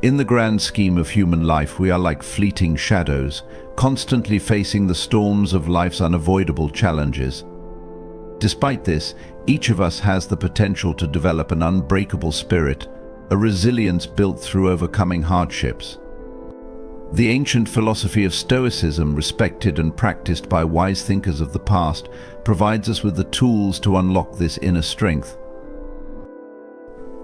In the grand scheme of human life, we are like fleeting shadows, constantly facing the storms of life's unavoidable challenges. Despite this, each of us has the potential to develop an unbreakable spirit, a resilience built through overcoming hardships. The ancient philosophy of Stoicism, respected and practiced by wise thinkers of the past, provides us with the tools to unlock this inner strength.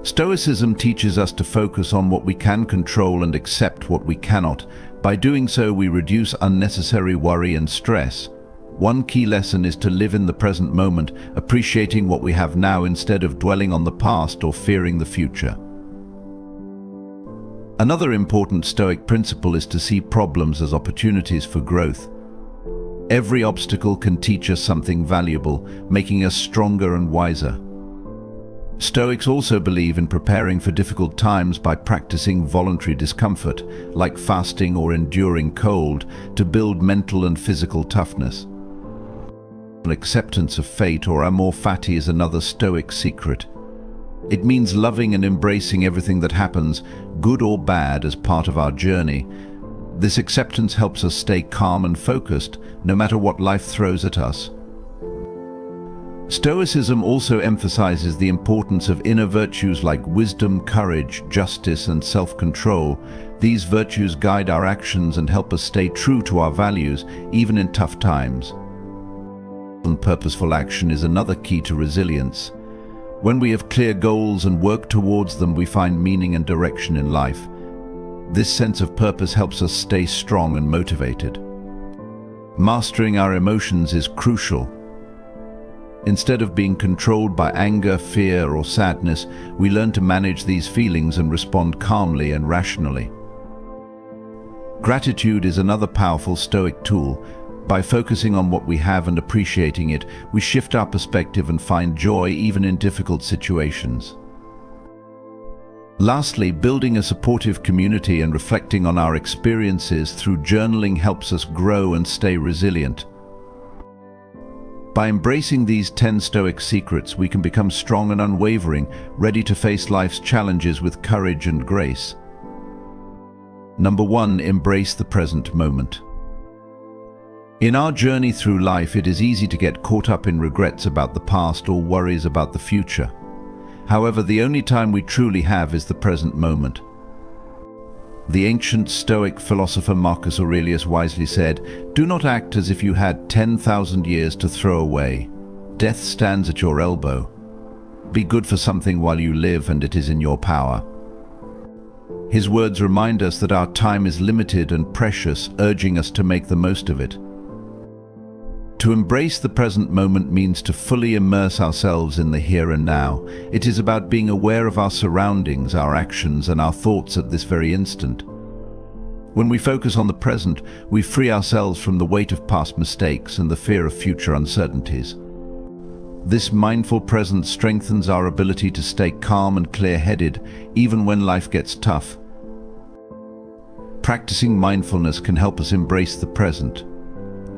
Stoicism teaches us to focus on what we can control and accept what we cannot. By doing so, we reduce unnecessary worry and stress. One key lesson is to live in the present moment, appreciating what we have now instead of dwelling on the past or fearing the future. Another important Stoic principle is to see problems as opportunities for growth. Every obstacle can teach us something valuable, making us stronger and wiser. Stoics also believe in preparing for difficult times by practicing voluntary discomfort, like fasting or enduring cold, to build mental and physical toughness. Acceptance of fate, or amor fati, is another Stoic secret. It means loving and embracing everything that happens, good or bad, as part of our journey. This acceptance helps us stay calm and focused, no matter what life throws at us. Stoicism also emphasizes the importance of inner virtues like wisdom, courage, justice, and self-control. These virtues guide our actions and help us stay true to our values, even in tough times. And purposeful action is another key to resilience. When we have clear goals and work towards them, we find meaning and direction in life. This sense of purpose helps us stay strong and motivated. Mastering our emotions is crucial. Instead of being controlled by anger, fear, or sadness, we learn to manage these feelings and respond calmly and rationally. Gratitude is another powerful Stoic tool. By focusing on what we have and appreciating it, we shift our perspective and find joy even in difficult situations. Lastly, building a supportive community and reflecting on our experiences through journaling helps us grow and stay resilient. By embracing these 10 Stoic secrets, we can become strong and unwavering, ready to face life's challenges with courage and grace. Number 1, embrace the present moment. In our journey through life, it is easy to get caught up in regrets about the past or worries about the future. However, the only time we truly have is the present moment. The ancient Stoic philosopher Marcus Aurelius wisely said, "Do not act as if you had 10,000 years to throw away. Death stands at your elbow. Be good for something while you live, and it is in your power." His words remind us that our time is limited and precious, urging us to make the most of it. To embrace the present moment means to fully immerse ourselves in the here and now. It is about being aware of our surroundings, our actions, and our thoughts at this very instant. When we focus on the present, we free ourselves from the weight of past mistakes and the fear of future uncertainties. This mindful presence strengthens our ability to stay calm and clear-headed, even when life gets tough. Practicing mindfulness can help us embrace the present.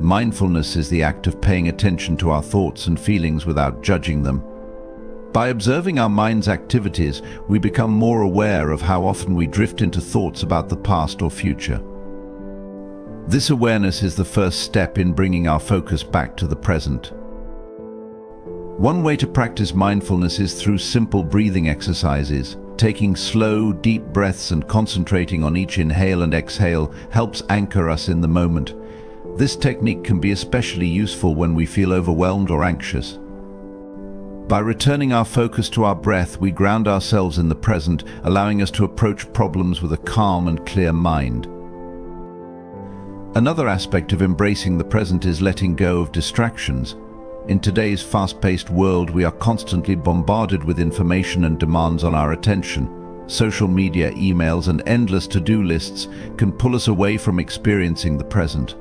Mindfulness is the act of paying attention to our thoughts and feelings without judging them. By observing our mind's activities, we become more aware of how often we drift into thoughts about the past or future. This awareness is the first step in bringing our focus back to the present. One way to practice mindfulness is through simple breathing exercises. Taking slow, deep breaths and concentrating on each inhale and exhale helps anchor us in the moment. This technique can be especially useful when we feel overwhelmed or anxious. By returning our focus to our breath, we ground ourselves in the present, allowing us to approach problems with a calm and clear mind. Another aspect of embracing the present is letting go of distractions. In today's fast-paced world, we are constantly bombarded with information and demands on our attention. Social media, emails, and endless to-do lists can pull us away from experiencing the present.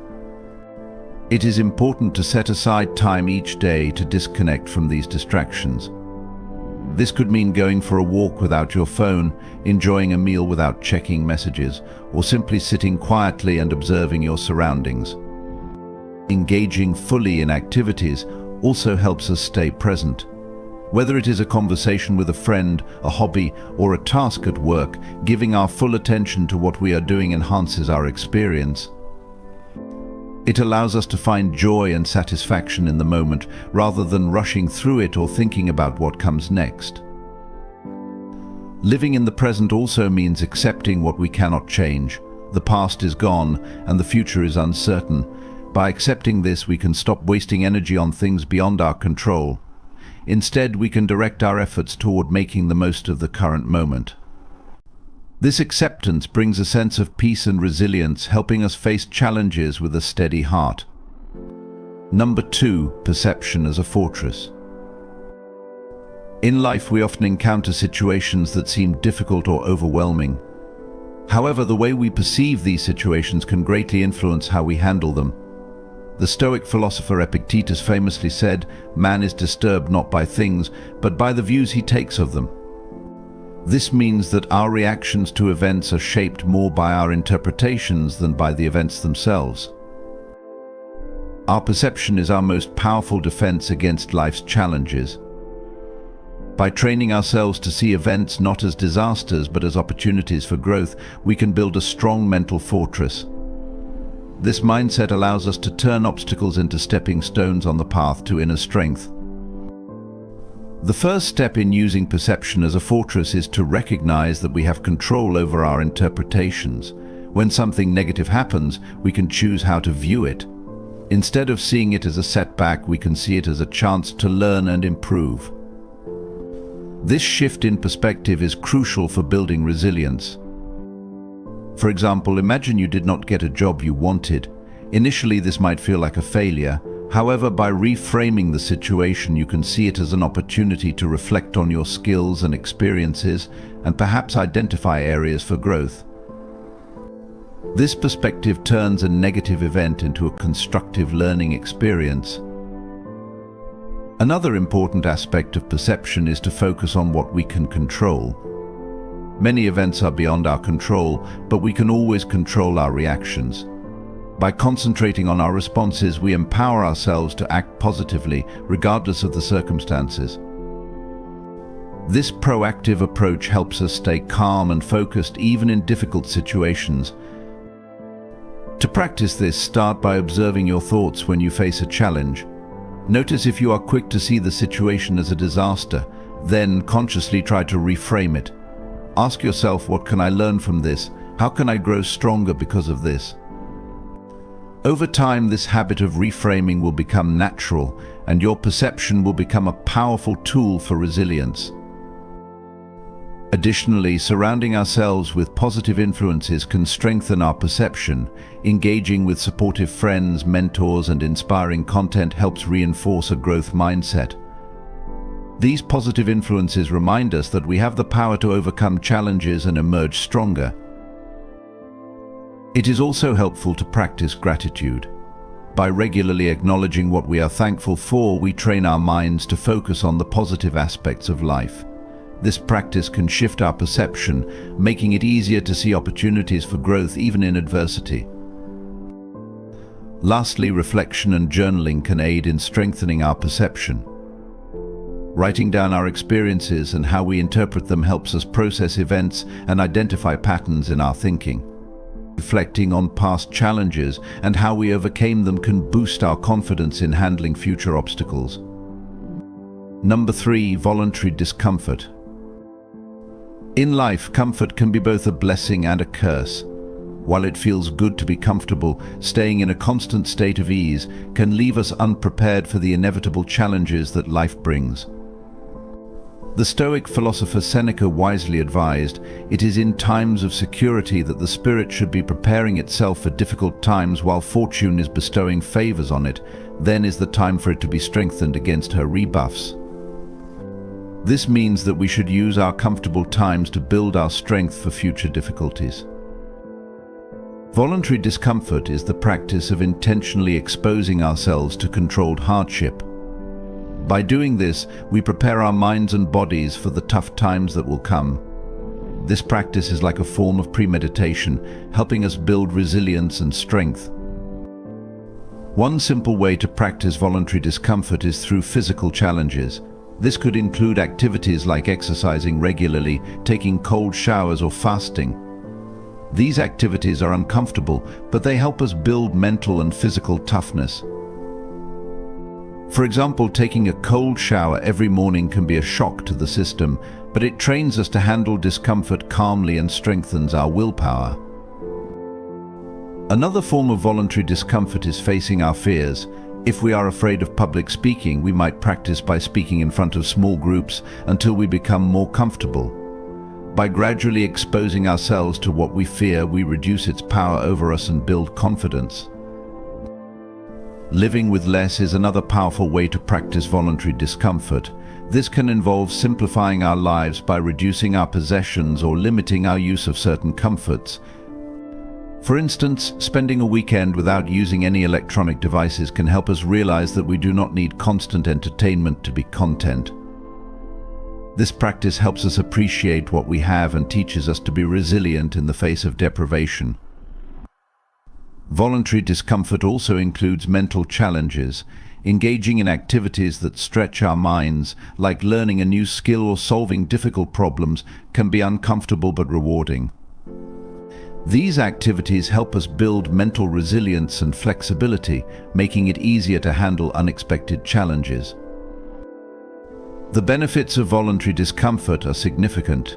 It is important to set aside time each day to disconnect from these distractions. This could mean going for a walk without your phone, enjoying a meal without checking messages, or simply sitting quietly and observing your surroundings. Engaging fully in activities also helps us stay present. Whether it is a conversation with a friend, a hobby, or a task at work, giving our full attention to what we are doing enhances our experience. It allows us to find joy and satisfaction in the moment, rather than rushing through it or thinking about what comes next. Living in the present also means accepting what we cannot change. The past is gone, and the future is uncertain. By accepting this, we can stop wasting energy on things beyond our control. Instead, we can direct our efforts toward making the most of the current moment. This acceptance brings a sense of peace and resilience, helping us face challenges with a steady heart. Number 2, perception as a fortress. In life, we often encounter situations that seem difficult or overwhelming. However, the way we perceive these situations can greatly influence how we handle them. The Stoic philosopher Epictetus famously said, "Man is disturbed not by things, but by the views he takes of them." This means that our reactions to events are shaped more by our interpretations than by the events themselves. Our perception is our most powerful defense against life's challenges. By training ourselves to see events not as disasters but as opportunities for growth, we can build a strong mental fortress. This mindset allows us to turn obstacles into stepping stones on the path to inner strength. The first step in using perception as a fortress is to recognize that we have control over our interpretations. When something negative happens, we can choose how to view it. Instead of seeing it as a setback, we can see it as a chance to learn and improve. This shift in perspective is crucial for building resilience. For example, imagine you did not get a job you wanted. Initially, this might feel like a failure. However, by reframing the situation, you can see it as an opportunity to reflect on your skills and experiences and perhaps identify areas for growth. This perspective turns a negative event into a constructive learning experience. Another important aspect of perception is to focus on what we can control. Many events are beyond our control, but we can always control our reactions. By concentrating on our responses, we empower ourselves to act positively, regardless of the circumstances. This proactive approach helps us stay calm and focused even in difficult situations. To practice this, start by observing your thoughts when you face a challenge. Notice if you are quick to see the situation as a disaster, then consciously try to reframe it. Ask yourself, what can I learn from this? How can I grow stronger because of this? Over time, this habit of reframing will become natural, and your perception will become a powerful tool for resilience. Additionally, surrounding ourselves with positive influences can strengthen our perception. Engaging with supportive friends, mentors, and inspiring content helps reinforce a growth mindset. These positive influences remind us that we have the power to overcome challenges and emerge stronger. It is also helpful to practice gratitude. By regularly acknowledging what we are thankful for, we train our minds to focus on the positive aspects of life. This practice can shift our perception, making it easier to see opportunities for growth even in adversity. Lastly, reflection and journaling can aid in strengthening our perception. Writing down our experiences and how we interpret them helps us process events and identify patterns in our thinking. Reflecting on past challenges and how we overcame them can boost our confidence in handling future obstacles. Number 3, voluntary discomfort. In life, comfort can be both a blessing and a curse. While it feels good to be comfortable, staying in a constant state of ease can leave us unprepared for the inevitable challenges that life brings. The Stoic philosopher Seneca wisely advised, "It is in times of security that the spirit should be preparing itself for difficult times while fortune is bestowing favors on it. Then is the time for it to be strengthened against her rebuffs." This means that we should use our comfortable times to build our strength for future difficulties. Voluntary discomfort is the practice of intentionally exposing ourselves to controlled hardship. By doing this, we prepare our minds and bodies for the tough times that will come. This practice is like a form of premeditation, helping us build resilience and strength. One simple way to practice voluntary discomfort is through physical challenges. This could include activities like exercising regularly, taking cold showers, or fasting. These activities are uncomfortable, but they help us build mental and physical toughness. For example, taking a cold shower every morning can be a shock to the system, but it trains us to handle discomfort calmly and strengthens our willpower. Another form of voluntary discomfort is facing our fears. If we are afraid of public speaking, we might practice by speaking in front of small groups until we become more comfortable. By gradually exposing ourselves to what we fear, we reduce its power over us and build confidence. Living with less is another powerful way to practice voluntary discomfort. This can involve simplifying our lives by reducing our possessions or limiting our use of certain comforts. For instance, spending a weekend without using any electronic devices can help us realize that we do not need constant entertainment to be content. This practice helps us appreciate what we have and teaches us to be resilient in the face of deprivation. Voluntary discomfort also includes mental challenges. Engaging in activities that stretch our minds, like learning a new skill or solving difficult problems, can be uncomfortable but rewarding. These activities help us build mental resilience and flexibility, making it easier to handle unexpected challenges. The benefits of voluntary discomfort are significant.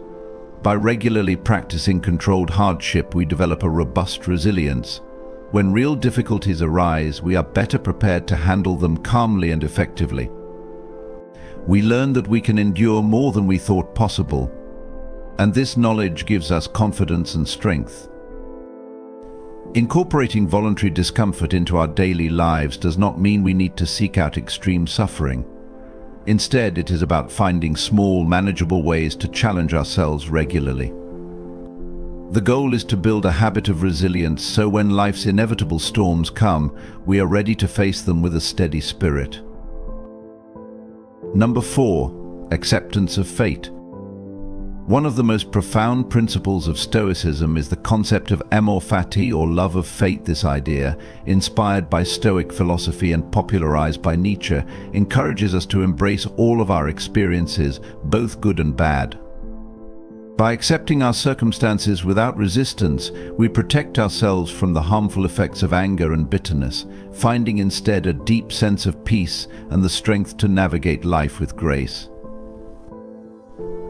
By regularly practicing controlled hardship, we develop a robust resilience. When real difficulties arise, we are better prepared to handle them calmly and effectively. We learn that we can endure more than we thought possible, and this knowledge gives us confidence and strength. Incorporating voluntary discomfort into our daily lives does not mean we need to seek out extreme suffering. Instead, it is about finding small, manageable ways to challenge ourselves regularly. The goal is to build a habit of resilience so when life's inevitable storms come, we are ready to face them with a steady spirit. Number 4, acceptance of fate. One of the most profound principles of Stoicism is the concept of amor fati, or love of fate. This idea, inspired by Stoic philosophy and popularized by Nietzsche, encourages us to embrace all of our experiences, both good and bad. By accepting our circumstances without resistance, we protect ourselves from the harmful effects of anger and bitterness, finding instead a deep sense of peace and the strength to navigate life with grace.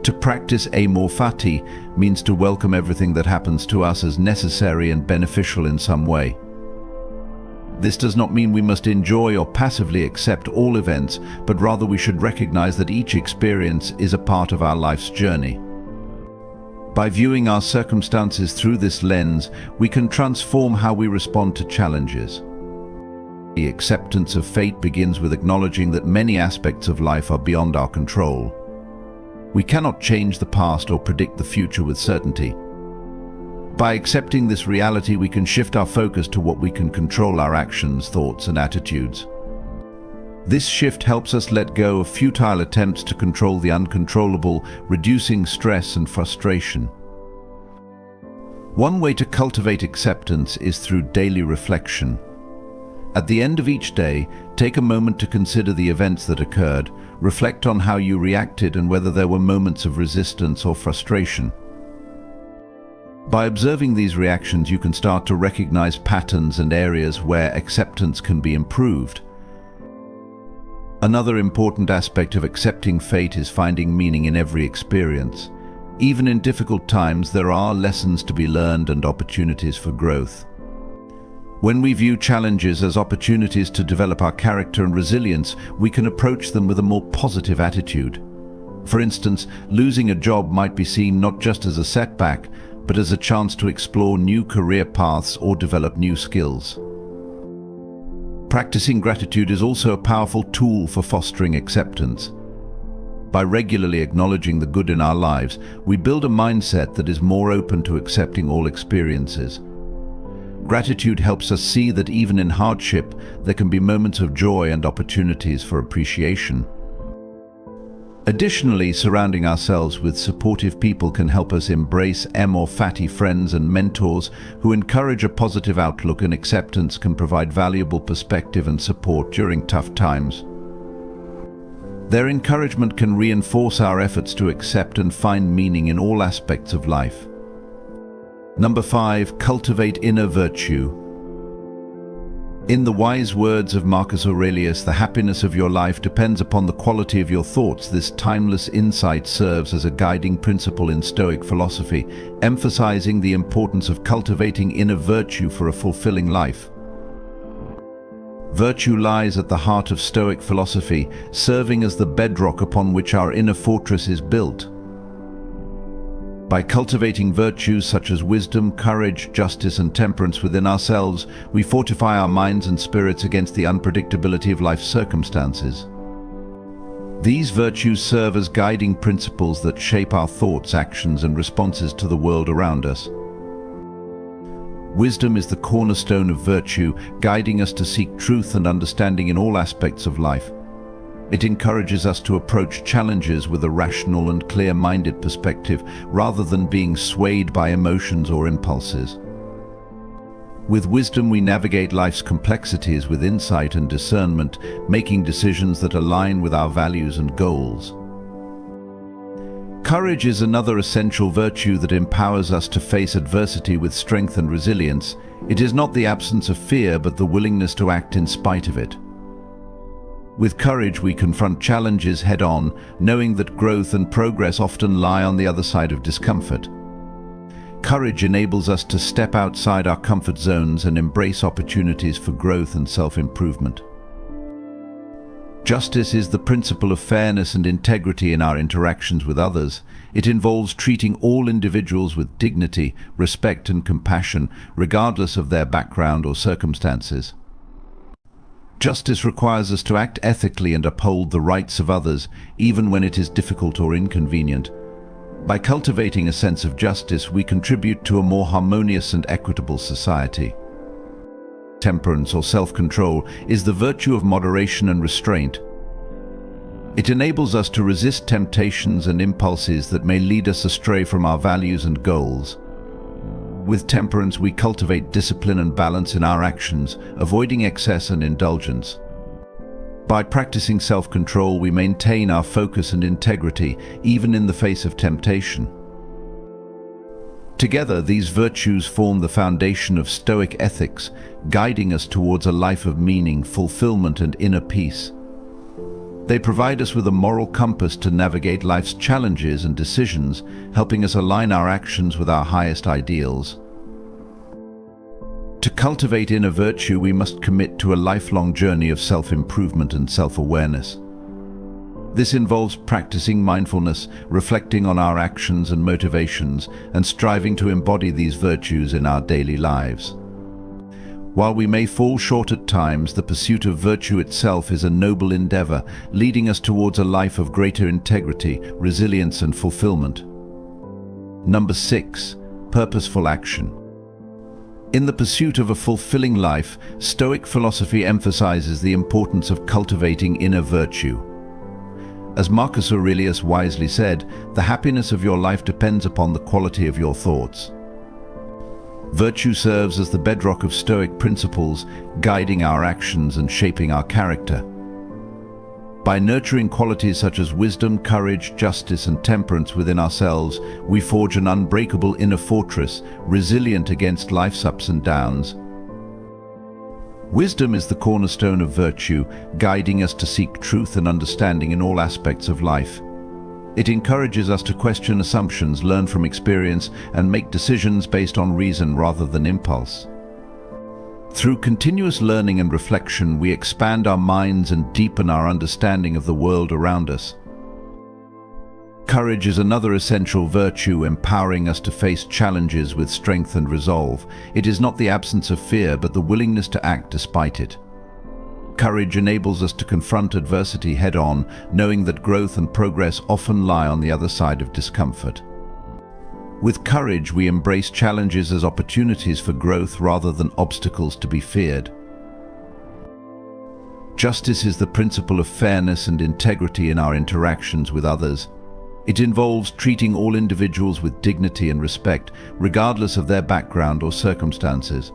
To practice amor fati means to welcome everything that happens to us as necessary and beneficial in some way. This does not mean we must enjoy or passively accept all events, but rather we should recognize that each experience is a part of our life's journey. By viewing our circumstances through this lens, we can transform how we respond to challenges. The acceptance of fate begins with acknowledging that many aspects of life are beyond our control. We cannot change the past or predict the future with certainty. By accepting this reality, we can shift our focus to what we can control: our actions, thoughts, and attitudes. This shift helps us let go of futile attempts to control the uncontrollable, reducing stress and frustration. One way to cultivate acceptance is through daily reflection. At the end of each day, take a moment to consider the events that occurred. Reflect on how you reacted and whether there were moments of resistance or frustration. By observing these reactions, you can start to recognize patterns and areas where acceptance can be improved. Another important aspect of accepting fate is finding meaning in every experience. Even in difficult times, there are lessons to be learned and opportunities for growth. When we view challenges as opportunities to develop our character and resilience, we can approach them with a more positive attitude. For instance, losing a job might be seen not just as a setback, but as a chance to explore new career paths or develop new skills. Practicing gratitude is also a powerful tool for fostering acceptance. By regularly acknowledging the good in our lives, we build a mindset that is more open to accepting all experiences. Gratitude helps us see that even in hardship, there can be moments of joy and opportunities for appreciation. Additionally, surrounding ourselves with supportive people can help us embrace amor fati. Friends and mentors who encourage a positive outlook and acceptance can provide valuable perspective and support during tough times. Their encouragement can reinforce our efforts to accept and find meaning in all aspects of life. Number 5, cultivate inner virtue. In the wise words of Marcus Aurelius, the happiness of your life depends upon the quality of your thoughts. This timeless insight serves as a guiding principle in Stoic philosophy, emphasizing the importance of cultivating inner virtue for a fulfilling life. Virtue lies at the heart of Stoic philosophy, serving as the bedrock upon which our inner fortress is built. By cultivating virtues such as wisdom, courage, justice, and temperance within ourselves, we fortify our minds and spirits against the unpredictability of life's circumstances. These virtues serve as guiding principles that shape our thoughts, actions, and responses to the world around us. Wisdom is the cornerstone of virtue, guiding us to seek truth and understanding in all aspects of life. It encourages us to approach challenges with a rational and clear-minded perspective, rather than being swayed by emotions or impulses. With wisdom, we navigate life's complexities with insight and discernment, making decisions that align with our values and goals. Courage is another essential virtue that empowers us to face adversity with strength and resilience. It is not the absence of fear, but the willingness to act in spite of it. With courage, we confront challenges head-on, knowing that growth and progress often lie on the other side of discomfort. Courage enables us to step outside our comfort zones and embrace opportunities for growth and self-improvement. Justice is the principle of fairness and integrity in our interactions with others. It involves treating all individuals with dignity, respect, and compassion, regardless of their background or circumstances. Justice requires us to act ethically and uphold the rights of others, even when it is difficult or inconvenient. By cultivating a sense of justice, we contribute to a more harmonious and equitable society. Temperance, or self-control, is the virtue of moderation and restraint. It enables us to resist temptations and impulses that may lead us astray from our values and goals. With temperance, we cultivate discipline and balance in our actions, avoiding excess and indulgence. By practicing self-control, we maintain our focus and integrity, even in the face of temptation. Together, these virtues form the foundation of Stoic ethics, guiding us towards a life of meaning, fulfillment, and inner peace. They provide us with a moral compass to navigate life's challenges and decisions, helping us align our actions with our highest ideals. To cultivate inner virtue, we must commit to a lifelong journey of self-improvement and self-awareness. This involves practicing mindfulness, reflecting on our actions and motivations, and striving to embody these virtues in our daily lives. While we may fall short at times, the pursuit of virtue itself is a noble endeavor, leading us towards a life of greater integrity, resilience, and fulfillment. Number 6. Purposeful action. In the pursuit of a fulfilling life, Stoic philosophy emphasizes the importance of cultivating inner virtue. As Marcus Aurelius wisely said, the happiness of your life depends upon the quality of your thoughts. Virtue serves as the bedrock of Stoic principles, guiding our actions and shaping our character. By nurturing qualities such as wisdom, courage, justice, and temperance within ourselves, we forge an unbreakable inner fortress, resilient against life's ups and downs. Wisdom is the cornerstone of virtue, guiding us to seek truth and understanding in all aspects of life. It encourages us to question assumptions, learn from experience, and make decisions based on reason rather than impulse. Through continuous learning and reflection, we expand our minds and deepen our understanding of the world around us. Courage is another essential virtue, empowering us to face challenges with strength and resolve. It is not the absence of fear, but the willingness to act despite it. Courage enables us to confront adversity head-on, knowing that growth and progress often lie on the other side of discomfort. With courage, we embrace challenges as opportunities for growth rather than obstacles to be feared. Justice is the principle of fairness and integrity in our interactions with others. It involves treating all individuals with dignity and respect, regardless of their background or circumstances.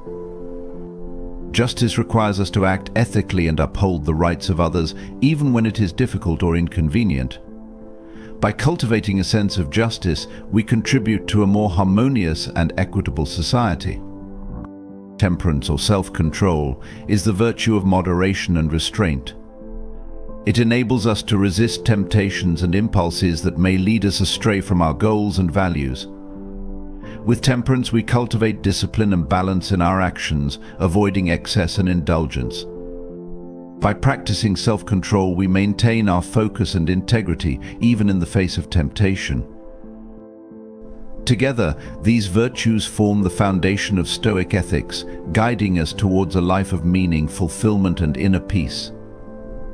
Justice requires us to act ethically and uphold the rights of others, even when it is difficult or inconvenient. By cultivating a sense of justice, we contribute to a more harmonious and equitable society. Temperance or self-control is the virtue of moderation and restraint. It enables us to resist temptations and impulses that may lead us astray from our goals and values. With temperance, we cultivate discipline and balance in our actions, avoiding excess and indulgence. By practicing self-control, we maintain our focus and integrity, even in the face of temptation. Together, these virtues form the foundation of Stoic ethics, guiding us towards a life of meaning, fulfillment, and inner peace.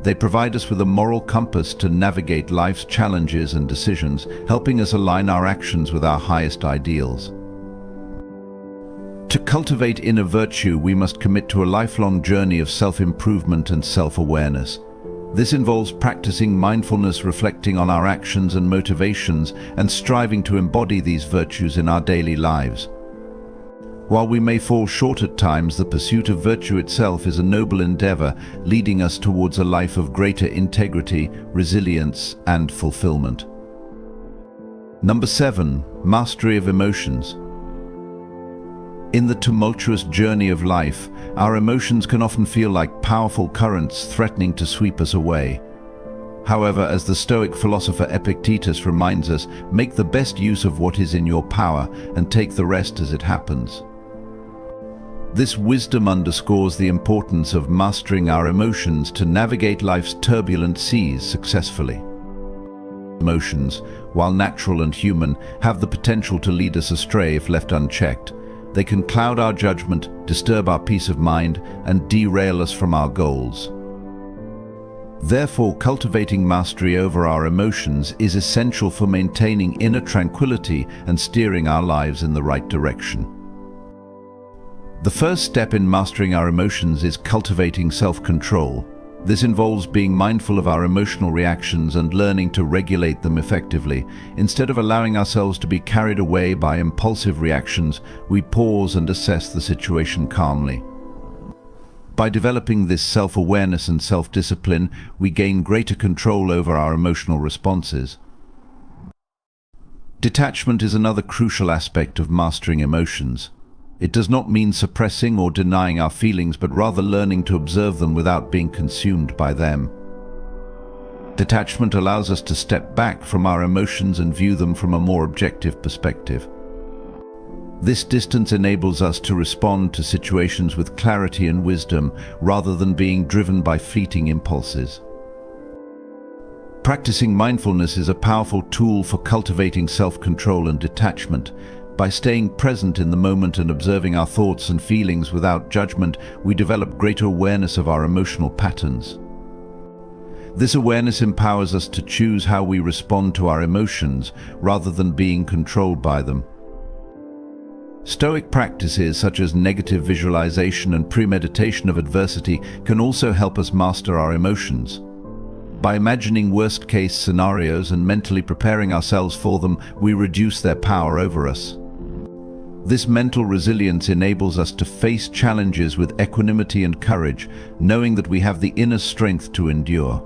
They provide us with a moral compass to navigate life's challenges and decisions, helping us align our actions with our highest ideals. To cultivate inner virtue, we must commit to a lifelong journey of self-improvement and self-awareness. This involves practicing mindfulness, reflecting on our actions and motivations, and striving to embody these virtues in our daily lives. While we may fall short at times, the pursuit of virtue itself is a noble endeavor, leading us towards a life of greater integrity, resilience, and fulfillment. Number 7. Mastery of emotions. In the tumultuous journey of life, our emotions can often feel like powerful currents threatening to sweep us away. However, as the Stoic philosopher Epictetus reminds us, make the best use of what is in your power and take the rest as it happens. This wisdom underscores the importance of mastering our emotions to navigate life's turbulent seas successfully. Emotions, while natural and human, have the potential to lead us astray if left unchecked. They can cloud our judgment, disturb our peace of mind, and derail us from our goals. Therefore, cultivating mastery over our emotions is essential for maintaining inner tranquility and steering our lives in the right direction. The first step in mastering our emotions is cultivating self-control. This involves being mindful of our emotional reactions and learning to regulate them effectively. Instead of allowing ourselves to be carried away by impulsive reactions, we pause and assess the situation calmly. By developing this self-awareness and self-discipline, we gain greater control over our emotional responses. Detachment is another crucial aspect of mastering emotions. It does not mean suppressing or denying our feelings, but rather learning to observe them without being consumed by them. Detachment allows us to step back from our emotions and view them from a more objective perspective. This distance enables us to respond to situations with clarity and wisdom, rather than being driven by fleeting impulses. Practicing mindfulness is a powerful tool for cultivating self-control and detachment. By staying present in the moment and observing our thoughts and feelings without judgment, we develop greater awareness of our emotional patterns. This awareness empowers us to choose how we respond to our emotions, rather than being controlled by them. Stoic practices such as negative visualization and premeditation of adversity can also help us master our emotions. By imagining worst-case scenarios and mentally preparing ourselves for them, we reduce their power over us. This mental resilience enables us to face challenges with equanimity and courage, knowing that we have the inner strength to endure.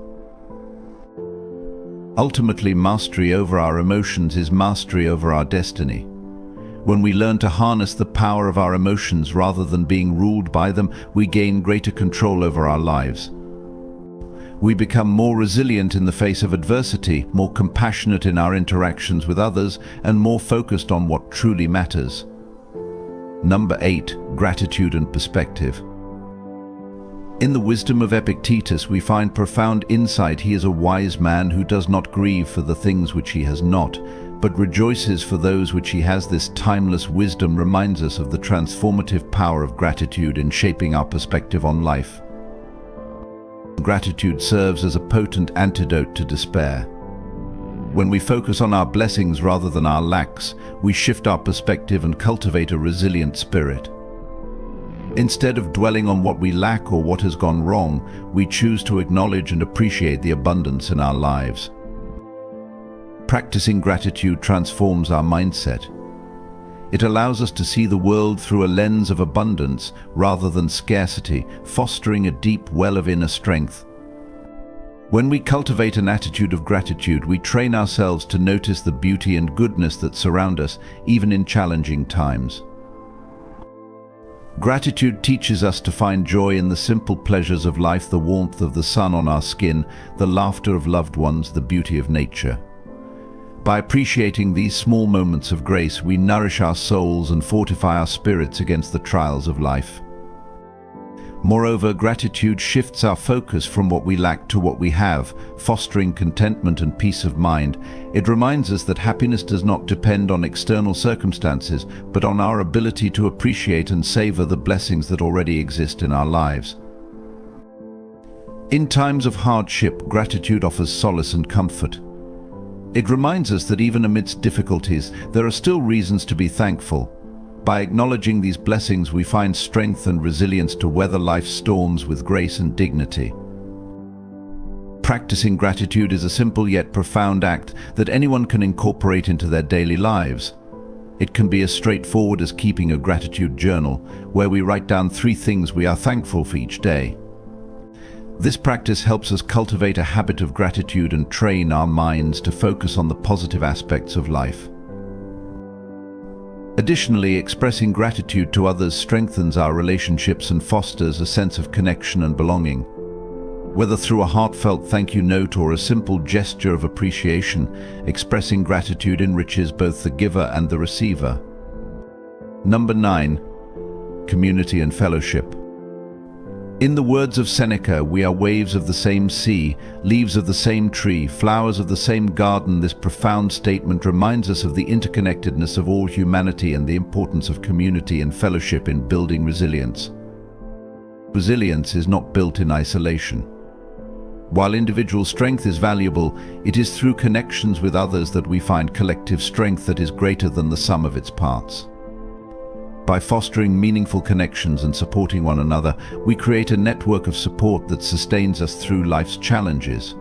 Ultimately, mastery over our emotions is mastery over our destiny. When we learn to harness the power of our emotions rather than being ruled by them, we gain greater control over our lives. We become more resilient in the face of adversity, more compassionate in our interactions with others, and more focused on what truly matters. Number 8. Gratitude and perspective. In the wisdom of Epictetus, we find profound insight. He is a wise man who does not grieve for the things which he has not, but rejoices for those which he has. This timeless wisdom reminds us of the transformative power of gratitude in shaping our perspective on life. Gratitude serves as a potent antidote to despair. When we focus on our blessings rather than our lacks, we shift our perspective and cultivate a resilient spirit. Instead of dwelling on what we lack or what has gone wrong, we choose to acknowledge and appreciate the abundance in our lives. Practicing gratitude transforms our mindset. It allows us to see the world through a lens of abundance rather than scarcity, fostering a deep well of inner strength. When we cultivate an attitude of gratitude, we train ourselves to notice the beauty and goodness that surround us, even in challenging times. Gratitude teaches us to find joy in the simple pleasures of life, the warmth of the sun on our skin, the laughter of loved ones, the beauty of nature. By appreciating these small moments of grace, we nourish our souls and fortify our spirits against the trials of life. Moreover, gratitude shifts our focus from what we lack to what we have, fostering contentment and peace of mind. It reminds us that happiness does not depend on external circumstances, but on our ability to appreciate and savor the blessings that already exist in our lives. In times of hardship, gratitude offers solace and comfort. It reminds us that even amidst difficulties, there are still reasons to be thankful. By acknowledging these blessings, we find strength and resilience to weather life's storms with grace and dignity. Practicing gratitude is a simple yet profound act that anyone can incorporate into their daily lives. It can be as straightforward as keeping a gratitude journal, where we write down 3 things we are thankful for each day. This practice helps us cultivate a habit of gratitude and train our minds to focus on the positive aspects of life. Additionally, expressing gratitude to others strengthens our relationships and fosters a sense of connection and belonging. Whether through a heartfelt thank you note or a simple gesture of appreciation, expressing gratitude enriches both the giver and the receiver. Number 9. Community and fellowship. In the words of Seneca, we are waves of the same sea, leaves of the same tree, flowers of the same garden. This profound statement reminds us of the interconnectedness of all humanity and the importance of community and fellowship in building resilience. Resilience is not built in isolation. While individual strength is valuable, it is through connections with others that we find collective strength that is greater than the sum of its parts. By fostering meaningful connections and supporting one another, we create a network of support that sustains us through life's challenges.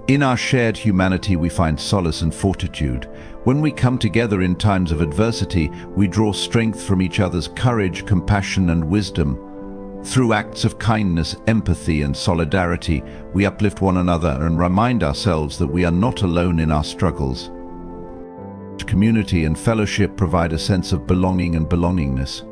In our shared humanity, we find solace and fortitude. When we come together in times of adversity, we draw strength from each other's courage, compassion, and wisdom. Through acts of kindness, empathy, and solidarity, we uplift one another and remind ourselves that we are not alone in our struggles. Community and fellowship provide a sense of belonging and belongingness.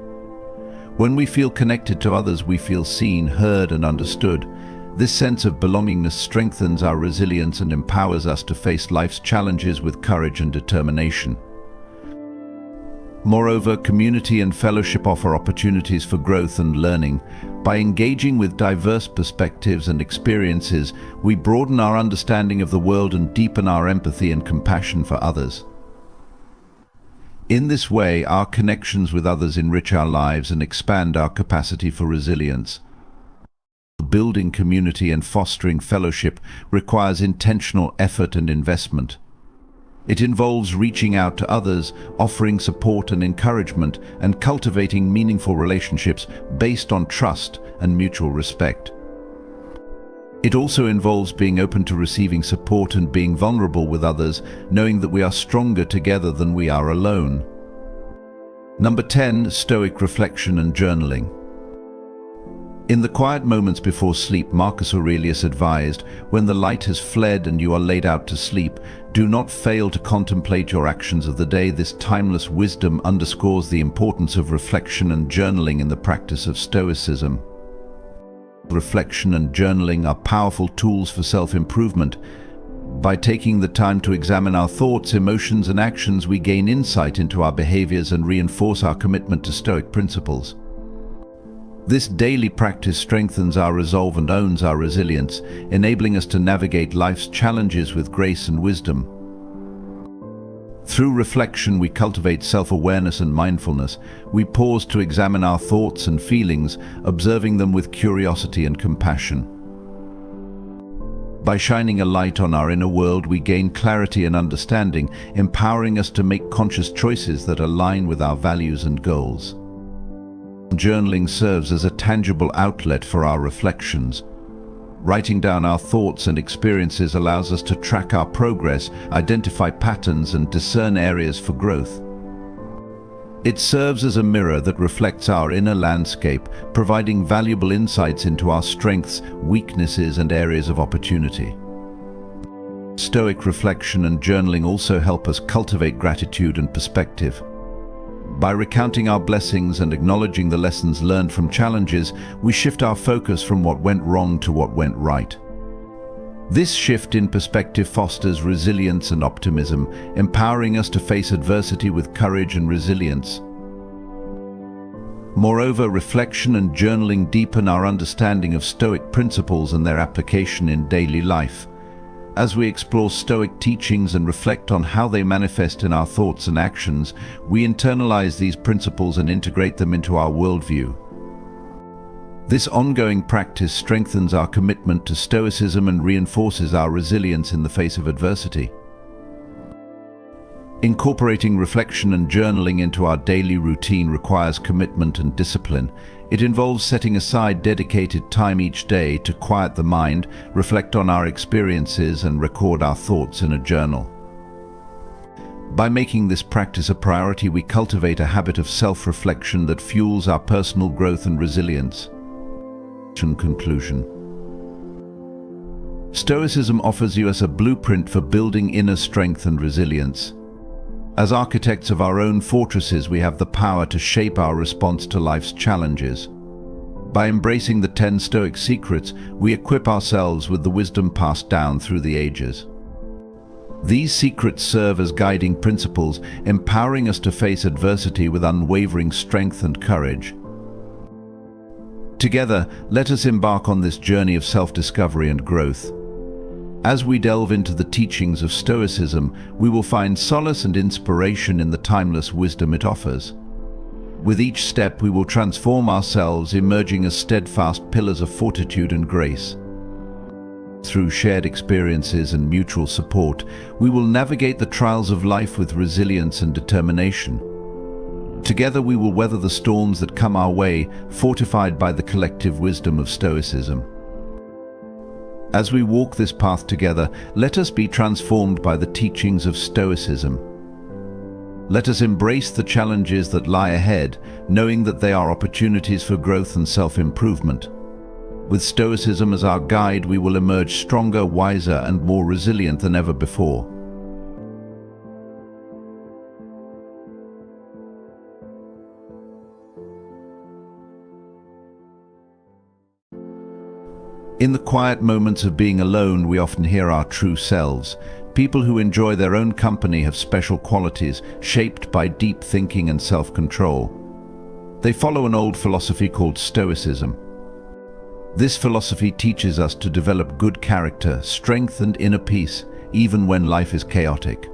When we feel connected to others, we feel seen, heard, and understood. This sense of belongingness strengthens our resilience and empowers us to face life's challenges with courage and determination. Moreover, community and fellowship offer opportunities for growth and learning. By engaging with diverse perspectives and experiences, we broaden our understanding of the world and deepen our empathy and compassion for others. In this way, our connections with others enrich our lives and expand our capacity for resilience. Building community and fostering fellowship requires intentional effort and investment. It involves reaching out to others, offering support and encouragement, and cultivating meaningful relationships based on trust and mutual respect. It also involves being open to receiving support and being vulnerable with others, knowing that we are stronger together than we are alone. Number 10. Stoic reflection and journaling. In the quiet moments before sleep, Marcus Aurelius advised, when the light has fled and you are laid out to sleep, do not fail to contemplate your actions of the day. This timeless wisdom underscores the importance of reflection and journaling in the practice of Stoicism. Reflection and journaling are powerful tools for self-improvement. By taking the time to examine our thoughts, emotions, and actions, we gain insight into our behaviors and reinforce our commitment to Stoic principles. This daily practice strengthens our resolve and owns our resilience, enabling us to navigate life's challenges with grace and wisdom. Through reflection, we cultivate self-awareness and mindfulness. We pause to examine our thoughts and feelings, observing them with curiosity and compassion. By shining a light on our inner world, we gain clarity and understanding, empowering us to make conscious choices that align with our values and goals. Journaling serves as a tangible outlet for our reflections. Writing down our thoughts and experiences allows us to track our progress, identify patterns, and discern areas for growth. It serves as a mirror that reflects our inner landscape, providing valuable insights into our strengths, weaknesses, and areas of opportunity. Stoic reflection and journaling also help us cultivate gratitude and perspective. By recounting our blessings and acknowledging the lessons learned from challenges, we shift our focus from what went wrong to what went right. This shift in perspective fosters resilience and optimism, empowering us to face adversity with courage and resilience. Moreover, reflection and journaling deepen our understanding of Stoic principles and their application in daily life. As we explore Stoic teachings and reflect on how they manifest in our thoughts and actions, we internalize these principles and integrate them into our worldview. This ongoing practice strengthens our commitment to Stoicism and reinforces our resilience in the face of adversity. Incorporating reflection and journaling into our daily routine requires commitment and discipline. It involves setting aside dedicated time each day to quiet the mind, reflect on our experiences, and record our thoughts in a journal. By making this practice a priority, we cultivate a habit of self-reflection that fuels our personal growth and resilience. Conclusion. Stoicism offers us a blueprint for building inner strength and resilience. As architects of our own fortresses, we have the power to shape our response to life's challenges. By embracing the 10 Stoic Secrets, we equip ourselves with the wisdom passed down through the ages. These secrets serve as guiding principles, empowering us to face adversity with unwavering strength and courage. Together, let us embark on this journey of self-discovery and growth. As we delve into the teachings of Stoicism, we will find solace and inspiration in the timeless wisdom it offers. With each step, we will transform ourselves, emerging as steadfast pillars of fortitude and grace. Through shared experiences and mutual support, we will navigate the trials of life with resilience and determination. Together we will weather the storms that come our way, fortified by the collective wisdom of Stoicism. As we walk this path together, let us be transformed by the teachings of Stoicism. Let us embrace the challenges that lie ahead, knowing that they are opportunities for growth and self-improvement. With Stoicism as our guide, we will emerge stronger, wiser, and more resilient than ever before. In the quiet moments of being alone, we often hear our true selves. People who enjoy their own company have special qualities, shaped by deep thinking and self-control. They follow an old philosophy called Stoicism. This philosophy teaches us to develop good character, strength, and inner peace, even when life is chaotic.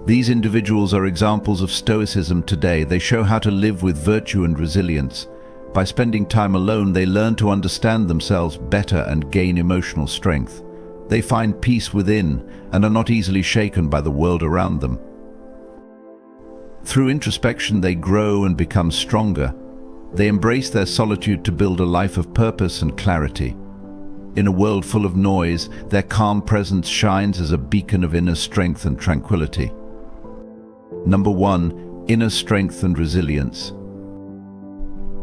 These individuals are examples of Stoicism today. They show how to live with virtue and resilience. By spending time alone, they learn to understand themselves better and gain emotional strength. They find peace within and are not easily shaken by the world around them. Through introspection, they grow and become stronger. They embrace their solitude to build a life of purpose and clarity. In a world full of noise, their calm presence shines as a beacon of inner strength and tranquility. Number 1. Inner strength and resilience.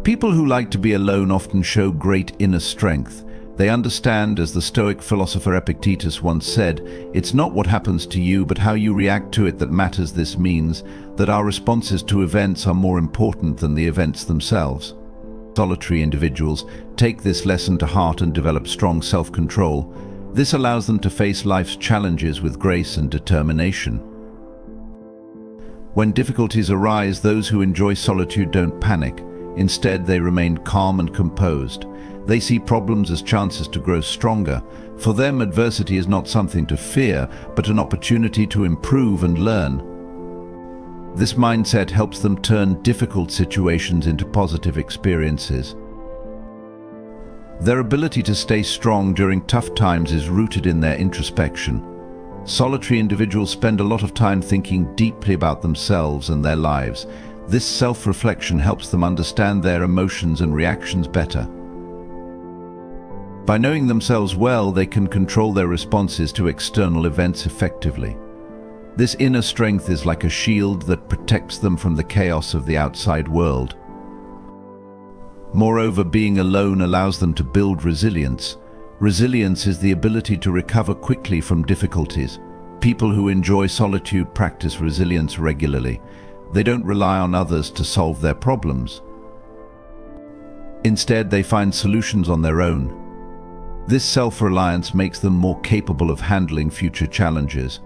People who like to be alone often show great inner strength. They understand, as the Stoic philosopher Epictetus once said, "It's not what happens to you, but how you react to it that matters." This means that our responses to events are more important than the events themselves. Solitary individuals take this lesson to heart and develop strong self-control. This allows them to face life's challenges with grace and determination. When difficulties arise, those who enjoy solitude don't panic. Instead, they remain calm and composed. They see problems as chances to grow stronger. For them, adversity is not something to fear, but an opportunity to improve and learn. This mindset helps them turn difficult situations into positive experiences. Their ability to stay strong during tough times is rooted in their introspection. Solitary individuals spend a lot of time thinking deeply about themselves and their lives. This self-reflection helps them understand their emotions and reactions better. By knowing themselves well, they can control their responses to external events effectively. This inner strength is like a shield that protects them from the chaos of the outside world. Moreover, being alone allows them to build resilience. Resilience is the ability to recover quickly from difficulties. People who enjoy solitude practice resilience regularly. They don't rely on others to solve their problems. Instead, they find solutions on their own. This self-reliance makes them more capable of handling future challenges.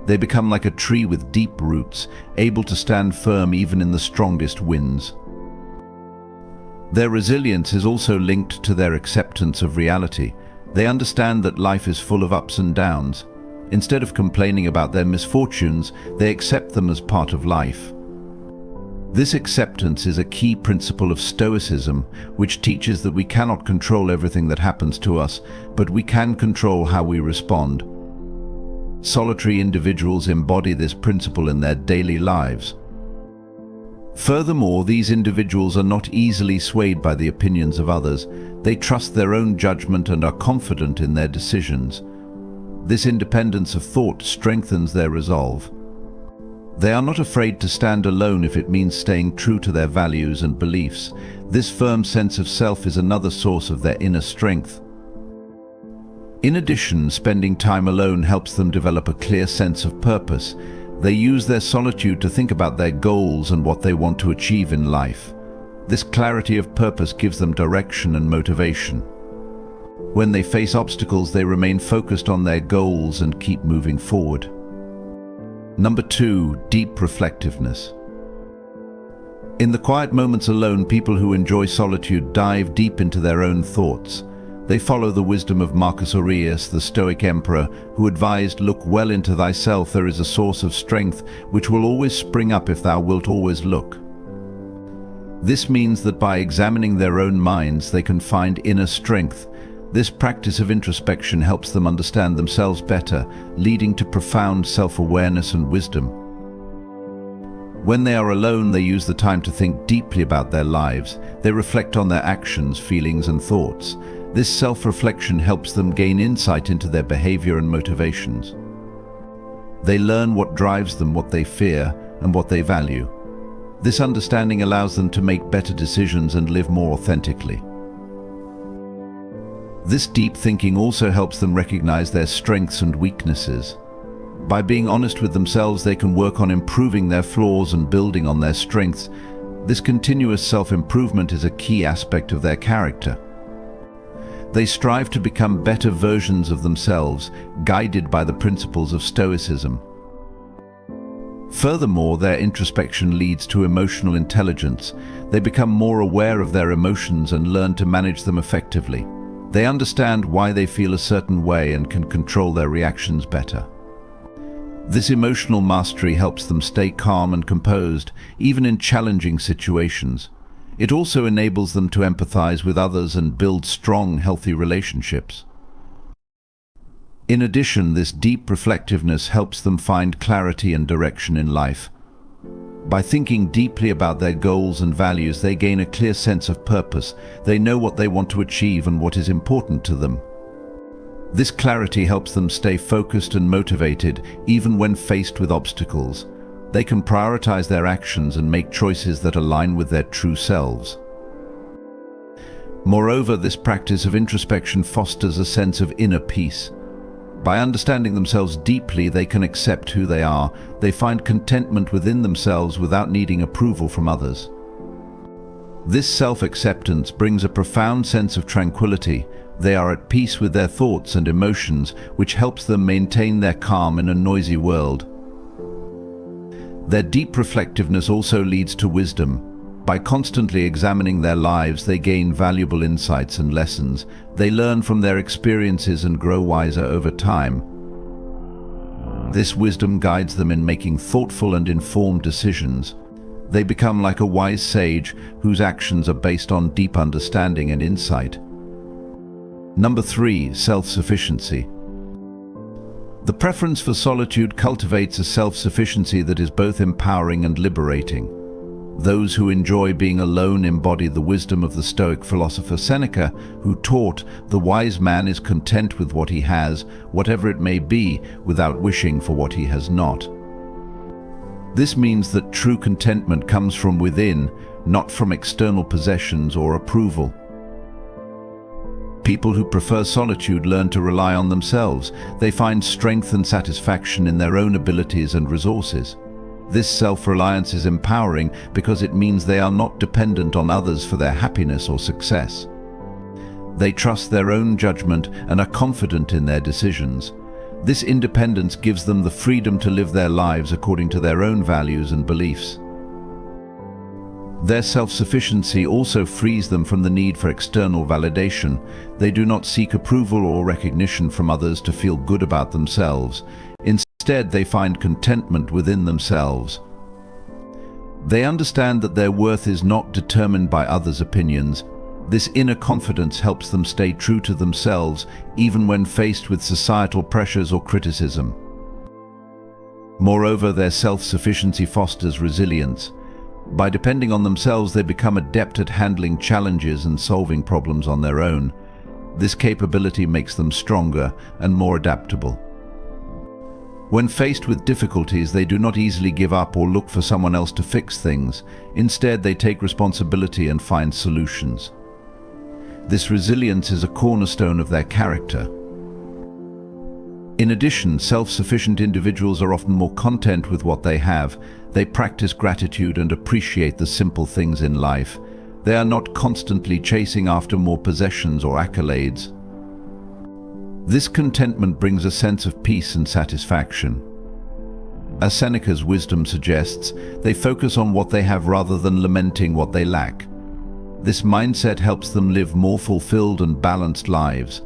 They become like a tree with deep roots, able to stand firm even in the strongest winds. Their resilience is also linked to their acceptance of reality. They understand that life is full of ups and downs. Instead of complaining about their misfortunes, they accept them as part of life. This acceptance is a key principle of Stoicism, which teaches that we cannot control everything that happens to us, but we can control how we respond. Solitary individuals embody this principle in their daily lives. Furthermore, these individuals are not easily swayed by the opinions of others. They trust their own judgment and are confident in their decisions. This independence of thought strengthens their resolve. They are not afraid to stand alone if it means staying true to their values and beliefs. This firm sense of self is another source of their inner strength. In addition, spending time alone helps them develop a clear sense of purpose. They use their solitude to think about their goals and what they want to achieve in life. This clarity of purpose gives them direction and motivation. When they face obstacles, they remain focused on their goals and keep moving forward. Number 2, deep reflectiveness. In the quiet moments alone, people who enjoy solitude dive deep into their own thoughts. They follow the wisdom of Marcus Aurelius, the Stoic emperor, who advised, "Look well into thyself, there is a source of strength which will always spring up if thou wilt always look." This means that by examining their own minds, they can find inner strength. This practice of introspection helps them understand themselves better, leading to profound self-awareness and wisdom. When they are alone, they use the time to think deeply about their lives. They reflect on their actions, feelings, and thoughts. This self-reflection helps them gain insight into their behavior and motivations. They learn what drives them, what they fear, and what they value. This understanding allows them to make better decisions and live more authentically. This deep thinking also helps them recognize their strengths and weaknesses. By being honest with themselves, they can work on improving their flaws and building on their strengths. This continuous self-improvement is a key aspect of their character. They strive to become better versions of themselves, guided by the principles of Stoicism. Furthermore, their introspection leads to emotional intelligence. They become more aware of their emotions and learn to manage them effectively. They understand why they feel a certain way and can control their reactions better. This emotional mastery helps them stay calm and composed, even in challenging situations. It also enables them to empathize with others and build strong, healthy relationships. In addition, this deep reflectiveness helps them find clarity and direction in life. By thinking deeply about their goals and values, they gain a clear sense of purpose. They know what they want to achieve and what is important to them. This clarity helps them stay focused and motivated, even when faced with obstacles. They can prioritize their actions and make choices that align with their true selves. Moreover, this practice of introspection fosters a sense of inner peace. By understanding themselves deeply, they can accept who they are. They find contentment within themselves without needing approval from others. This self-acceptance brings a profound sense of tranquility. They are at peace with their thoughts and emotions, which helps them maintain their calm in a noisy world. Their deep reflectiveness also leads to wisdom. By constantly examining their lives, they gain valuable insights and lessons. They learn from their experiences and grow wiser over time. This wisdom guides them in making thoughtful and informed decisions. They become like a wise sage whose actions are based on deep understanding and insight. Number 3, self-sufficiency. The preference for solitude cultivates a self-sufficiency that is both empowering and liberating. Those who enjoy being alone embody the wisdom of the Stoic philosopher Seneca, who taught, "The wise man is content with what he has, whatever it may be, without wishing for what he has not." This means that true contentment comes from within, not from external possessions or approval. People who prefer solitude learn to rely on themselves. They find strength and satisfaction in their own abilities and resources. This self-reliance is empowering because it means they are not dependent on others for their happiness or success. They trust their own judgment and are confident in their decisions. This independence gives them the freedom to live their lives according to their own values and beliefs. Their self-sufficiency also frees them from the need for external validation. They do not seek approval or recognition from others to feel good about themselves. Instead, they find contentment within themselves. They understand that their worth is not determined by others' opinions. This inner confidence helps them stay true to themselves, even when faced with societal pressures or criticism. Moreover, their self-sufficiency fosters resilience. By depending on themselves, they become adept at handling challenges and solving problems on their own. This capability makes them stronger and more adaptable. When faced with difficulties, they do not easily give up or look for someone else to fix things. Instead, they take responsibility and find solutions. This resilience is a cornerstone of their character. In addition, self-sufficient individuals are often more content with what they have. They practice gratitude and appreciate the simple things in life. They are not constantly chasing after more possessions or accolades. This contentment brings a sense of peace and satisfaction. As Seneca's wisdom suggests, they focus on what they have rather than lamenting what they lack. This mindset helps them live more fulfilled and balanced lives.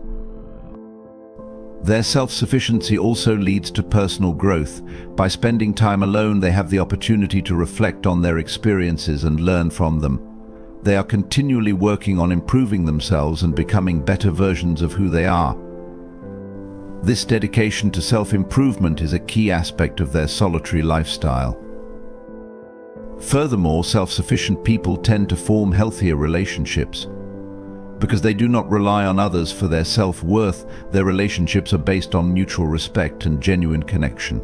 Their self-sufficiency also leads to personal growth. By spending time alone, they have the opportunity to reflect on their experiences and learn from them. They are continually working on improving themselves and becoming better versions of who they are. This dedication to self-improvement is a key aspect of their solitary lifestyle. Furthermore, self-sufficient people tend to form healthier relationships. Because they do not rely on others for their self-worth, their relationships are based on mutual respect and genuine connection.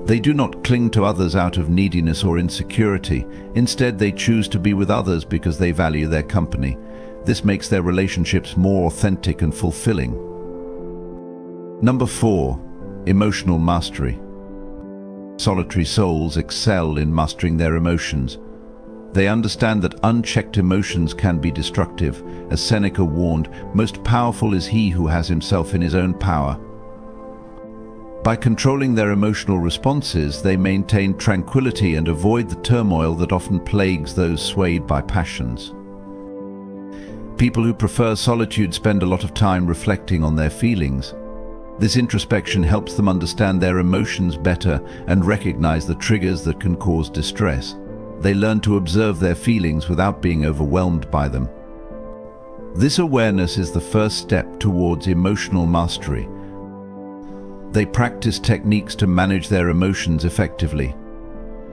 They do not cling to others out of neediness or insecurity. Instead, they choose to be with others because they value their company. This makes their relationships more authentic and fulfilling. Number 4. Emotional mastery. Solitary souls excel in mastering their emotions. They understand that unchecked emotions can be destructive. As Seneca warned, most powerful is he who has himself in his own power. By controlling their emotional responses, they maintain tranquility and avoid the turmoil that often plagues those swayed by passions. People who prefer solitude spend a lot of time reflecting on their feelings. This introspection helps them understand their emotions better and recognize the triggers that can cause distress. They learn to observe their feelings without being overwhelmed by them. This awareness is the first step towards emotional mastery. They practice techniques to manage their emotions effectively.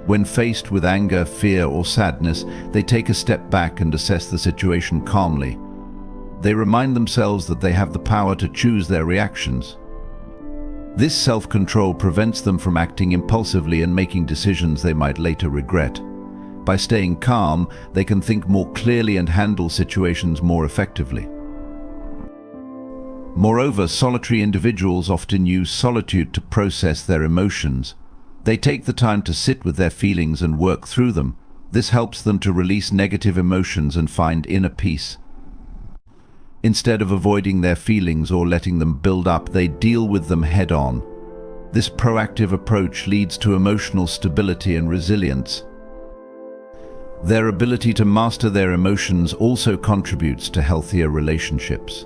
When faced with anger, fear, or sadness, they take a step back and assess the situation calmly. They remind themselves that they have the power to choose their reactions. This self-control prevents them from acting impulsively and making decisions they might later regret. By staying calm, they can think more clearly and handle situations more effectively. Moreover, solitary individuals often use solitude to process their emotions. They take the time to sit with their feelings and work through them. This helps them to release negative emotions and find inner peace. Instead of avoiding their feelings or letting them build up, they deal with them head-on. This proactive approach leads to emotional stability and resilience. Their ability to master their emotions also contributes to healthier relationships.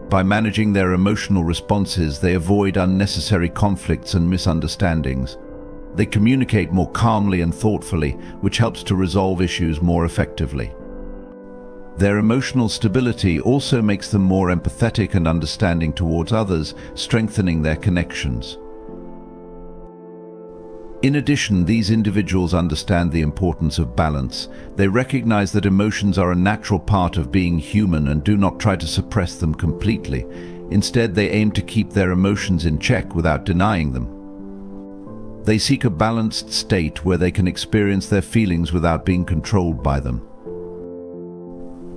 By managing their emotional responses, they avoid unnecessary conflicts and misunderstandings. They communicate more calmly and thoughtfully, which helps to resolve issues more effectively. Their emotional stability also makes them more empathetic and understanding towards others, strengthening their connections. In addition, these individuals understand the importance of balance. They recognize that emotions are a natural part of being human and do not try to suppress them completely. Instead, they aim to keep their emotions in check without denying them. They seek a balanced state where they can experience their feelings without being controlled by them.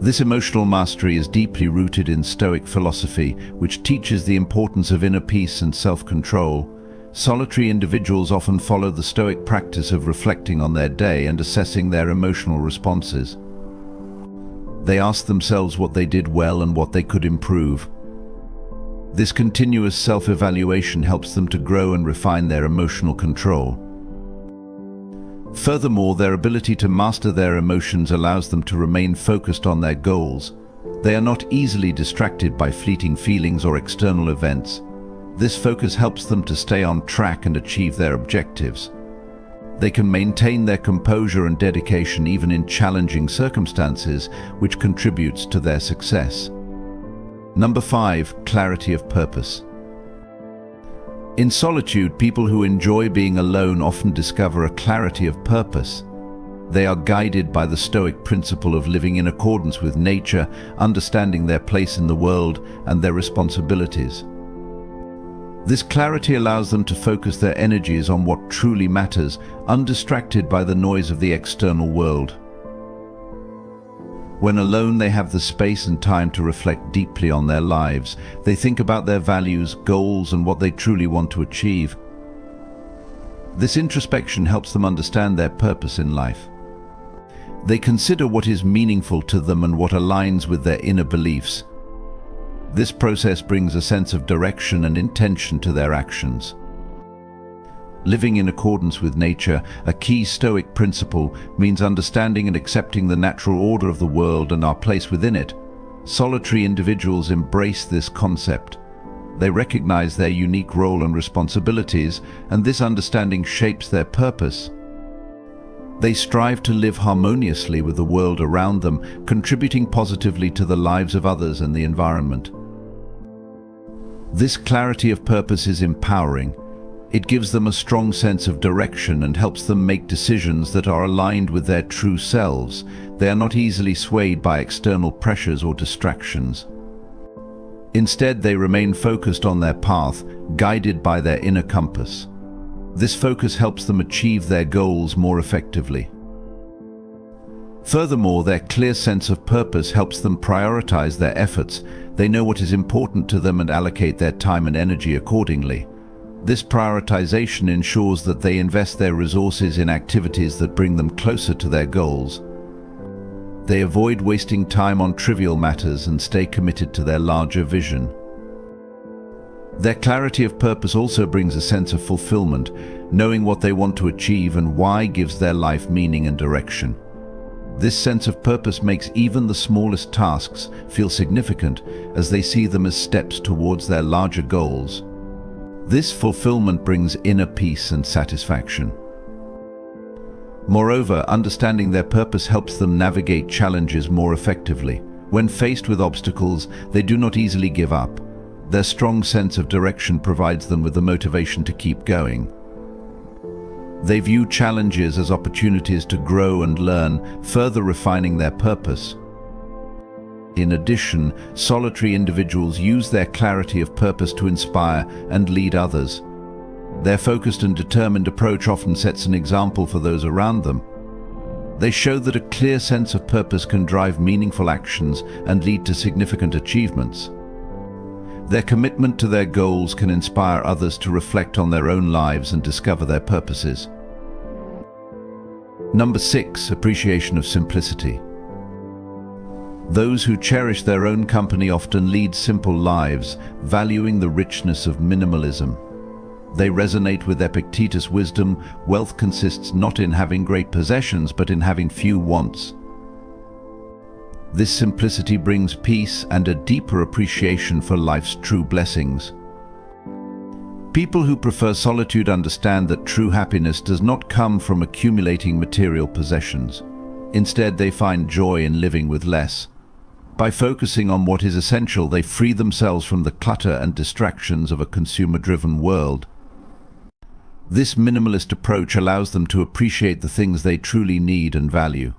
This emotional mastery is deeply rooted in Stoic philosophy, which teaches the importance of inner peace and self-control. Solitary individuals often follow the Stoic practice of reflecting on their day and assessing their emotional responses. They ask themselves what they did well and what they could improve. This continuous self-evaluation helps them to grow and refine their emotional control. Furthermore, their ability to master their emotions allows them to remain focused on their goals. They are not easily distracted by fleeting feelings or external events. This focus helps them to stay on track and achieve their objectives. They can maintain their composure and dedication even in challenging circumstances, which contributes to their success. Number 5, clarity of purpose. In solitude, people who enjoy being alone often discover a clarity of purpose. They are guided by the Stoic principle of living in accordance with nature, understanding their place in the world and their responsibilities. This clarity allows them to focus their energies on what truly matters, undistracted by the noise of the external world. When alone, they have the space and time to reflect deeply on their lives. They think about their values, goals, and what they truly want to achieve. This introspection helps them understand their purpose in life. They consider what is meaningful to them and what aligns with their inner beliefs. This process brings a sense of direction and intention to their actions. Living in accordance with nature, a key Stoic principle, means understanding and accepting the natural order of the world and our place within it. Solitary individuals embrace this concept. They recognize their unique role and responsibilities, and this understanding shapes their purpose. They strive to live harmoniously with the world around them, contributing positively to the lives of others and the environment. This clarity of purpose is empowering. It gives them a strong sense of direction and helps them make decisions that are aligned with their true selves. They are not easily swayed by external pressures or distractions. Instead, they remain focused on their path, guided by their inner compass. This focus helps them achieve their goals more effectively. Furthermore, their clear sense of purpose helps them prioritize their efforts. They know what is important to them and allocate their time and energy accordingly. This prioritization ensures that they invest their resources in activities that bring them closer to their goals. They avoid wasting time on trivial matters and stay committed to their larger vision. Their clarity of purpose also brings a sense of fulfillment. Knowing what they want to achieve and why gives their life meaning and direction. This sense of purpose makes even the smallest tasks feel significant, as they see them as steps towards their larger goals. This fulfillment brings inner peace and satisfaction. Moreover, understanding their purpose helps them navigate challenges more effectively. When faced with obstacles, they do not easily give up. Their strong sense of direction provides them with the motivation to keep going. They view challenges as opportunities to grow and learn, further refining their purpose. In addition, solitary individuals use their clarity of purpose to inspire and lead others. Their focused and determined approach often sets an example for those around them. They show that a clear sense of purpose can drive meaningful actions and lead to significant achievements. Their commitment to their goals can inspire others to reflect on their own lives and discover their purposes. Number 6, appreciation of simplicity. Those who cherish their own company often lead simple lives, valuing the richness of minimalism. They resonate with Epictetus' wisdom. Wealth consists not in having great possessions, but in having few wants. This simplicity brings peace and a deeper appreciation for life's true blessings. People who prefer solitude understand that true happiness does not come from accumulating material possessions. Instead, they find joy in living with less. By focusing on what is essential, they free themselves from the clutter and distractions of a consumer-driven world. This minimalist approach allows them to appreciate the things they truly need and value.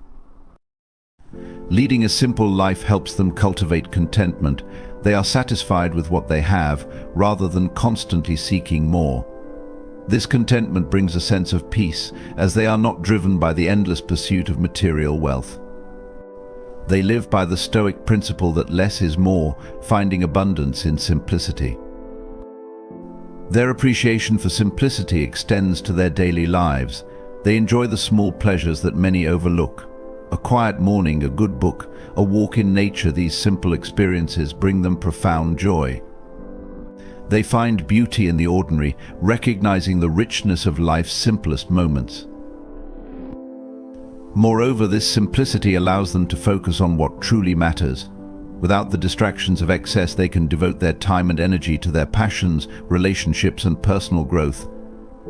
Leading a simple life helps them cultivate contentment. They are satisfied with what they have, rather than constantly seeking more. This contentment brings a sense of peace, as they are not driven by the endless pursuit of material wealth. They live by the Stoic principle that less is more, finding abundance in simplicity. Their appreciation for simplicity extends to their daily lives. They enjoy the small pleasures that many overlook. A quiet morning, a good book, a walk in nature. These simple experiences bring them profound joy. They find beauty in the ordinary, recognizing the richness of life's simplest moments. Moreover, this simplicity allows them to focus on what truly matters. Without the distractions of excess, they can devote their time and energy to their passions, relationships, and personal growth.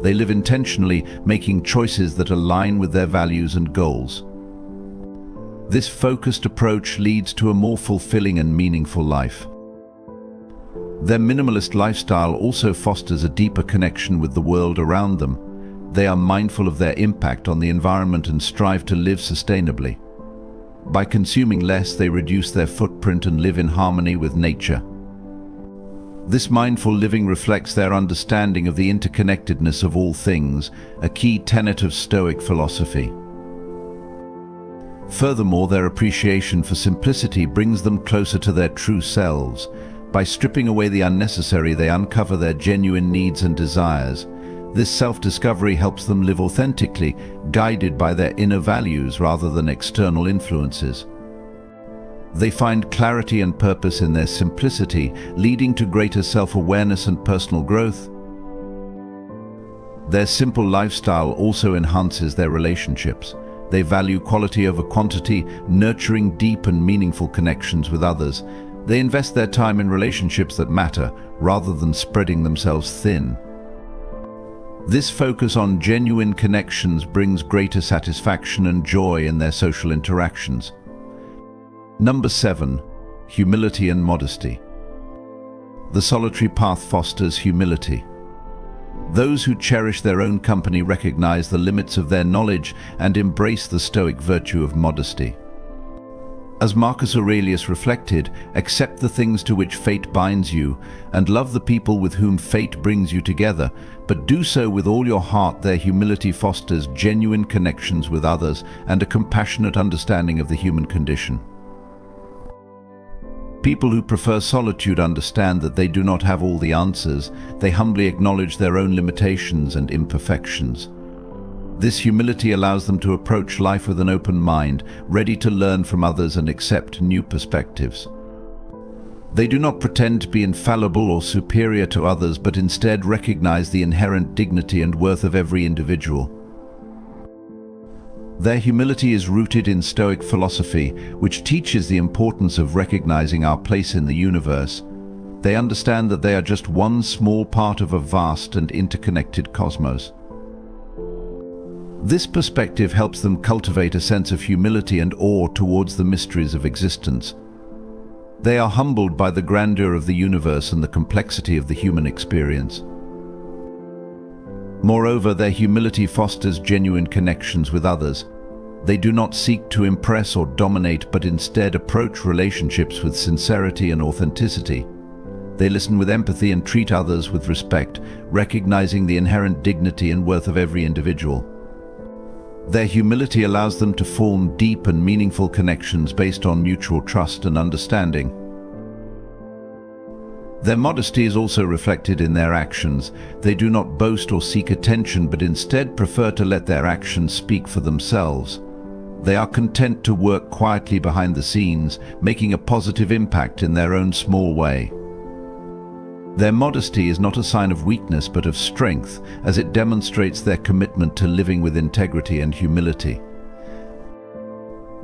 They live intentionally, making choices that align with their values and goals. This focused approach leads to a more fulfilling and meaningful life. Their minimalist lifestyle also fosters a deeper connection with the world around them. They are mindful of their impact on the environment and strive to live sustainably. By consuming less, they reduce their footprint and live in harmony with nature. This mindful living reflects their understanding of the interconnectedness of all things, a key tenet of Stoic philosophy. Furthermore, their appreciation for simplicity brings them closer to their true selves. By stripping away the unnecessary, they uncover their genuine needs and desires. This self-discovery helps them live authentically, guided by their inner values rather than external influences. They find clarity and purpose in their simplicity, leading to greater self-awareness and personal growth. Their simple lifestyle also enhances their relationships. They value quality over quantity, nurturing deep and meaningful connections with others. They invest their time in relationships that matter, rather than spreading themselves thin. This focus on genuine connections brings greater satisfaction and joy in their social interactions. Number 7. Humility and modesty. The solitary path fosters humility. Those who cherish their own company recognize the limits of their knowledge and embrace the Stoic virtue of modesty. As Marcus Aurelius reflected, accept the things to which fate binds you, and love the people with whom fate brings you together, but do so with all your heart. Their humility fosters genuine connections with others and a compassionate understanding of the human condition. People who prefer solitude understand that they do not have all the answers. They humbly acknowledge their own limitations and imperfections. This humility allows them to approach life with an open mind, ready to learn from others and accept new perspectives. They do not pretend to be infallible or superior to others, but instead recognize the inherent dignity and worth of every individual. Their humility is rooted in Stoic philosophy, which teaches the importance of recognizing our place in the universe. They understand that they are just one small part of a vast and interconnected cosmos. This perspective helps them cultivate a sense of humility and awe towards the mysteries of existence. They are humbled by the grandeur of the universe and the complexity of the human experience. Moreover, their humility fosters genuine connections with others. They do not seek to impress or dominate, but instead approach relationships with sincerity and authenticity. They listen with empathy and treat others with respect, recognizing the inherent dignity and worth of every individual. Their humility allows them to form deep and meaningful connections based on mutual trust and understanding. Their modesty is also reflected in their actions. They do not boast or seek attention, but instead prefer to let their actions speak for themselves. They are content to work quietly behind the scenes, making a positive impact in their own small way. Their modesty is not a sign of weakness but of strength, as it demonstrates their commitment to living with integrity and humility.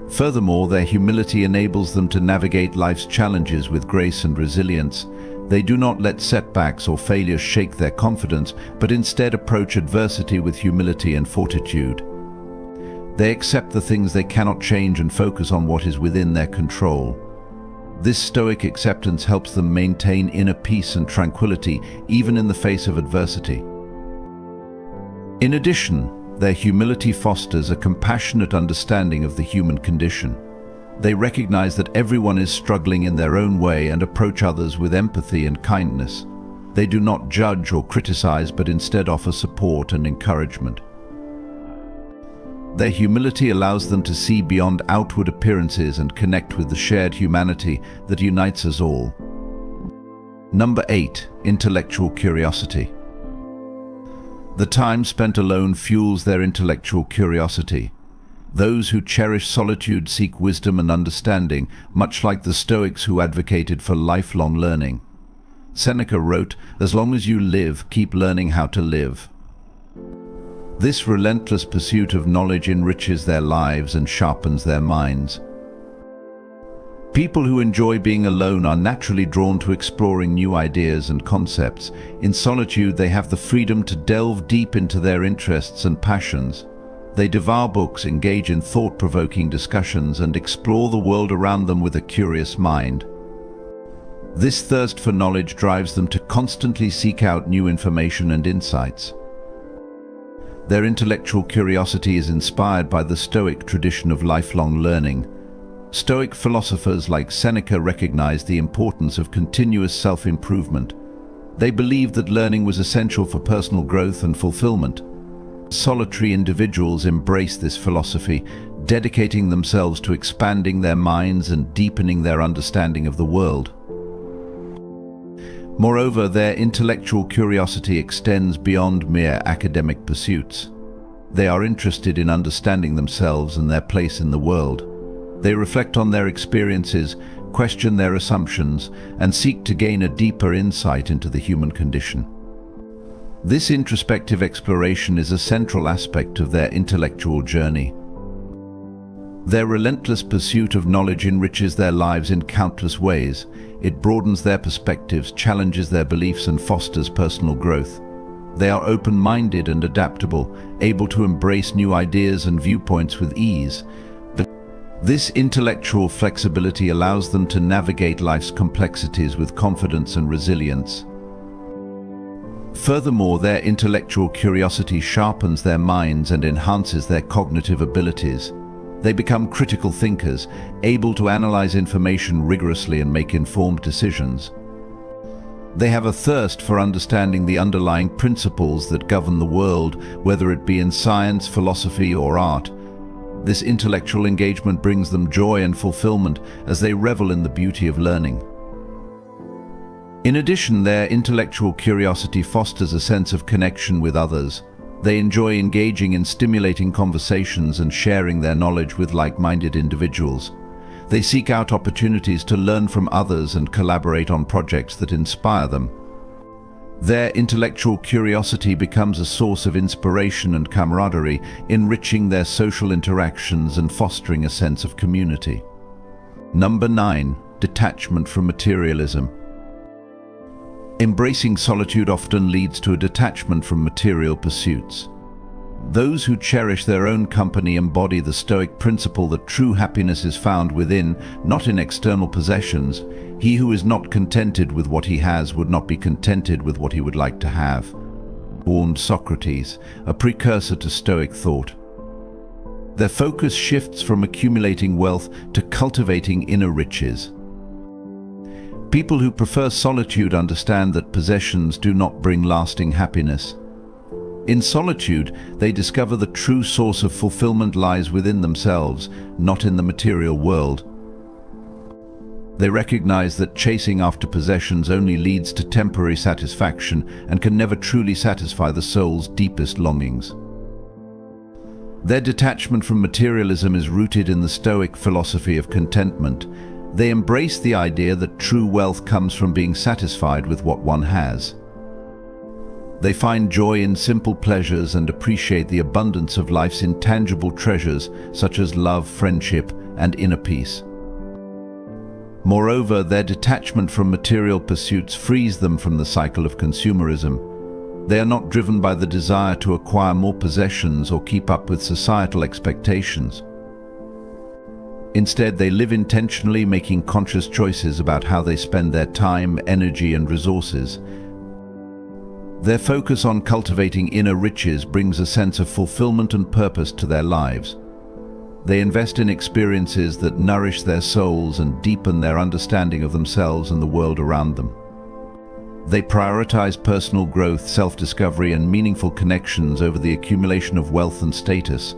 Furthermore, their humility enables them to navigate life's challenges with grace and resilience. They do not let setbacks or failures shake their confidence, but instead approach adversity with humility and fortitude. They accept the things they cannot change and focus on what is within their control. This Stoic acceptance helps them maintain inner peace and tranquility, even in the face of adversity. In addition, their humility fosters a compassionate understanding of the human condition. They recognize that everyone is struggling in their own way and approach others with empathy and kindness. They do not judge or criticize, but instead offer support and encouragement. Their humility allows them to see beyond outward appearances and connect with the shared humanity that unites us all. Number 8. Intellectual curiosity. The time spent alone fuels their intellectual curiosity. Those who cherish solitude seek wisdom and understanding, much like the Stoics who advocated for lifelong learning. Seneca wrote, "As long as you live, keep learning how to live." This relentless pursuit of knowledge enriches their lives and sharpens their minds. People who enjoy being alone are naturally drawn to exploring new ideas and concepts. In solitude, they have the freedom to delve deep into their interests and passions. They devour books, engage in thought-provoking discussions, and explore the world around them with a curious mind. This thirst for knowledge drives them to constantly seek out new information and insights. Their intellectual curiosity is inspired by the Stoic tradition of lifelong learning. Stoic philosophers like Seneca recognized the importance of continuous self-improvement. They believed that learning was essential for personal growth and fulfillment. Solitary individuals embrace this philosophy, dedicating themselves to expanding their minds and deepening their understanding of the world. Moreover, their intellectual curiosity extends beyond mere academic pursuits. They are interested in understanding themselves and their place in the world. They reflect on their experiences, question their assumptions, and seek to gain a deeper insight into the human condition. This introspective exploration is a central aspect of their intellectual journey. Their relentless pursuit of knowledge enriches their lives in countless ways. It broadens their perspectives, challenges their beliefs, and fosters personal growth. They are open-minded and adaptable, able to embrace new ideas and viewpoints with ease. This intellectual flexibility allows them to navigate life's complexities with confidence and resilience. Furthermore, their intellectual curiosity sharpens their minds and enhances their cognitive abilities. They become critical thinkers, able to analyze information rigorously and make informed decisions. They have a thirst for understanding the underlying principles that govern the world, whether it be in science, philosophy, or art. This intellectual engagement brings them joy and fulfillment as they revel in the beauty of learning. In addition, their intellectual curiosity fosters a sense of connection with others. They enjoy engaging in stimulating conversations and sharing their knowledge with like-minded individuals. They seek out opportunities to learn from others and collaborate on projects that inspire them. Their intellectual curiosity becomes a source of inspiration and camaraderie, enriching their social interactions and fostering a sense of community. Number 9. Detachment from materialism. Embracing solitude often leads to a detachment from material pursuits. Those who cherish their own company embody the Stoic principle that true happiness is found within, not in external possessions. He who is not contented with what he has would not be contented with what he would like to have, warned Socrates, a precursor to Stoic thought. Their focus shifts from accumulating wealth to cultivating inner riches. People who prefer solitude understand that possessions do not bring lasting happiness. In solitude, they discover the true source of fulfillment lies within themselves, not in the material world. They recognize that chasing after possessions only leads to temporary satisfaction and can never truly satisfy the soul's deepest longings. Their detachment from materialism is rooted in the Stoic philosophy of contentment. They embrace the idea that true wealth comes from being satisfied with what one has. They find joy in simple pleasures and appreciate the abundance of life's intangible treasures, such as love, friendship, and inner peace. Moreover, their detachment from material pursuits frees them from the cycle of consumerism. They are not driven by the desire to acquire more possessions or keep up with societal expectations. Instead, they live intentionally, making conscious choices about how they spend their time, energy, and resources. Their focus on cultivating inner riches brings a sense of fulfillment and purpose to their lives. They invest in experiences that nourish their souls and deepen their understanding of themselves and the world around them. They prioritize personal growth, self-discovery, and meaningful connections over the accumulation of wealth and status.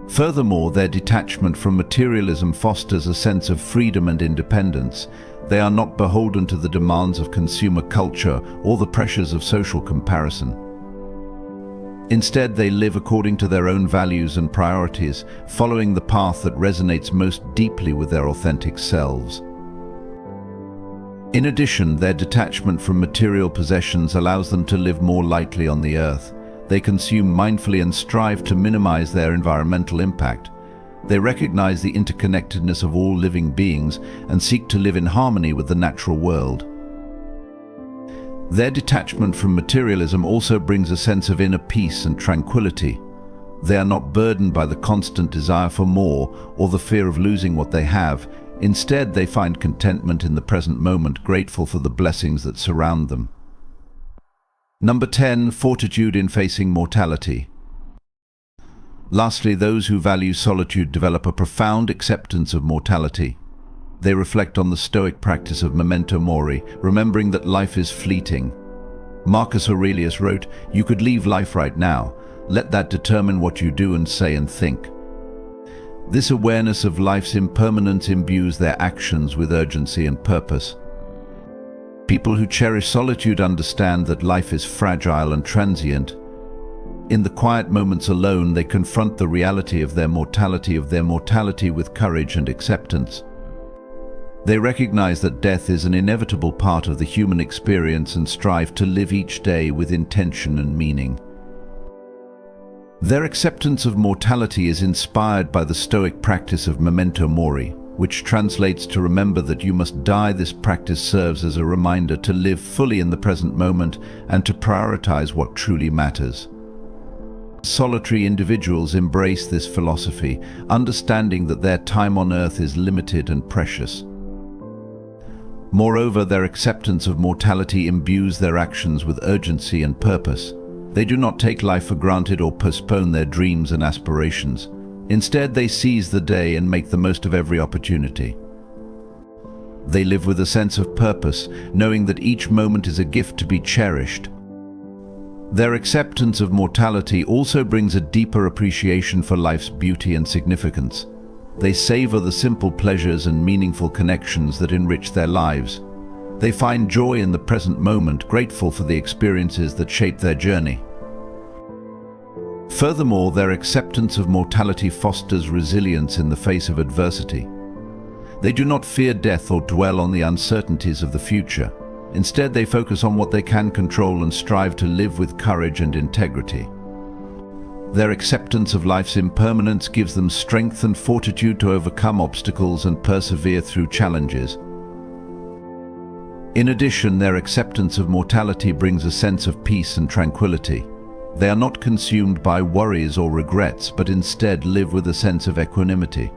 Furthermore, their detachment from materialism fosters a sense of freedom and independence. They are not beholden to the demands of consumer culture or the pressures of social comparison. Instead, they live according to their own values and priorities, following the path that resonates most deeply with their authentic selves. In addition, their detachment from material possessions allows them to live more lightly on the earth. They consume mindfully and strive to minimize their environmental impact. They recognize the interconnectedness of all living beings and seek to live in harmony with the natural world. Their detachment from materialism also brings a sense of inner peace and tranquility. They are not burdened by the constant desire for more or the fear of losing what they have. Instead, they find contentment in the present moment, grateful for the blessings that surround them. Number 10, fortitude in facing mortality. Lastly, those who value solitude develop a profound acceptance of mortality. They reflect on the Stoic practice of memento mori, remembering that life is fleeting. Marcus Aurelius wrote, "You could leave life right now. Let that determine what you do and say and think." This awareness of life's impermanence imbues their actions with urgency and purpose. People who cherish solitude understand that life is fragile and transient. In the quiet moments alone, they confront the reality of their mortality with courage and acceptance. They recognize that death is an inevitable part of the human experience and strive to live each day with intention and meaning. Their acceptance of mortality is inspired by the Stoic practice of memento mori, which translates to remember that you must die. This practice serves as a reminder to live fully in the present moment and to prioritize what truly matters. Solitary individuals embrace this philosophy, understanding that their time on earth is limited and precious. Moreover, their acceptance of mortality imbues their actions with urgency and purpose. They do not take life for granted or postpone their dreams and aspirations. Instead, they seize the day and make the most of every opportunity. They live with a sense of purpose, knowing that each moment is a gift to be cherished. Their acceptance of mortality also brings a deeper appreciation for life's beauty and significance. They savor the simple pleasures and meaningful connections that enrich their lives. They find joy in the present moment, grateful for the experiences that shape their journey. Furthermore, their acceptance of mortality fosters resilience in the face of adversity. They do not fear death or dwell on the uncertainties of the future. Instead, they focus on what they can control and strive to live with courage and integrity. Their acceptance of life's impermanence gives them strength and fortitude to overcome obstacles and persevere through challenges. In addition, their acceptance of mortality brings a sense of peace and tranquility. They are not consumed by worries or regrets, but instead live with a sense of equanimity.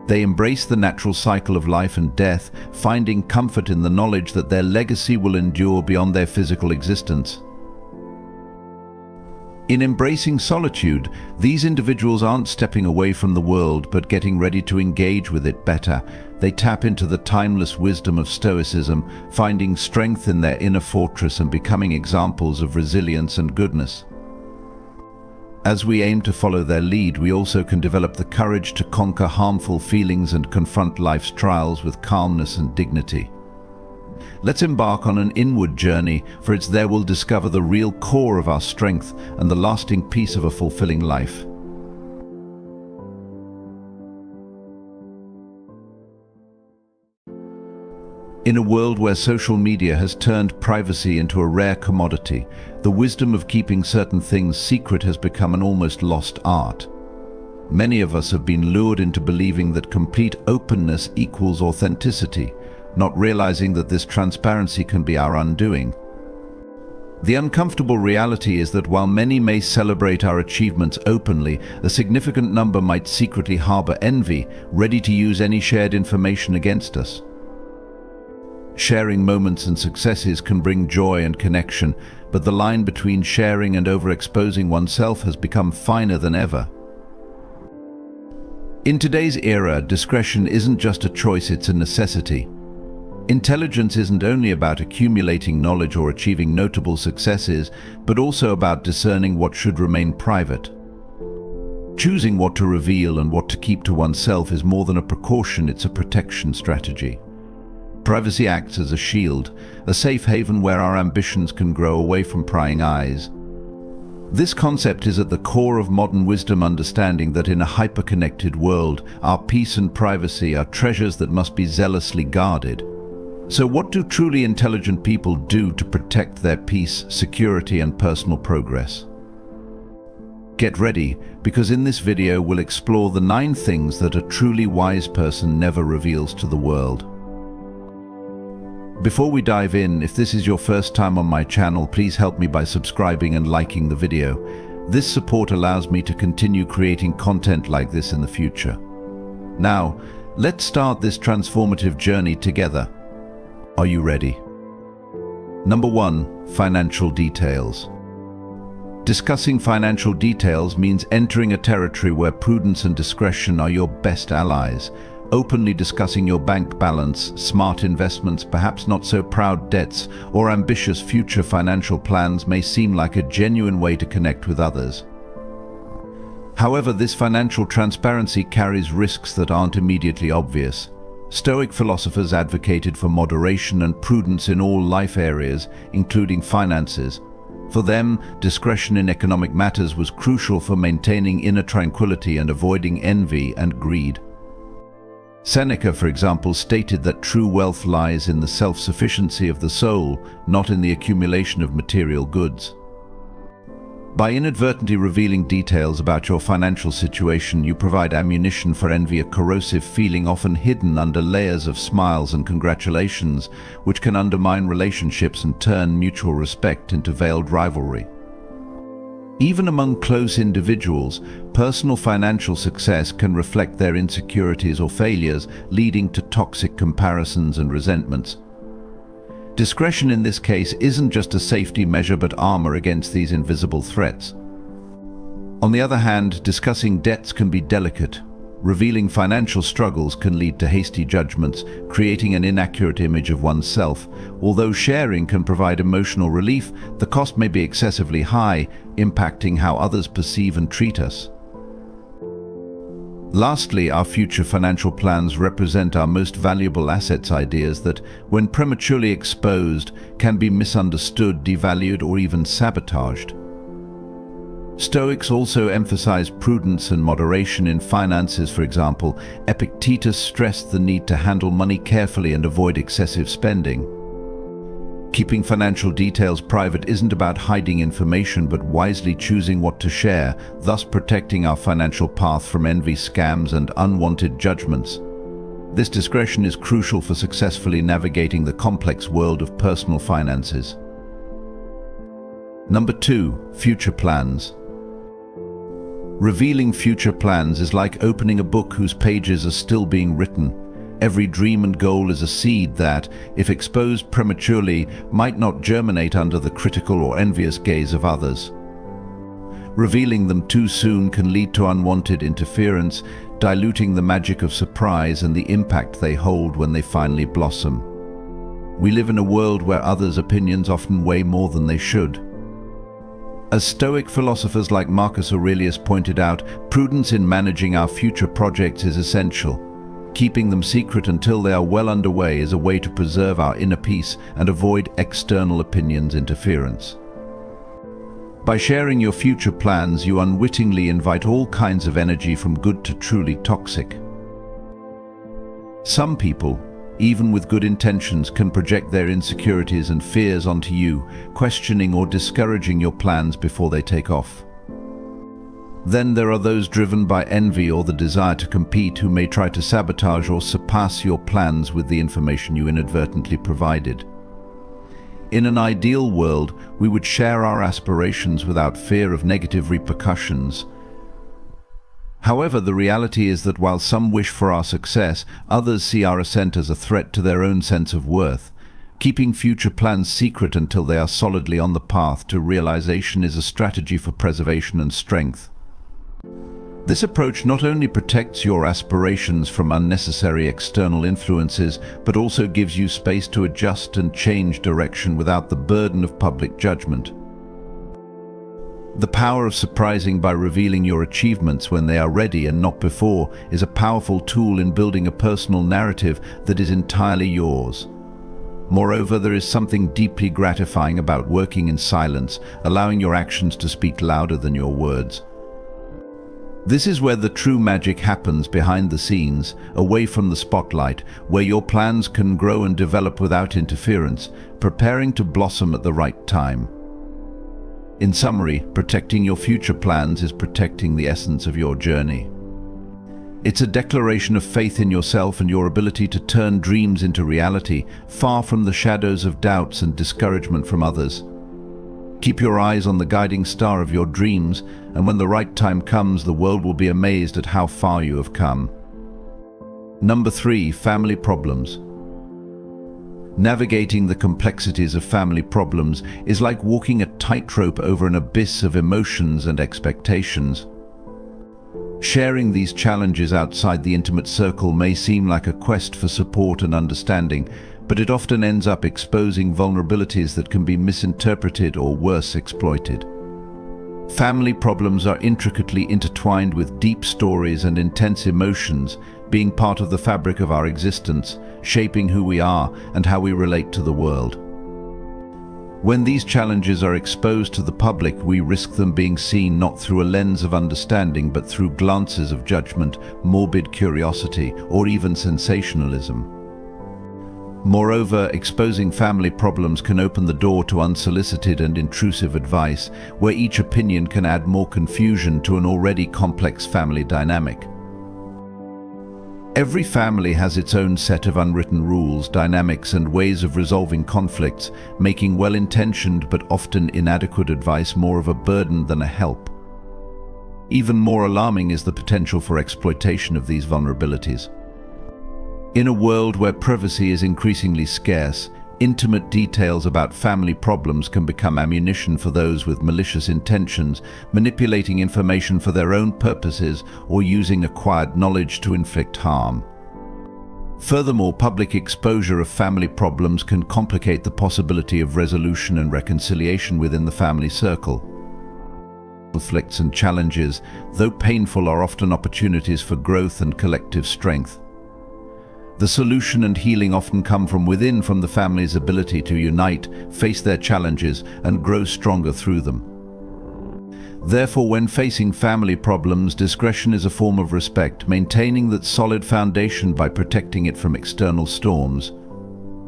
They embrace the natural cycle of life and death, finding comfort in the knowledge that their legacy will endure beyond their physical existence. In embracing solitude, these individuals aren't stepping away from the world, but getting ready to engage with it better. They tap into the timeless wisdom of Stoicism, finding strength in their inner fortress and becoming examples of resilience and goodness. As we aim to follow their lead, we also can develop the courage to conquer harmful feelings and confront life's trials with calmness and dignity. Let's embark on an inward journey, for it's there we'll discover the real core of our strength and the lasting peace of a fulfilling life. In a world where social media has turned privacy into a rare commodity, the wisdom of keeping certain things secret has become an almost lost art. Many of us have been lured into believing that complete openness equals authenticity, not realizing that this transparency can be our undoing. The uncomfortable reality is that while many may celebrate our achievements openly, a significant number might secretly harbor envy, ready to use any shared information against us. Sharing moments and successes can bring joy and connection, but the line between sharing and overexposing oneself has become finer than ever. In today's era, discretion isn't just a choice, it's a necessity. Intelligence isn't only about accumulating knowledge or achieving notable successes, but also about discerning what should remain private. Choosing what to reveal and what to keep to oneself is more than a precaution, it's a protection strategy. Privacy acts as a shield, a safe haven where our ambitions can grow away from prying eyes. This concept is at the core of modern wisdom, understanding that in a hyper-connected world, our peace and privacy are treasures that must be zealously guarded. So what do truly intelligent people do to protect their peace, security, and personal progress? Get ready, because in this video we'll explore the 9 things that a truly wise person never reveals to the world. Before we dive in, if this is your first time on my channel, please help me by subscribing and liking the video. This support allows me to continue creating content like this in the future. Now, let's start this transformative journey together. Are you ready? Number 1. Financial details. Discussing financial details means entering a territory where prudence and discretion are your best allies. Openly discussing your bank balance, smart investments, perhaps not so proud debts, or ambitious future financial plans may seem like a genuine way to connect with others. However, this financial transparency carries risks that aren't immediately obvious. Stoic philosophers advocated for moderation and prudence in all life areas, including finances. For them, discretion in economic matters was crucial for maintaining inner tranquility and avoiding envy and greed. Seneca, for example, stated that true wealth lies in the self-sufficiency of the soul, not in the accumulation of material goods. By inadvertently revealing details about your financial situation, you provide ammunition for envy, a corrosive feeling often hidden under layers of smiles and congratulations, which can undermine relationships and turn mutual respect into veiled rivalry. Even among close individuals, personal financial success can reflect their insecurities or failures, leading to toxic comparisons and resentments. Discretion in this case isn't just a safety measure but armor against these invisible threats. On the other hand, discussing debts can be delicate. Revealing financial struggles can lead to hasty judgments, creating an inaccurate image of oneself. Although sharing can provide emotional relief, the cost may be excessively high, impacting how others perceive and treat us. Lastly, our future financial plans represent our most valuable assets, ideas that, when prematurely exposed, can be misunderstood, devalued, or even sabotaged. Stoics also emphasize prudence and moderation in finances. For example, Epictetus stressed the need to handle money carefully and avoid excessive spending. Keeping financial details private isn't about hiding information but wisely choosing what to share, thus protecting our financial path from envy, scams, and unwanted judgments. This discretion is crucial for successfully navigating the complex world of personal finances. Number 2. Future plans. Revealing future plans is like opening a book whose pages are still being written. Every dream and goal is a seed that, if exposed prematurely, might not germinate under the critical or envious gaze of others. Revealing them too soon can lead to unwanted interference, diluting the magic of surprise and the impact they hold when they finally blossom. We live in a world where others' opinions often weigh more than they should. As Stoic philosophers like Marcus Aurelius pointed out, prudence in managing our future projects is essential. Keeping them secret until they are well underway is a way to preserve our inner peace and avoid external opinions' interference. By sharing your future plans, you unwittingly invite all kinds of energy from good to truly toxic. Some people, even with good intentions, can project their insecurities and fears onto you, questioning or discouraging your plans before they take off. Then there are those driven by envy or the desire to compete who may try to sabotage or surpass your plans with the information you inadvertently provided. In an ideal world, we would share our aspirations without fear of negative repercussions. However, the reality is that while some wish for our success, others see our ascent as a threat to their own sense of worth. Keeping future plans secret until they are solidly on the path to realization is a strategy for preservation and strength. This approach not only protects your aspirations from unnecessary external influences, but also gives you space to adjust and change direction without the burden of public judgment. The power of surprising by revealing your achievements when they are ready and not before is a powerful tool in building a personal narrative that is entirely yours. Moreover, there is something deeply gratifying about working in silence, allowing your actions to speak louder than your words. This is where the true magic happens, behind the scenes, away from the spotlight, where your plans can grow and develop without interference, preparing to blossom at the right time. In summary, protecting your future plans is protecting the essence of your journey. It's a declaration of faith in yourself and your ability to turn dreams into reality, far from the shadows of doubts and discouragement from others. Keep your eyes on the guiding star of your dreams, and when the right time comes, the world will be amazed at how far you have come. Number 3, family problems. Navigating the complexities of family problems is like walking a tightrope over an abyss of emotions and expectations. Sharing these challenges outside the intimate circle may seem like a quest for support and understanding, but it often ends up exposing vulnerabilities that can be misinterpreted or worse, exploited. Family problems are intricately intertwined with deep stories and intense emotions, being part of the fabric of our existence, shaping who we are and how we relate to the world. When these challenges are exposed to the public, we risk them being seen not through a lens of understanding, but through glances of judgment, morbid curiosity, or even sensationalism. Moreover, exposing family problems can open the door to unsolicited and intrusive advice, where each opinion can add more confusion to an already complex family dynamic. Every family has its own set of unwritten rules, dynamics, and ways of resolving conflicts, making well-intentioned but often inadequate advice more of a burden than a help. Even more alarming is the potential for exploitation of these vulnerabilities. In a world where privacy is increasingly scarce, intimate details about family problems can become ammunition for those with malicious intentions, manipulating information for their own purposes or using acquired knowledge to inflict harm. Furthermore, public exposure of family problems can complicate the possibility of resolution and reconciliation within the family circle. Conflicts and challenges, though painful, are often opportunities for growth and collective strength. The solution and healing often come from within, from the family's ability to unite, face their challenges, and grow stronger through them. Therefore, when facing family problems, discretion is a form of respect, maintaining that solid foundation by protecting it from external storms.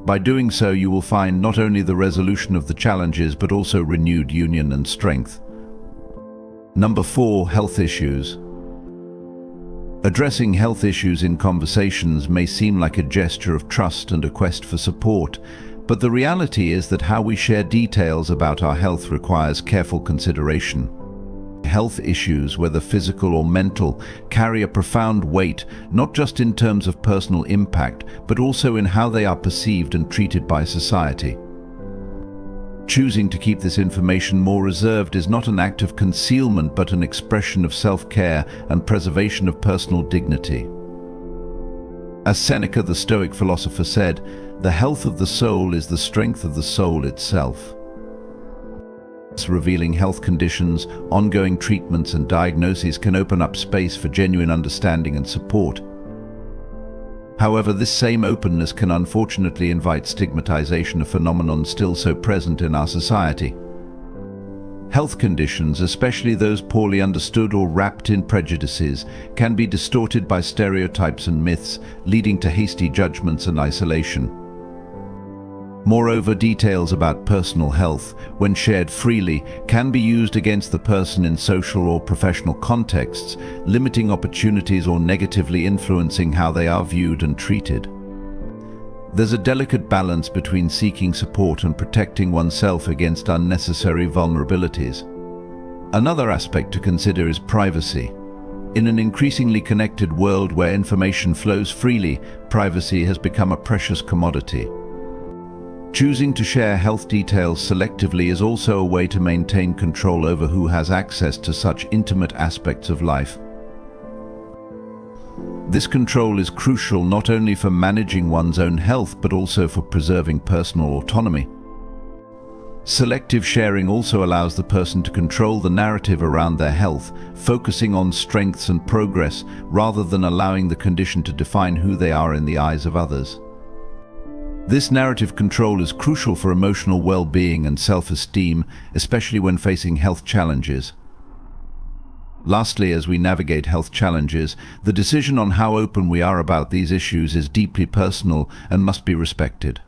By doing so, you will find not only the resolution of the challenges, but also renewed union and strength. Number 4, health issues. Addressing health issues in conversations may seem like a gesture of trust and a quest for support, but the reality is that how we share details about our health requires careful consideration. Health issues, whether physical or mental, carry a profound weight, not just in terms of personal impact, but also in how they are perceived and treated by society. Choosing to keep this information more reserved is not an act of concealment, but an expression of self-care and preservation of personal dignity. As Seneca, the Stoic philosopher, said, "The health of the soul is the strength of the soul itself." Revealing health conditions, ongoing treatments, and diagnoses can open up space for genuine understanding and support. However, this same openness can unfortunately invite stigmatization, a phenomenon still so present in our society. Health conditions, especially those poorly understood or wrapped in prejudices, can be distorted by stereotypes and myths, leading to hasty judgments and isolation. Moreover, details about personal health, when shared freely, can be used against the person in social or professional contexts, limiting opportunities or negatively influencing how they are viewed and treated. There's a delicate balance between seeking support and protecting oneself against unnecessary vulnerabilities. Another aspect to consider is privacy. In an increasingly connected world where information flows freely, privacy has become a precious commodity. Choosing to share health details selectively is also a way to maintain control over who has access to such intimate aspects of life. This control is crucial not only for managing one's own health but also for preserving personal autonomy. Selective sharing also allows the person to control the narrative around their health, focusing on strengths and progress rather than allowing the condition to define who they are in the eyes of others. This narrative control is crucial for emotional well-being and self-esteem, especially when facing health challenges. Lastly, as we navigate health challenges, the decision on how open we are about these issues is deeply personal and must be respected.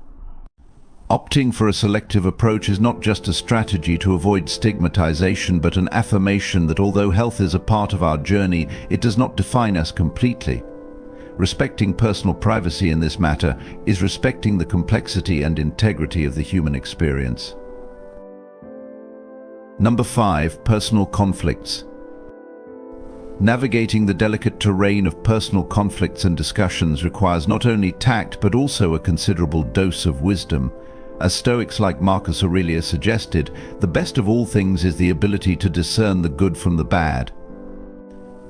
Opting for a selective approach is not just a strategy to avoid stigmatization, but an affirmation that although health is a part of our journey, it does not define us completely. Respecting personal privacy in this matter is respecting the complexity and integrity of the human experience. Number 5. Personal conflicts. Navigating the delicate terrain of personal conflicts and discussions requires not only tact but also a considerable dose of wisdom. As Stoics like Marcus Aurelius suggested, the best of all things is the ability to discern the good from the bad.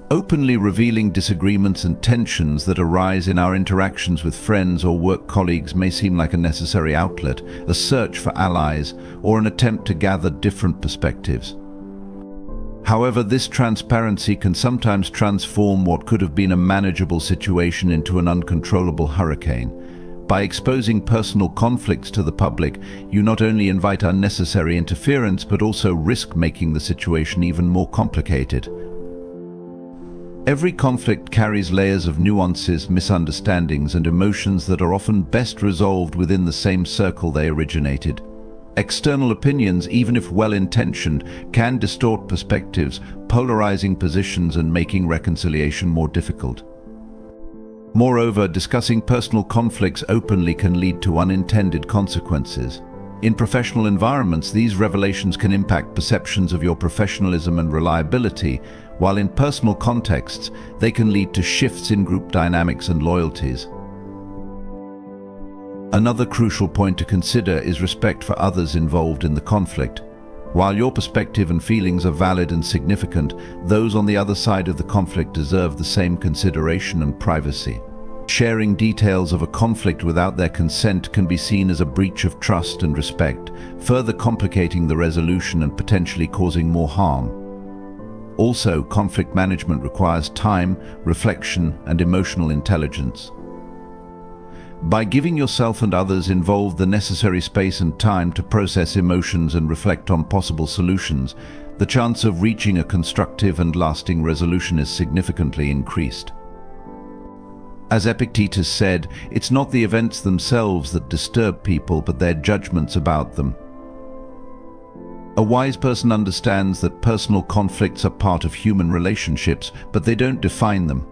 Openly revealing disagreements and tensions that arise in our interactions with friends or work colleagues may seem like a necessary outlet, a search for allies, or an attempt to gather different perspectives. However, this transparency can sometimes transform what could have been a manageable situation into an uncontrollable hurricane. By exposing personal conflicts to the public, you not only invite unnecessary interference but also risk making the situation even more complicated. Every conflict carries layers of nuances, misunderstandings, and emotions that are often best resolved within the same circle they originated. External opinions, even if well-intentioned, can distort perspectives, polarizing positions and making reconciliation more difficult. Moreover, discussing personal conflicts openly can lead to unintended consequences. In professional environments, these revelations can impact perceptions of your professionalism and reliability, while in personal contexts, they can lead to shifts in group dynamics and loyalties. Another crucial point to consider is respect for others involved in the conflict. While your perspective and feelings are valid and significant, those on the other side of the conflict deserve the same consideration and privacy. Sharing details of a conflict without their consent can be seen as a breach of trust and respect, further complicating the resolution and potentially causing more harm. Also, conflict management requires time, reflection, and emotional intelligence. By giving yourself and others involved the necessary space and time to process emotions and reflect on possible solutions, the chance of reaching a constructive and lasting resolution is significantly increased. As Epictetus said, it's not the events themselves that disturb people, but their judgments about them. A wise person understands that personal conflicts are part of human relationships, but they don't define them.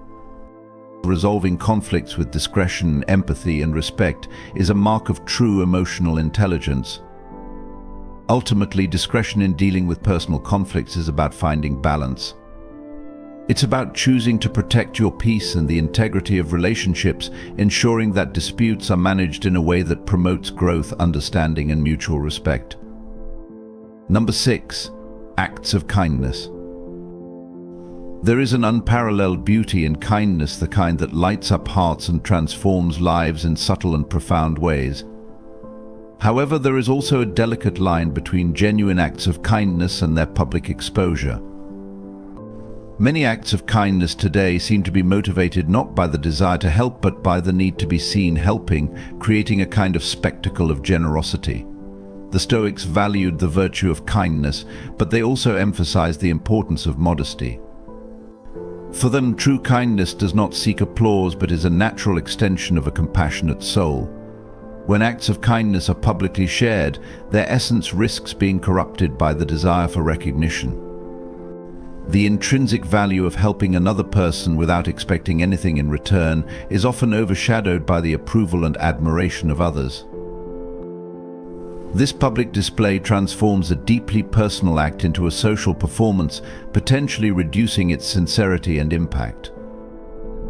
Resolving conflicts with discretion, empathy, and respect is a mark of true emotional intelligence. Ultimately, discretion in dealing with personal conflicts is about finding balance. It's about choosing to protect your peace and the integrity of relationships, ensuring that disputes are managed in a way that promotes growth, understanding, and mutual respect. Number 6. Acts of kindness. There is an unparalleled beauty in kindness, the kind that lights up hearts and transforms lives in subtle and profound ways. However, there is also a delicate line between genuine acts of kindness and their public exposure. Many acts of kindness today seem to be motivated not by the desire to help but by the need to be seen helping, creating a kind of spectacle of generosity. The Stoics valued the virtue of kindness, but they also emphasized the importance of modesty. For them, true kindness does not seek applause but is a natural extension of a compassionate soul. When acts of kindness are publicly shared, their essence risks being corrupted by the desire for recognition. The intrinsic value of helping another person without expecting anything in return is often overshadowed by the approval and admiration of others. This public display transforms a deeply personal act into a social performance, potentially reducing its sincerity and impact.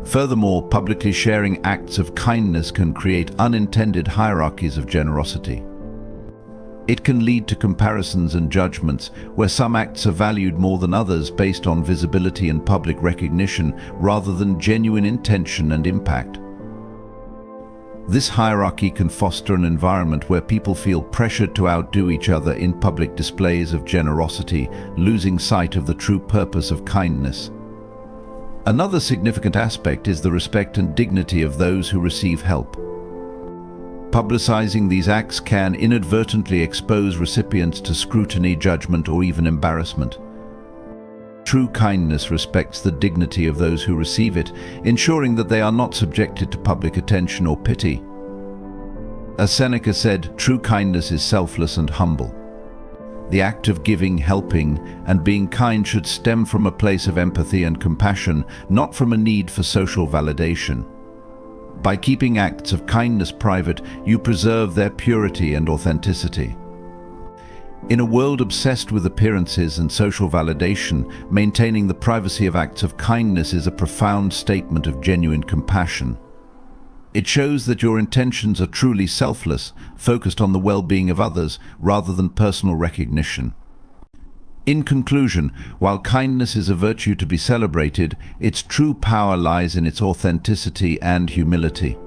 Furthermore, publicly sharing acts of kindness can create unintended hierarchies of generosity. It can lead to comparisons and judgments, where some acts are valued more than others based on visibility and public recognition rather than genuine intention and impact. This hierarchy can foster an environment where people feel pressured to outdo each other in public displays of generosity, losing sight of the true purpose of kindness. Another significant aspect is the respect and dignity of those who receive help. Publicizing these acts can inadvertently expose recipients to scrutiny, judgment, or even embarrassment. True kindness respects the dignity of those who receive it, ensuring that they are not subjected to public attention or pity. As Seneca said, true kindness is selfless and humble. The act of giving, helping, and being kind should stem from a place of empathy and compassion, not from a need for social validation. By keeping acts of kindness private, you preserve their purity and authenticity. In a world obsessed with appearances and social validation, maintaining the privacy of acts of kindness is a profound statement of genuine compassion. It shows that your intentions are truly selfless, focused on the well-being of others rather than personal recognition. In conclusion, while kindness is a virtue to be celebrated, its true power lies in its authenticity and humility.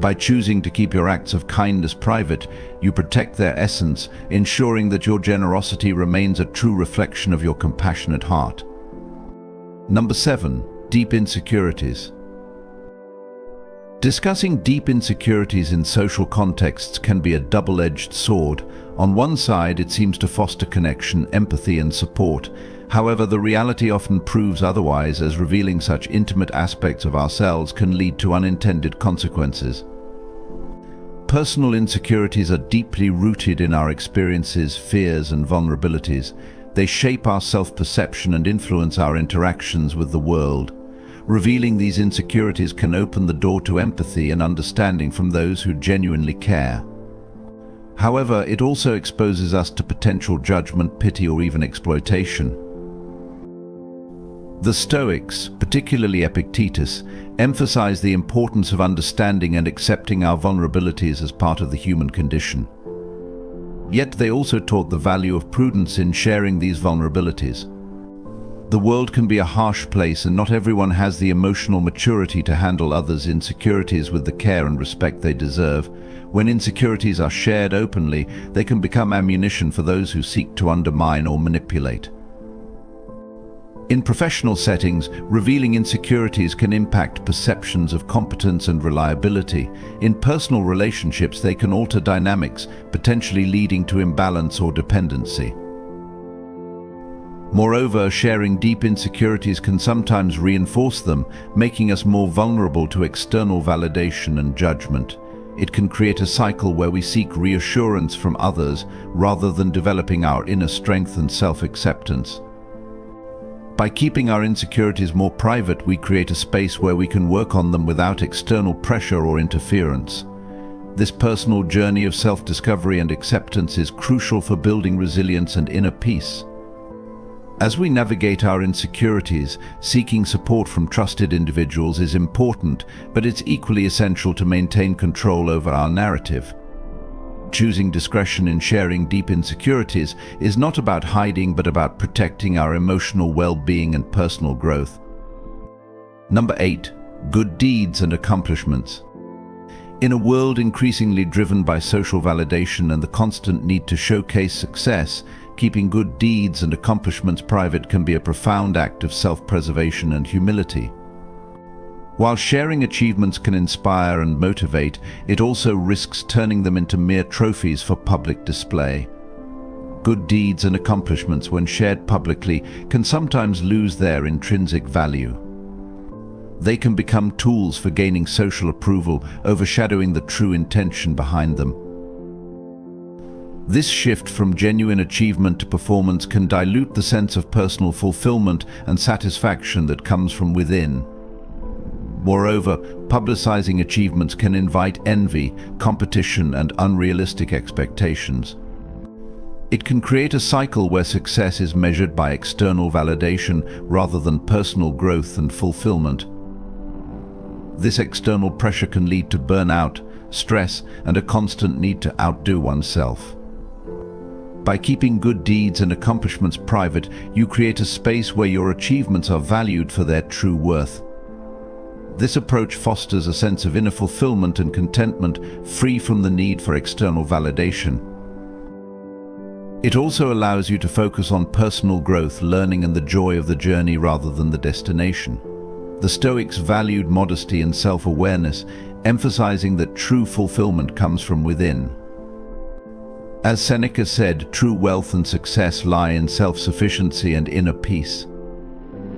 By choosing to keep your acts of kindness private, you protect their essence, ensuring that your generosity remains a true reflection of your compassionate heart. Number 7. Deep insecurities. Discussing deep insecurities in social contexts can be a double-edged sword. On one side, it seems to foster connection, empathy, and support. However, the reality often proves otherwise, as revealing such intimate aspects of ourselves can lead to unintended consequences. Personal insecurities are deeply rooted in our experiences, fears, and vulnerabilities. They shape our self-perception and influence our interactions with the world. Revealing these insecurities can open the door to empathy and understanding from those who genuinely care. However, it also exposes us to potential judgment, pity, or even exploitation. The Stoics, particularly Epictetus, emphasize the importance of understanding and accepting our vulnerabilities as part of the human condition. Yet they also taught the value of prudence in sharing these vulnerabilities. The world can be a harsh place, and not everyone has the emotional maturity to handle others' insecurities with the care and respect they deserve. When insecurities are shared openly, they can become ammunition for those who seek to undermine or manipulate. In professional settings, revealing insecurities can impact perceptions of competence and reliability. In personal relationships, they can alter dynamics, potentially leading to imbalance or dependency. Moreover, sharing deep insecurities can sometimes reinforce them, making us more vulnerable to external validation and judgment. It can create a cycle where we seek reassurance from others rather than developing our inner strength and self-acceptance. By keeping our insecurities more private, we create a space where we can work on them without external pressure or interference. This personal journey of self-discovery and acceptance is crucial for building resilience and inner peace. As we navigate our insecurities, seeking support from trusted individuals is important, but it's equally essential to maintain control over our narrative. Choosing discretion in sharing deep insecurities is not about hiding, but about protecting our emotional well-being and personal growth. Number 8. Good deeds and accomplishments. In a world increasingly driven by social validation and the constant need to showcase success, keeping good deeds and accomplishments private can be a profound act of self-preservation and humility. While sharing achievements can inspire and motivate, it also risks turning them into mere trophies for public display. Good deeds and accomplishments, when shared publicly, can sometimes lose their intrinsic value. They can become tools for gaining social approval, overshadowing the true intention behind them. This shift from genuine achievement to performance can dilute the sense of personal fulfillment and satisfaction that comes from within. Moreover, publicizing achievements can invite envy, competition, and unrealistic expectations. It can create a cycle where success is measured by external validation rather than personal growth and fulfillment. This external pressure can lead to burnout, stress, and a constant need to outdo oneself. By keeping good deeds and accomplishments private, you create a space where your achievements are valued for their true worth. This approach fosters a sense of inner fulfillment and contentment, free from the need for external validation. It also allows you to focus on personal growth, learning, and the joy of the journey rather than the destination. The Stoics valued modesty and self-awareness, emphasizing that true fulfillment comes from within. As Seneca said, true wealth and success lie in self-sufficiency and inner peace.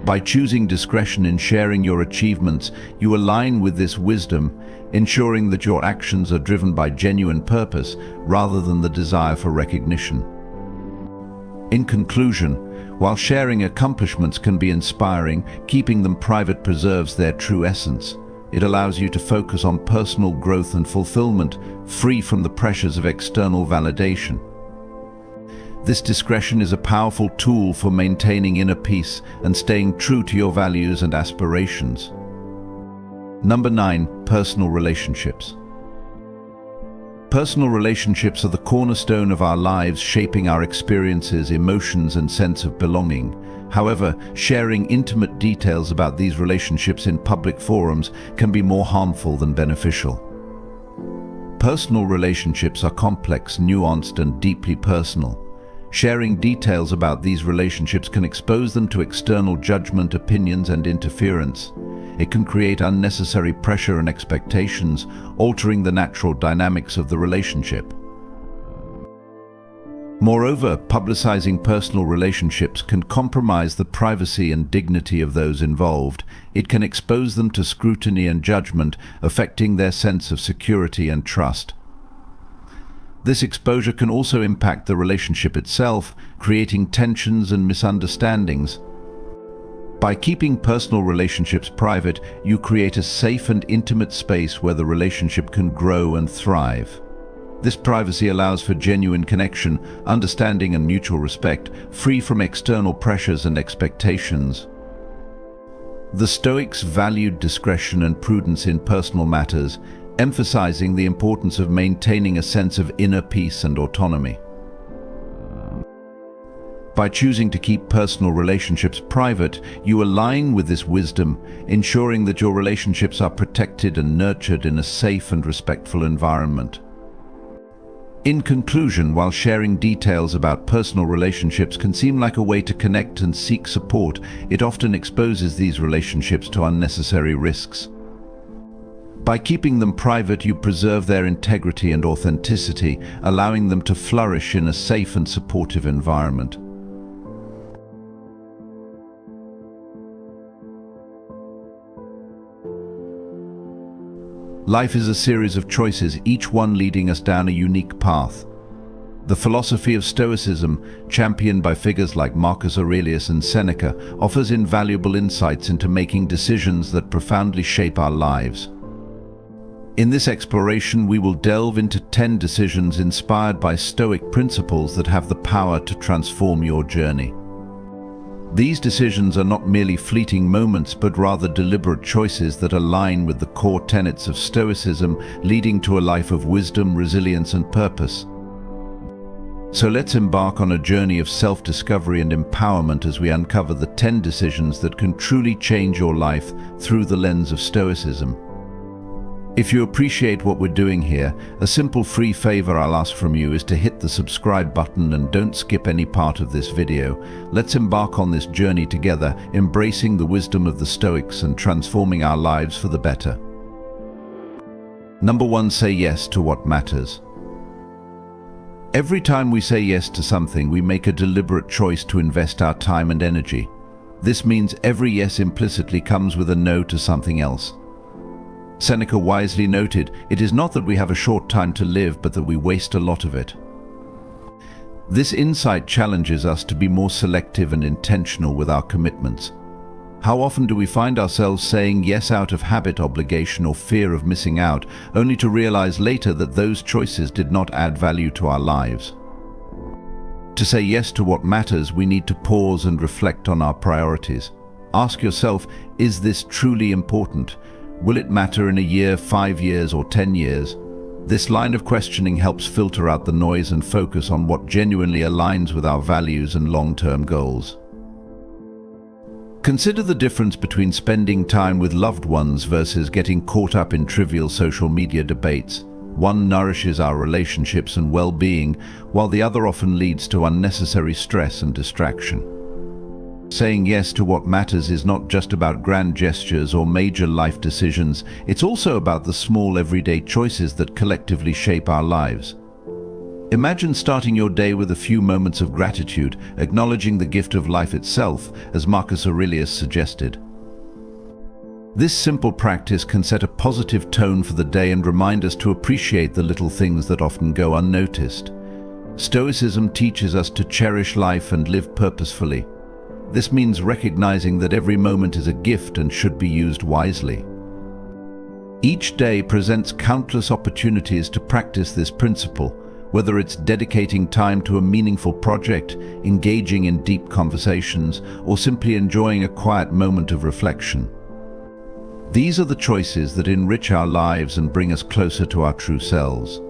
By choosing discretion in sharing your achievements, you align with this wisdom, ensuring that your actions are driven by genuine purpose rather than the desire for recognition. In conclusion, while sharing accomplishments can be inspiring, keeping them private preserves their true essence. It allows you to focus on personal growth and fulfillment, free from the pressures of external validation. This discretion is a powerful tool for maintaining inner peace and staying true to your values and aspirations. Number 9. Personal relationships. Personal relationships are the cornerstone of our lives, shaping our experiences, emotions, and sense of belonging. However, sharing intimate details about these relationships in public forums can be more harmful than beneficial. Personal relationships are complex, nuanced, and deeply personal. Sharing details about these relationships can expose them to external judgment, opinions, and interference. It can create unnecessary pressure and expectations, altering the natural dynamics of the relationship. Moreover, publicizing personal relationships can compromise the privacy and dignity of those involved. It can expose them to scrutiny and judgment, affecting their sense of security and trust. This exposure can also impact the relationship itself, creating tensions and misunderstandings. By keeping personal relationships private, you create a safe and intimate space where the relationship can grow and thrive. This privacy allows for genuine connection, understanding, and mutual respect, free from external pressures and expectations. The Stoics valued discretion and prudence in personal matters, emphasizing the importance of maintaining a sense of inner peace and autonomy. By choosing to keep personal relationships private, you align with this wisdom, ensuring that your relationships are protected and nurtured in a safe and respectful environment. In conclusion, while sharing details about personal relationships can seem like a way to connect and seek support, it often exposes these relationships to unnecessary risks. By keeping them private, you preserve their integrity and authenticity, allowing them to flourish in a safe and supportive environment. Life is a series of choices, each one leading us down a unique path. The philosophy of Stoicism, championed by figures like Marcus Aurelius and Seneca, offers invaluable insights into making decisions that profoundly shape our lives. In this exploration, we will delve into 10 decisions inspired by Stoic principles that have the power to transform your journey. These decisions are not merely fleeting moments, but rather deliberate choices that align with the core tenets of Stoicism, leading to a life of wisdom, resilience, and purpose. So let's embark on a journey of self-discovery and empowerment as we uncover the 10 decisions that can truly change your life through the lens of Stoicism. If you appreciate what we're doing here, a simple free favor I'll ask from you is to hit the subscribe button and don't skip any part of this video. Let's embark on this journey together, embracing the wisdom of the Stoics and transforming our lives for the better. Number 1, say yes to what matters. Every time we say yes to something, we make a deliberate choice to invest our time and energy. This means every yes implicitly comes with a no to something else. Seneca wisely noted, "It is not that we have a short time to live, but that we waste a lot of it." This insight challenges us to be more selective and intentional with our commitments. How often do we find ourselves saying yes out of habit, obligation, or fear of missing out, only to realize later that those choices did not add value to our lives? To say yes to what matters, we need to pause and reflect on our priorities. Ask yourself, is this truly important? Will it matter in a year, 5 years, or 10 years? This line of questioning helps filter out the noise and focus on what genuinely aligns with our values and long-term goals. Consider the difference between spending time with loved ones versus getting caught up in trivial social media debates. One nourishes our relationships and well-being, while the other often leads to unnecessary stress and distraction. Saying yes to what matters is not just about grand gestures or major life decisions, it's also about the small everyday choices that collectively shape our lives. Imagine starting your day with a few moments of gratitude, acknowledging the gift of life itself, as Marcus Aurelius suggested. This simple practice can set a positive tone for the day and remind us to appreciate the little things that often go unnoticed. Stoicism teaches us to cherish life and live purposefully. This means recognizing that every moment is a gift and should be used wisely. Each day presents countless opportunities to practice this principle, whether it's dedicating time to a meaningful project, engaging in deep conversations, or simply enjoying a quiet moment of reflection. These are the choices that enrich our lives and bring us closer to our true selves.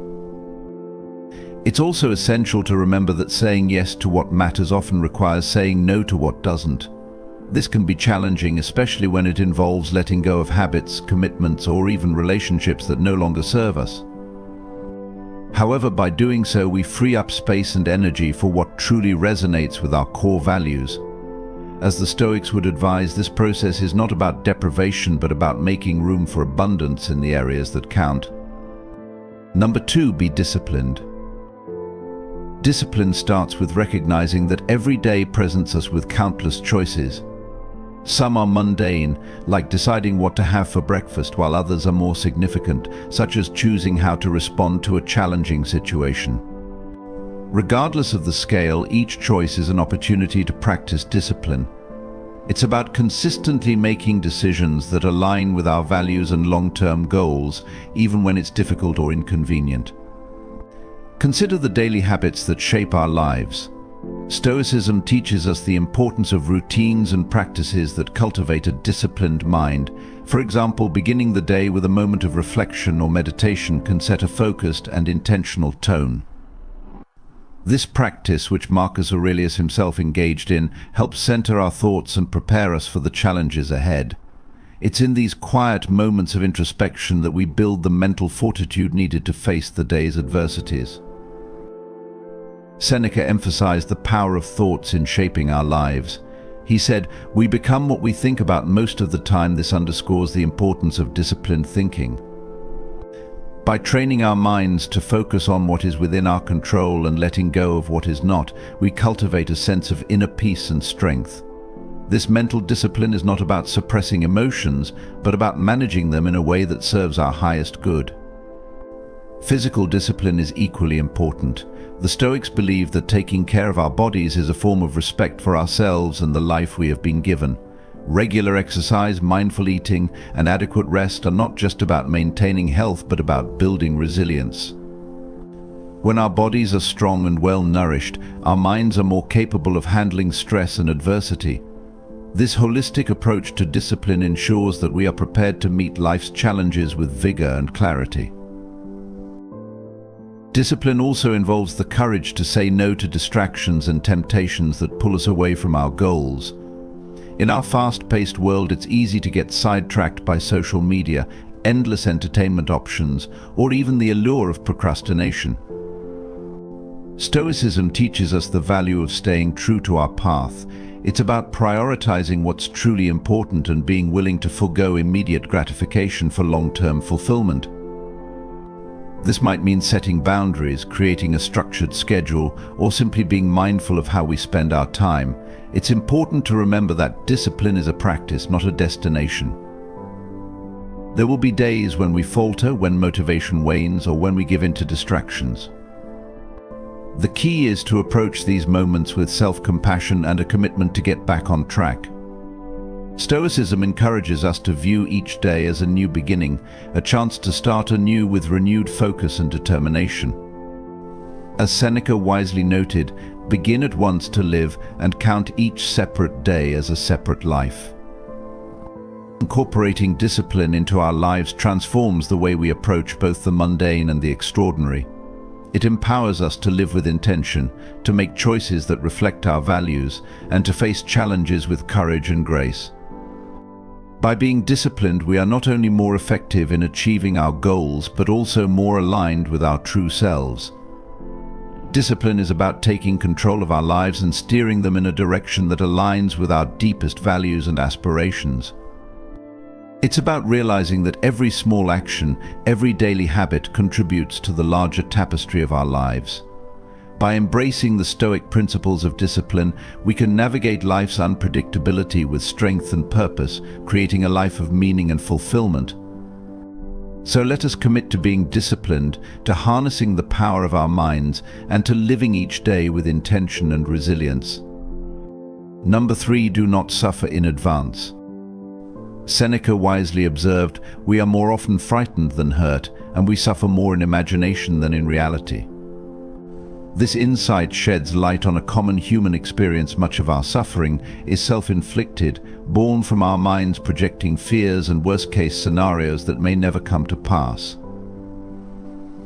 It's also essential to remember that saying yes to what matters often requires saying no to what doesn't. This can be challenging, especially when it involves letting go of habits, commitments, or even relationships that no longer serve us. However, by doing so, we free up space and energy for what truly resonates with our core values. As the Stoics would advise, this process is not about deprivation, but about making room for abundance in the areas that count. Number 2, be disciplined. Discipline starts with recognizing that every day presents us with countless choices. Some are mundane, like deciding what to have for breakfast, while others are more significant, such as choosing how to respond to a challenging situation. Regardless of the scale, each choice is an opportunity to practice discipline. It's about consistently making decisions that align with our values and long-term goals, even when it's difficult or inconvenient. Consider the daily habits that shape our lives. Stoicism teaches us the importance of routines and practices that cultivate a disciplined mind. For example, beginning the day with a moment of reflection or meditation can set a focused and intentional tone. This practice, which Marcus Aurelius himself engaged in, helps center our thoughts and prepare us for the challenges ahead. It's in these quiet moments of introspection that we build the mental fortitude needed to face the day's adversities. Seneca emphasized the power of thoughts in shaping our lives. He said, "We become what we think about most of the time." This underscores the importance of disciplined thinking. By training our minds to focus on what is within our control and letting go of what is not, we cultivate a sense of inner peace and strength. This mental discipline is not about suppressing emotions, but about managing them in a way that serves our highest good. Physical discipline is equally important. The Stoics believe that taking care of our bodies is a form of respect for ourselves and the life we have been given. Regular exercise, mindful eating, and adequate rest are not just about maintaining health, but about building resilience. When our bodies are strong and well-nourished, our minds are more capable of handling stress and adversity. This holistic approach to discipline ensures that we are prepared to meet life's challenges with vigor and clarity. Discipline also involves the courage to say no to distractions and temptations that pull us away from our goals. In our fast-paced world, it's easy to get sidetracked by social media, endless entertainment options, or even the allure of procrastination. Stoicism teaches us the value of staying true to our path. It's about prioritizing what's truly important and being willing to forego immediate gratification for long-term fulfillment. This might mean setting boundaries, creating a structured schedule, or simply being mindful of how we spend our time. It's important to remember that discipline is a practice, not a destination. There will be days when we falter, when motivation wanes, or when we give in to distractions. The key is to approach these moments with self-compassion and a commitment to get back on track. Stoicism encourages us to view each day as a new beginning, a chance to start anew with renewed focus and determination. As Seneca wisely noted, begin at once to live and count each separate day as a separate life. Incorporating discipline into our lives transforms the way we approach both the mundane and the extraordinary. It empowers us to live with intention, to make choices that reflect our values, and to face challenges with courage and grace. By being disciplined, we are not only more effective in achieving our goals, but also more aligned with our true selves. Discipline is about taking control of our lives and steering them in a direction that aligns with our deepest values and aspirations. It's about realizing that every small action, every daily habit contributes to the larger tapestry of our lives. By embracing the Stoic principles of discipline, we can navigate life's unpredictability with strength and purpose, creating a life of meaning and fulfillment. So let us commit to being disciplined, to harnessing the power of our minds, and to living each day with intention and resilience. Number 3, do not suffer in advance. Seneca wisely observed, "We are more often frightened than hurt, and we suffer more in imagination than in reality." This insight sheds light on a common human experience. Much of our suffering is self-inflicted, born from our minds projecting fears and worst-case scenarios that may never come to pass.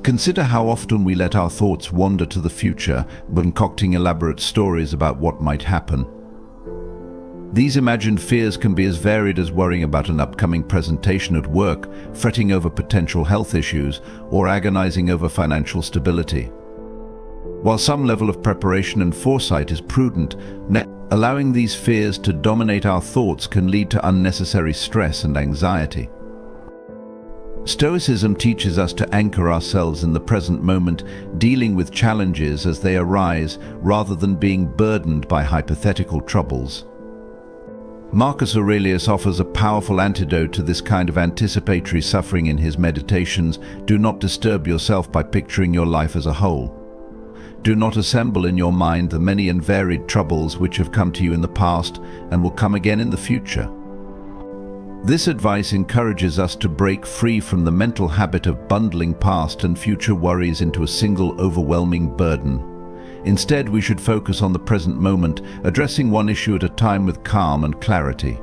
Consider how often we let our thoughts wander to the future, concocting elaborate stories about what might happen. These imagined fears can be as varied as worrying about an upcoming presentation at work, fretting over potential health issues, or agonizing over financial stability. While some level of preparation and foresight is prudent, allowing these fears to dominate our thoughts can lead to unnecessary stress and anxiety. Stoicism teaches us to anchor ourselves in the present moment, dealing with challenges as they arise rather than being burdened by hypothetical troubles. Marcus Aurelius offers a powerful antidote to this kind of anticipatory suffering in his Meditations. Do not disturb yourself by picturing your life as a whole. Do not assemble in your mind the many and varied troubles which have come to you in the past and will come again in the future. This advice encourages us to break free from the mental habit of bundling past and future worries into a single overwhelming burden. Instead, we should focus on the present moment, addressing one issue at a time with calm and clarity.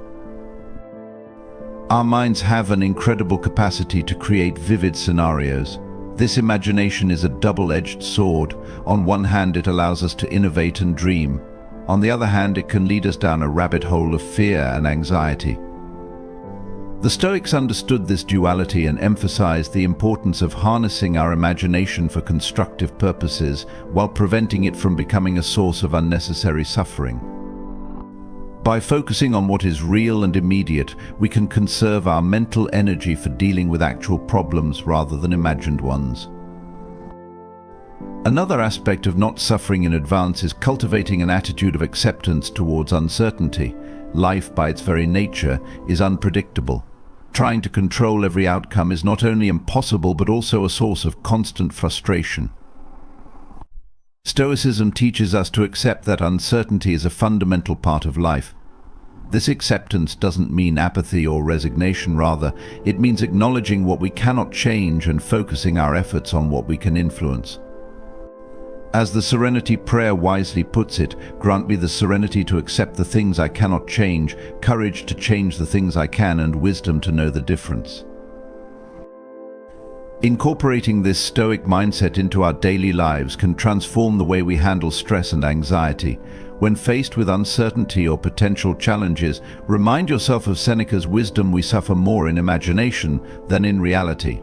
Our minds have an incredible capacity to create vivid scenarios. This imagination is a double-edged sword. On one hand, it allows us to innovate and dream. On the other hand, it can lead us down a rabbit hole of fear and anxiety. The Stoics understood this duality and emphasized the importance of harnessing our imagination for constructive purposes while preventing it from becoming a source of unnecessary suffering. By focusing on what is real and immediate, we can conserve our mental energy for dealing with actual problems rather than imagined ones. Another aspect of not suffering in advance is cultivating an attitude of acceptance towards uncertainty. Life, by its very nature, is unpredictable. Trying to control every outcome is not only impossible but also a source of constant frustration. Stoicism teaches us to accept that uncertainty is a fundamental part of life. This acceptance doesn't mean apathy or resignation, rather, it means acknowledging what we cannot change and focusing our efforts on what we can influence. As the Serenity Prayer wisely puts it, grant me the serenity to accept the things I cannot change, courage to change the things I can, and wisdom to know the difference. Incorporating this Stoic mindset into our daily lives can transform the way we handle stress and anxiety. When faced with uncertainty or potential challenges, remind yourself of Seneca's wisdom: we suffer more in imagination than in reality.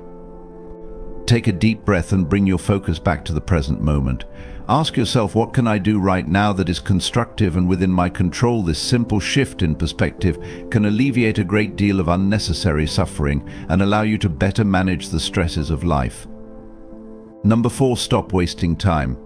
Take a deep breath and bring your focus back to the present moment. Ask yourself, what can I do right now that is constructive and within my control? This simple shift in perspective can alleviate a great deal of unnecessary suffering and allow you to better manage the stresses of life. Number 4, stop wasting time.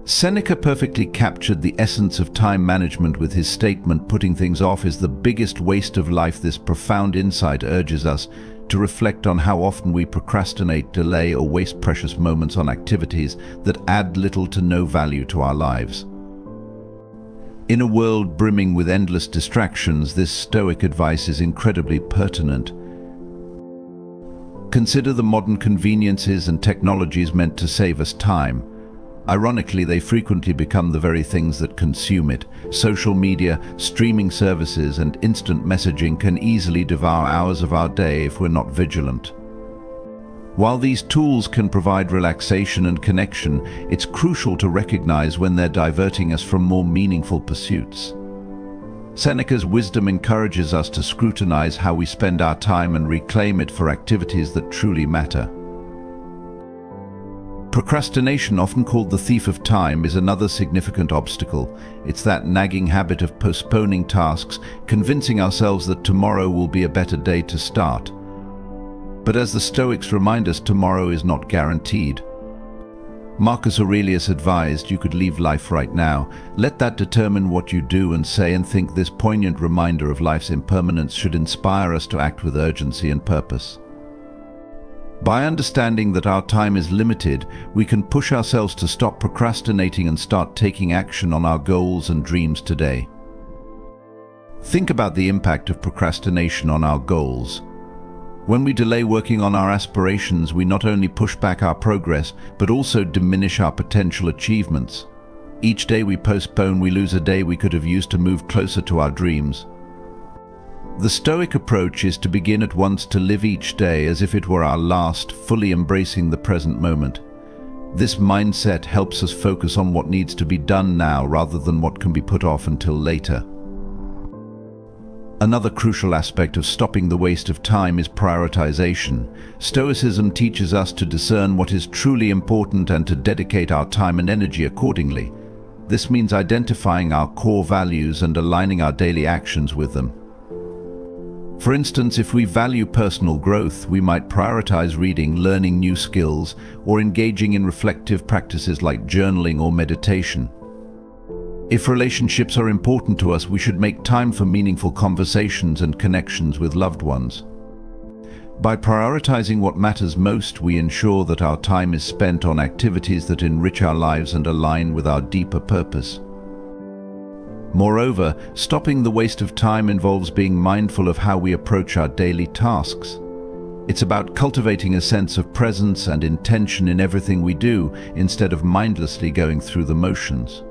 Seneca perfectly captured the essence of time management with his statement, "Putting things off is the biggest waste of life." This profound insight urges us to reflect on how often we procrastinate, delay, or waste precious moments on activities that add little to no value to our lives. In a world brimming with endless distractions, this Stoic advice is incredibly pertinent. Consider the modern conveniences and technologies meant to save us time. Ironically, they frequently become the very things that consume it. Social media, streaming services, and instant messaging can easily devour hours of our day if we're not vigilant. While these tools can provide relaxation and connection, it's crucial to recognize when they're diverting us from more meaningful pursuits. Seneca's wisdom encourages us to scrutinize how we spend our time and reclaim it for activities that truly matter. Procrastination, often called the thief of time, is another significant obstacle. It's that nagging habit of postponing tasks, convincing ourselves that tomorrow will be a better day to start. But as the Stoics remind us, tomorrow is not guaranteed. Marcus Aurelius advised, "You could leave life right now. Let that determine what you do and say and think." This poignant reminder of life's impermanence should inspire us to act with urgency and purpose. By understanding that our time is limited, we can push ourselves to stop procrastinating and start taking action on our goals and dreams today. Think about the impact of procrastination on our goals. When we delay working on our aspirations, we not only push back our progress, but also diminish our potential achievements. Each day we postpone, we lose a day we could have used to move closer to our dreams. The Stoic approach is to begin at once, to live each day as if it were our last, fully embracing the present moment. This mindset helps us focus on what needs to be done now rather than what can be put off until later. Another crucial aspect of stopping the waste of time is prioritization. Stoicism teaches us to discern what is truly important and to dedicate our time and energy accordingly. This means identifying our core values and aligning our daily actions with them. For instance, if we value personal growth, we might prioritize reading, learning new skills, or engaging in reflective practices like journaling or meditation. If relationships are important to us, we should make time for meaningful conversations and connections with loved ones. By prioritizing what matters most, we ensure that our time is spent on activities that enrich our lives and align with our deeper purpose. Moreover, stopping the waste of time involves being mindful of how we approach our daily tasks. It's about cultivating a sense of presence and intention in everything we do, instead of mindlessly going through the motions.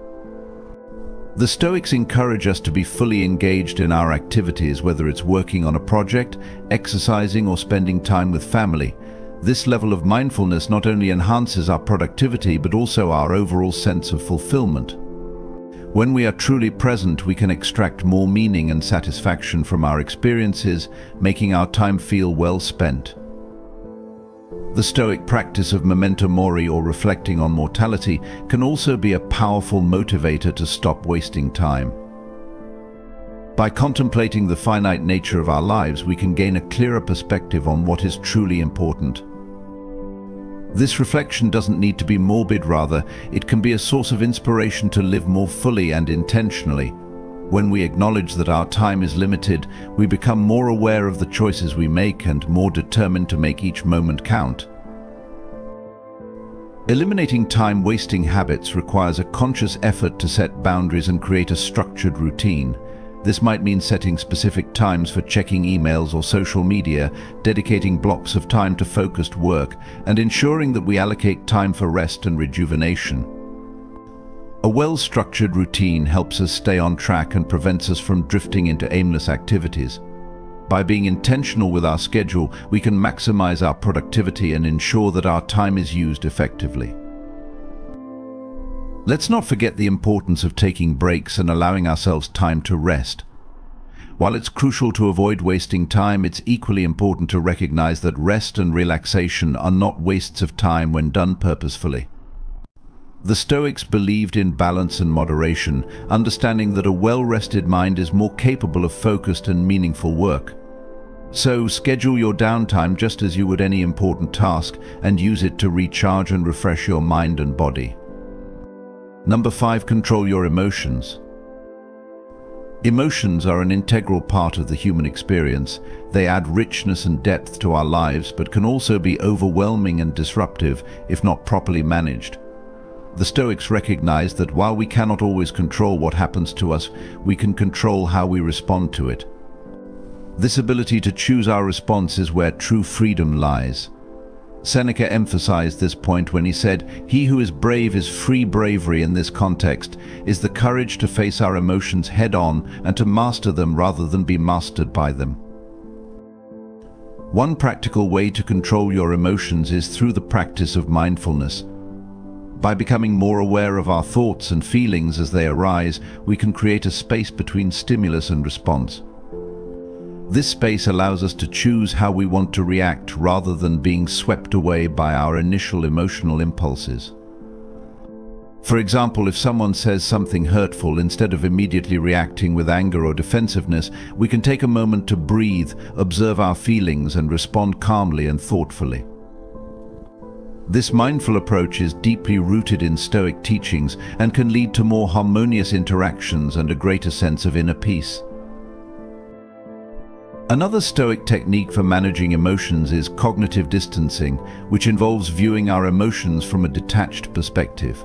The Stoics encourage us to be fully engaged in our activities, whether it's working on a project, exercising, or spending time with family. This level of mindfulness not only enhances our productivity, but also our overall sense of fulfillment. When we are truly present, we can extract more meaning and satisfaction from our experiences, making our time feel well spent. The Stoic practice of memento mori, or reflecting on mortality, can also be a powerful motivator to stop wasting time. By contemplating the finite nature of our lives, we can gain a clearer perspective on what is truly important. This reflection doesn't need to be morbid, rather, it can be a source of inspiration to live more fully and intentionally. When we acknowledge that our time is limited, we become more aware of the choices we make and more determined to make each moment count. Eliminating time-wasting habits requires a conscious effort to set boundaries and create a structured routine. This might mean setting specific times for checking emails or social media, dedicating blocks of time to focused work, and ensuring that we allocate time for rest and rejuvenation. A well-structured routine helps us stay on track and prevents us from drifting into aimless activities. By being intentional with our schedule, we can maximize our productivity and ensure that our time is used effectively. Let's not forget the importance of taking breaks and allowing ourselves time to rest. While it's crucial to avoid wasting time, it's equally important to recognize that rest and relaxation are not wastes of time when done purposefully. The Stoics believed in balance and moderation, understanding that a well-rested mind is more capable of focused and meaningful work. So, schedule your downtime just as you would any important task, and use it to recharge and refresh your mind and body. Number 5, control your emotions. Emotions are an integral part of the human experience. They add richness and depth to our lives, but can also be overwhelming and disruptive if not properly managed. The Stoics recognize that while we cannot always control what happens to us, we can control how we respond to it. This ability to choose our response is where true freedom lies. Seneca emphasized this point when he said, "He who is brave is free." Bravery in this context is the courage to face our emotions head-on and to master them rather than be mastered by them. One practical way to control your emotions is through the practice of mindfulness. By becoming more aware of our thoughts and feelings as they arise, we can create a space between stimulus and response. This space allows us to choose how we want to react rather than being swept away by our initial emotional impulses. For example, if someone says something hurtful, instead of immediately reacting with anger or defensiveness, we can take a moment to breathe, observe our feelings, and respond calmly and thoughtfully. This mindful approach is deeply rooted in Stoic teachings and can lead to more harmonious interactions and a greater sense of inner peace. Another Stoic technique for managing emotions is cognitive distancing, which involves viewing our emotions from a detached perspective.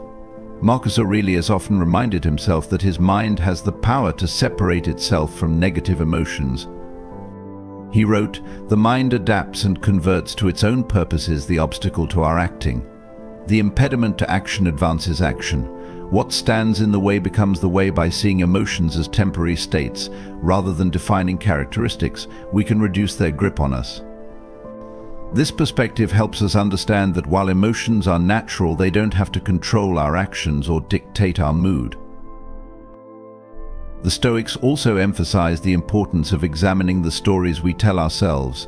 Marcus Aurelius often reminded himself that his mind has the power to separate itself from negative emotions. He wrote, "The mind adapts and converts to its own purposes the obstacle to our acting. The impediment to action advances action. What stands in the way becomes the way." By seeing emotions as temporary states, rather than defining characteristics, we can reduce their grip on us. This perspective helps us understand that while emotions are natural, they don't have to control our actions or dictate our mood. The Stoics also emphasize the importance of examining the stories we tell ourselves.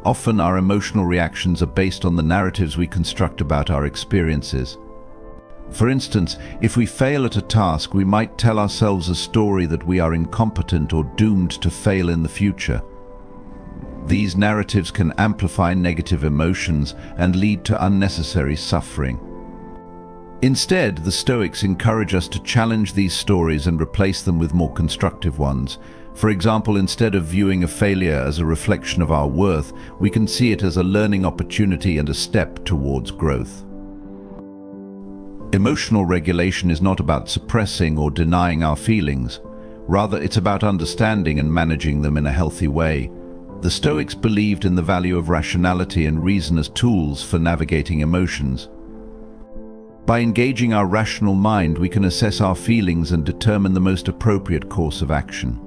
Often our emotional reactions are based on the narratives we construct about our experiences. For instance, if we fail at a task, we might tell ourselves a story that we are incompetent or doomed to fail in the future. These narratives can amplify negative emotions and lead to unnecessary suffering. Instead, the Stoics encourage us to challenge these stories and replace them with more constructive ones. For example, instead of viewing a failure as a reflection of our worth, we can see it as a learning opportunity and a step towards growth. Emotional regulation is not about suppressing or denying our feelings. Rather, it's about understanding and managing them in a healthy way. The Stoics believed in the value of rationality and reason as tools for navigating emotions. By engaging our rational mind, we can assess our feelings and determine the most appropriate course of action.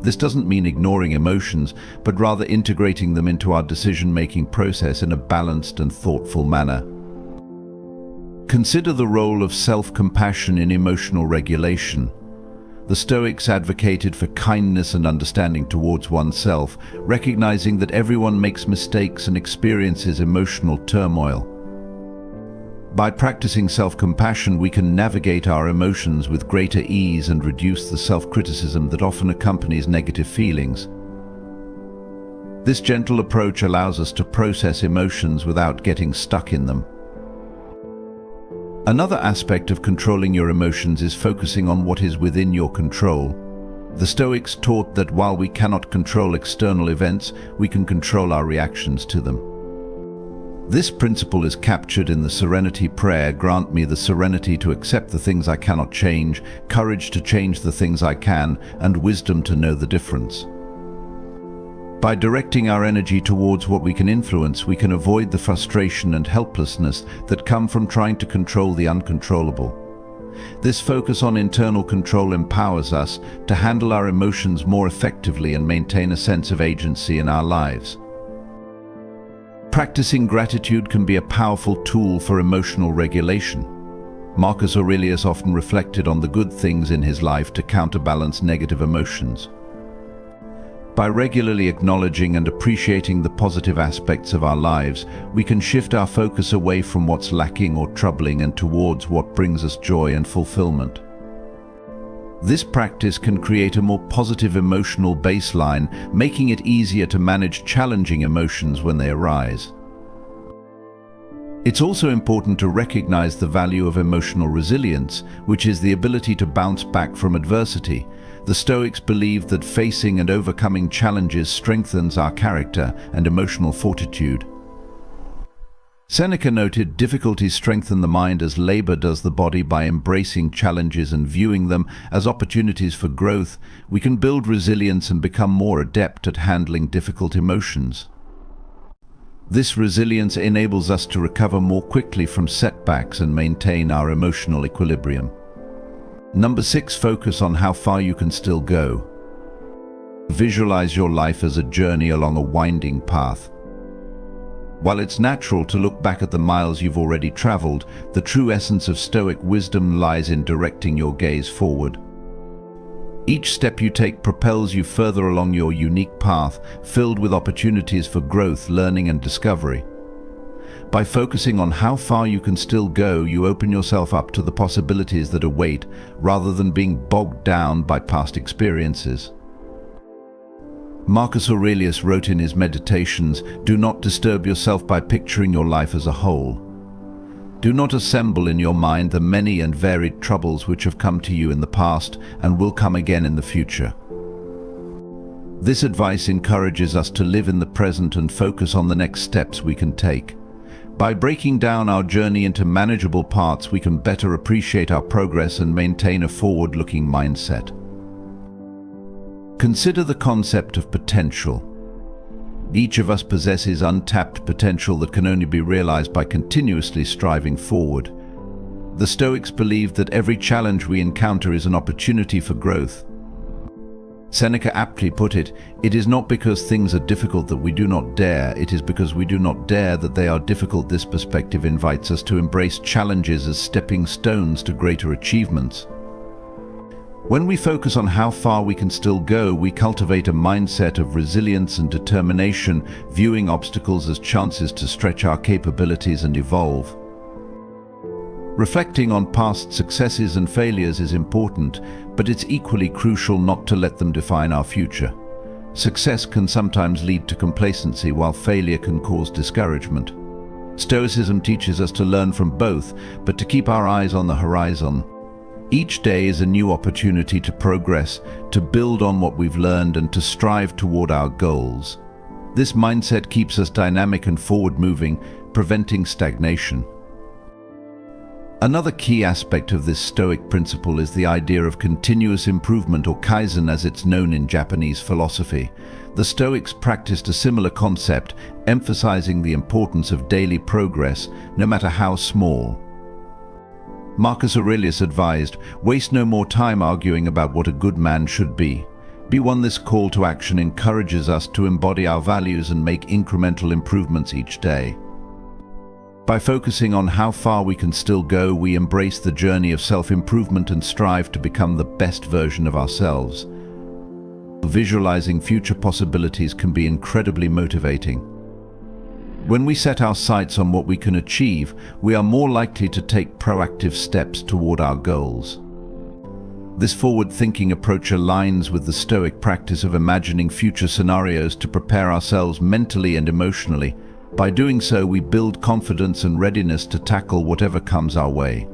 This doesn't mean ignoring emotions, but rather integrating them into our decision-making process in a balanced and thoughtful manner. Consider the role of self-compassion in emotional regulation. The Stoics advocated for kindness and understanding towards oneself, recognizing that everyone makes mistakes and experiences emotional turmoil. By practicing self-compassion, we can navigate our emotions with greater ease and reduce the self-criticism that often accompanies negative feelings. This gentle approach allows us to process emotions without getting stuck in them. Another aspect of controlling your emotions is focusing on what is within your control. The Stoics taught that while we cannot control external events, we can control our reactions to them. This principle is captured in the Serenity Prayer: "Grant me the serenity to accept the things I cannot change, courage to change the things I can, and wisdom to know the difference." By directing our energy towards what we can influence, we can avoid the frustration and helplessness that come from trying to control the uncontrollable. This focus on internal control empowers us to handle our emotions more effectively and maintain a sense of agency in our lives. Practicing gratitude can be a powerful tool for emotional regulation. Marcus Aurelius often reflected on the good things in his life to counterbalance negative emotions. By regularly acknowledging and appreciating the positive aspects of our lives, we can shift our focus away from what's lacking or troubling and towards what brings us joy and fulfillment. This practice can create a more positive emotional baseline, making it easier to manage challenging emotions when they arise. It's also important to recognize the value of emotional resilience, which is the ability to bounce back from adversity. The Stoics believed that facing and overcoming challenges strengthens our character and emotional fortitude. Seneca noted, "Difficulties strengthen the mind as labor does the body." By embracing challenges and viewing them as opportunities for growth, we can build resilience and become more adept at handling difficult emotions. This resilience enables us to recover more quickly from setbacks and maintain our emotional equilibrium. Number 6, focus on how far you can still go. Visualize your life as a journey along a winding path. While it's natural to look back at the miles you've already traveled, the true essence of Stoic wisdom lies in directing your gaze forward. Each step you take propels you further along your unique path, filled with opportunities for growth, learning, and discovery. By focusing on how far you can still go, you open yourself up to the possibilities that await, rather than being bogged down by past experiences. Marcus Aurelius wrote in his Meditations, "Do not disturb yourself by picturing your life as a whole. Do not assemble in your mind the many and varied troubles which have come to you in the past and will come again in the future." This advice encourages us to live in the present and focus on the next steps we can take. By breaking down our journey into manageable parts, we can better appreciate our progress and maintain a forward-looking mindset. Consider the concept of potential. Each of us possesses untapped potential that can only be realized by continuously striving forward. The Stoics believed that every challenge we encounter is an opportunity for growth. Seneca aptly put it, "It is not because things are difficult that we do not dare, it is because we do not dare that they are difficult." This perspective invites us to embrace challenges as stepping stones to greater achievements. When we focus on how far we can still go, we cultivate a mindset of resilience and determination, viewing obstacles as chances to stretch our capabilities and evolve. Reflecting on past successes and failures is important, but it's equally crucial not to let them define our future. Success can sometimes lead to complacency, while failure can cause discouragement. Stoicism teaches us to learn from both, but to keep our eyes on the horizon. Each day is a new opportunity to progress, to build on what we've learned, and to strive toward our goals. This mindset keeps us dynamic and forward-moving, preventing stagnation. Another key aspect of this Stoic principle is the idea of continuous improvement, or kaizen as it's known in Japanese philosophy. The Stoics practiced a similar concept, emphasizing the importance of daily progress, no matter how small. Marcus Aurelius advised, "Waste no more time arguing about what a good man should be. Be one." This call to action encourages us to embody our values and make incremental improvements each day. By focusing on how far we can still go, we embrace the journey of self-improvement and strive to become the best version of ourselves. Visualizing future possibilities can be incredibly motivating. When we set our sights on what we can achieve, we are more likely to take proactive steps toward our goals. This forward-thinking approach aligns with the Stoic practice of imagining future scenarios to prepare ourselves mentally and emotionally. By doing so, we build confidence and readiness to tackle whatever comes our way.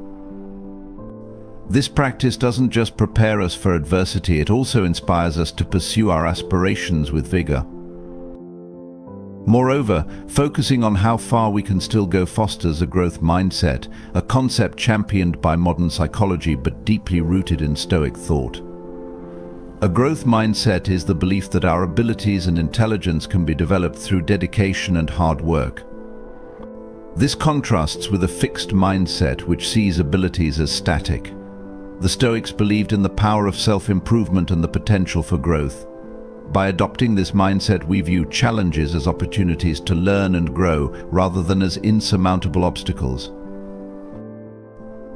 This practice doesn't just prepare us for adversity, it also inspires us to pursue our aspirations with vigor. Moreover, focusing on how far we can still go fosters a growth mindset, a concept championed by modern psychology but deeply rooted in Stoic thought. A growth mindset is the belief that our abilities and intelligence can be developed through dedication and hard work. This contrasts with a fixed mindset which sees abilities as static. The Stoics believed in the power of self-improvement and the potential for growth. By adopting this mindset, we view challenges as opportunities to learn and grow, rather than as insurmountable obstacles.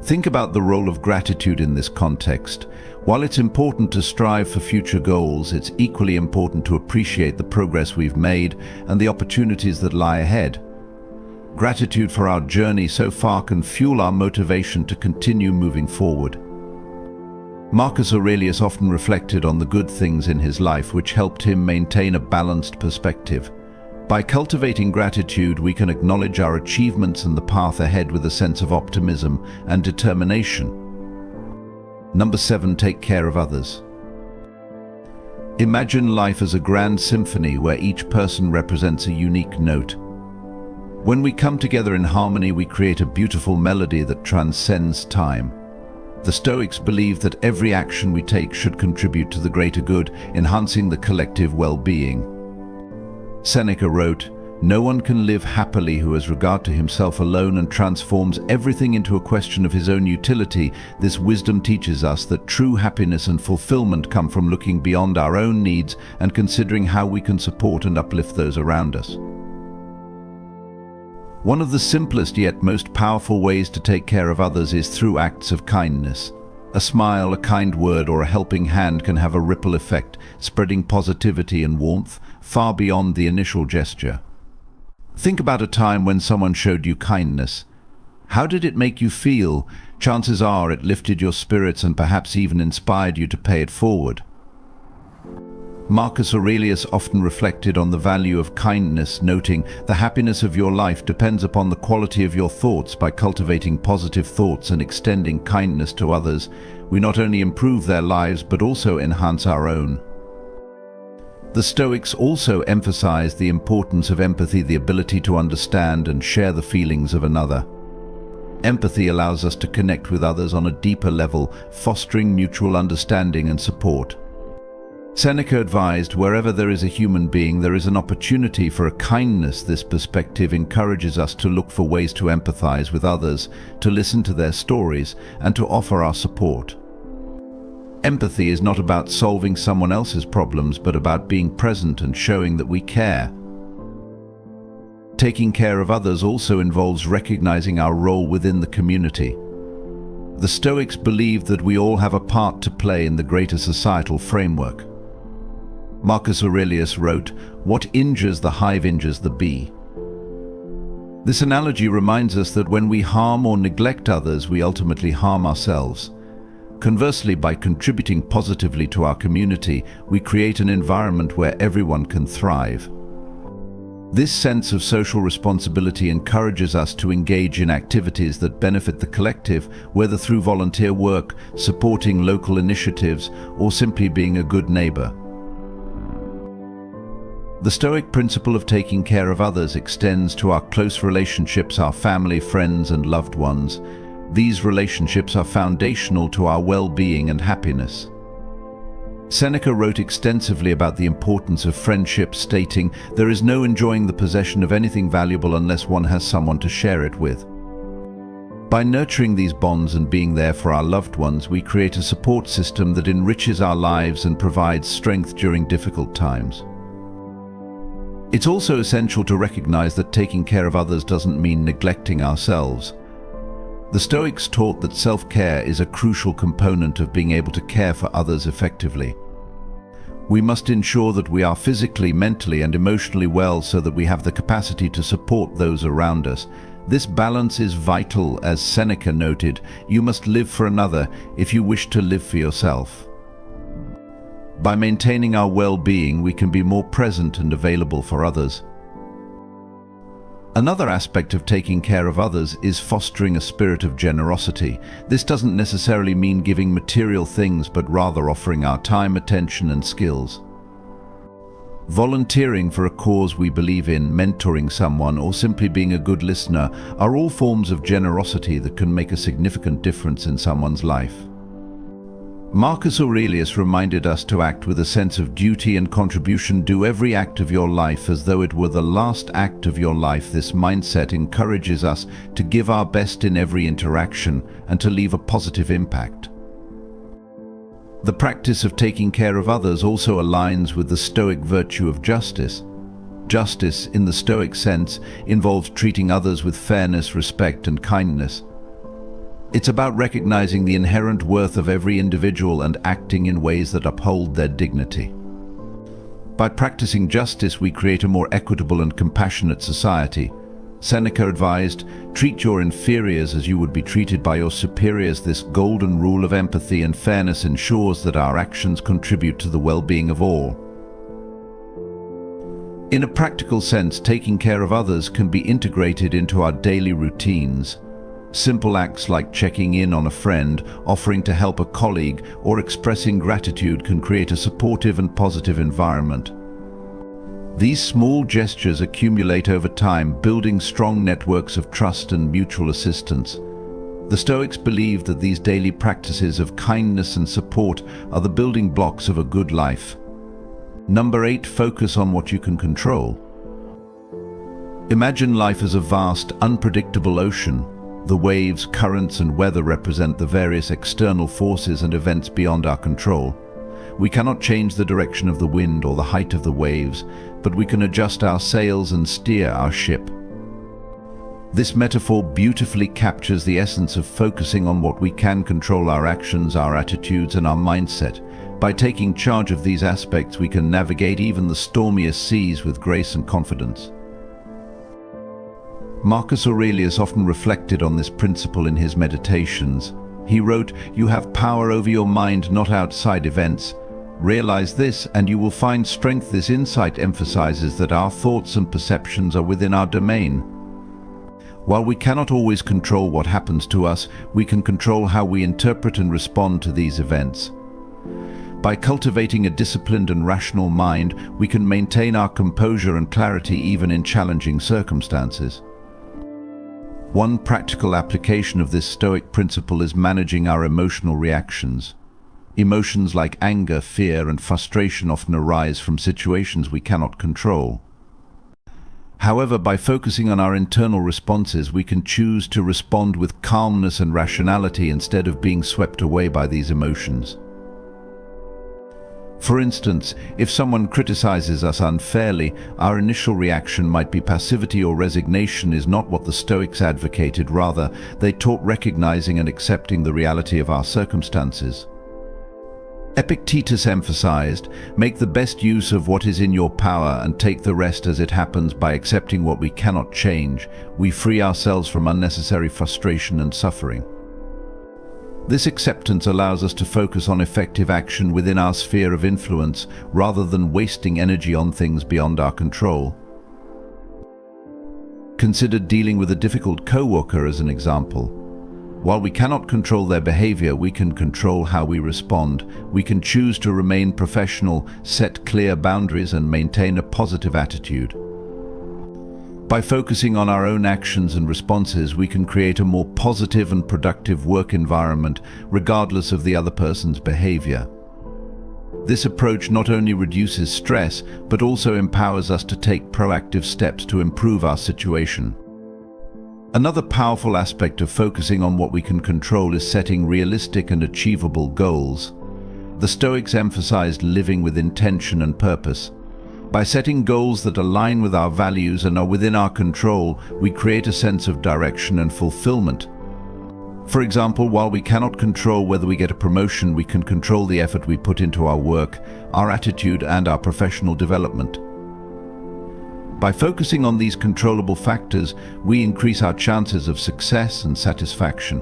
Think about the role of gratitude in this context. While it's important to strive for future goals, it's equally important to appreciate the progress we've made and the opportunities that lie ahead. Gratitude for our journey so far can fuel our motivation to continue moving forward. Marcus Aurelius often reflected on the good things in his life, which helped him maintain a balanced perspective. By cultivating gratitude, we can acknowledge our achievements and the path ahead with a sense of optimism and determination. Number 7, take care of others. Imagine life as a grand symphony where each person represents a unique note. When we come together in harmony, we create a beautiful melody that transcends time. The Stoics believe that every action we take should contribute to the greater good, enhancing the collective well-being. Seneca wrote, No one can live happily who has regard to himself alone and transforms everything into a question of his own utility. This wisdom teaches us that true happiness and fulfillment come from looking beyond our own needs and considering how we can support and uplift those around us. One of the simplest yet most powerful ways to take care of others is through acts of kindness. A smile, a kind word, or a helping hand can have a ripple effect, spreading positivity and warmth far beyond the initial gesture. Think about a time when someone showed you kindness. How did it make you feel? Chances are it lifted your spirits and perhaps even inspired you to pay it forward. Marcus Aurelius often reflected on the value of kindness, noting, "The happiness of your life depends upon the quality of your thoughts. By cultivating positive thoughts and extending kindness to others, we not only improve their lives but also enhance our own." The Stoics also emphasized the importance of empathy, the ability to understand and share the feelings of another. Empathy allows us to connect with others on a deeper level, fostering mutual understanding and support. Seneca advised, "Wherever there is a human being, there is an opportunity for a kindness." This perspective encourages us to look for ways to empathize with others, to listen to their stories, and to offer our support. Empathy is not about solving someone else's problems, but about being present and showing that we care. Taking care of others also involves recognizing our role within the community. The Stoics believed that we all have a part to play in the greater societal framework. Marcus Aurelius wrote, "What injures the hive injures the bee." This analogy reminds us that when we harm or neglect others, we ultimately harm ourselves. Conversely, by contributing positively to our community, we create an environment where everyone can thrive. This sense of social responsibility encourages us to engage in activities that benefit the collective, whether through volunteer work, supporting local initiatives, or simply being a good neighbor. The Stoic principle of taking care of others extends to our close relationships, our family, friends, and loved ones. These relationships are foundational to our well-being and happiness. Seneca wrote extensively about the importance of friendship, stating, "There is no enjoying the possession of anything valuable unless one has someone to share it with." By nurturing these bonds and being there for our loved ones, we create a support system that enriches our lives and provides strength during difficult times. It's also essential to recognize that taking care of others doesn't mean neglecting ourselves. The Stoics taught that self-care is a crucial component of being able to care for others effectively. We must ensure that we are physically, mentally, and emotionally well so that we have the capacity to support those around us. This balance is vital. As Seneca noted, "You must live for another if you wish to live for yourself." By maintaining our well-being, we can be more present and available for others. Another aspect of taking care of others is fostering a spirit of generosity. This doesn't necessarily mean giving material things, but rather offering our time, attention, and skills. Volunteering for a cause we believe in, mentoring someone, or simply being a good listener are all forms of generosity that can make a significant difference in someone's life. Marcus Aurelius reminded us to act with a sense of duty and contribution. Do every act of your life as though it were the last act of your life. This mindset encourages us to give our best in every interaction and to leave a positive impact. The practice of taking care of others also aligns with the Stoic virtue of justice. Justice, in the Stoic sense, involves treating others with fairness, respect, and kindness. It's about recognizing the inherent worth of every individual and acting in ways that uphold their dignity. By practicing justice, we create a more equitable and compassionate society. Seneca advised, "Treat your inferiors as you would be treated by your superiors." This golden rule of empathy and fairness ensures that our actions contribute to the well-being of all. In a practical sense, taking care of others can be integrated into our daily routines. Simple acts like checking in on a friend, offering to help a colleague, or expressing gratitude can create a supportive and positive environment. These small gestures accumulate over time, building strong networks of trust and mutual assistance. The Stoics believed that these daily practices of kindness and support are the building blocks of a good life. Number 8, focus on what you can control. Imagine life as a vast, unpredictable ocean. The waves, currents, and weather represent the various external forces and events beyond our control. We cannot change the direction of the wind or the height of the waves, but we can adjust our sails and steer our ship. This metaphor beautifully captures the essence of focusing on what we can control: our actions, our attitudes, and our mindset. By taking charge of these aspects, we can navigate even the stormiest seas with grace and confidence. Marcus Aurelius often reflected on this principle in his meditations. He wrote, "You have power over your mind, not outside events. Realize this, and you will find strength." This insight emphasizes that our thoughts and perceptions are within our domain. While we cannot always control what happens to us, we can control how we interpret and respond to these events. By cultivating a disciplined and rational mind, we can maintain our composure and clarity even in challenging circumstances. One practical application of this Stoic principle is managing our emotional reactions. Emotions like anger, fear, and frustration often arise from situations we cannot control. However, by focusing on our internal responses, we can choose to respond with calmness and rationality instead of being swept away by these emotions. For instance, if someone criticizes us unfairly, our initial reaction might be passivity or resignation. Is not what the Stoics advocated. Rather, they taught recognizing and accepting the reality of our circumstances. Epictetus emphasized, "Make the best use of what is in your power and take the rest as it happens." By accepting what we cannot change, we free ourselves from unnecessary frustration and suffering. This acceptance allows us to focus on effective action within our sphere of influence rather than wasting energy on things beyond our control. Consider dealing with a difficult coworker as an example. While we cannot control their behavior, we can control how we respond. We can choose to remain professional, set clear boundaries, and maintain a positive attitude. By focusing on our own actions and responses, we can create a more positive and productive work environment, regardless of the other person's behavior. This approach not only reduces stress, but also empowers us to take proactive steps to improve our situation. Another powerful aspect of focusing on what we can control is setting realistic and achievable goals. The Stoics emphasized living with intention and purpose. By setting goals that align with our values and are within our control, we create a sense of direction and fulfillment. For example, while we cannot control whether we get a promotion, we can control the effort we put into our work, our attitude, and our professional development. By focusing on these controllable factors, we increase our chances of success and satisfaction.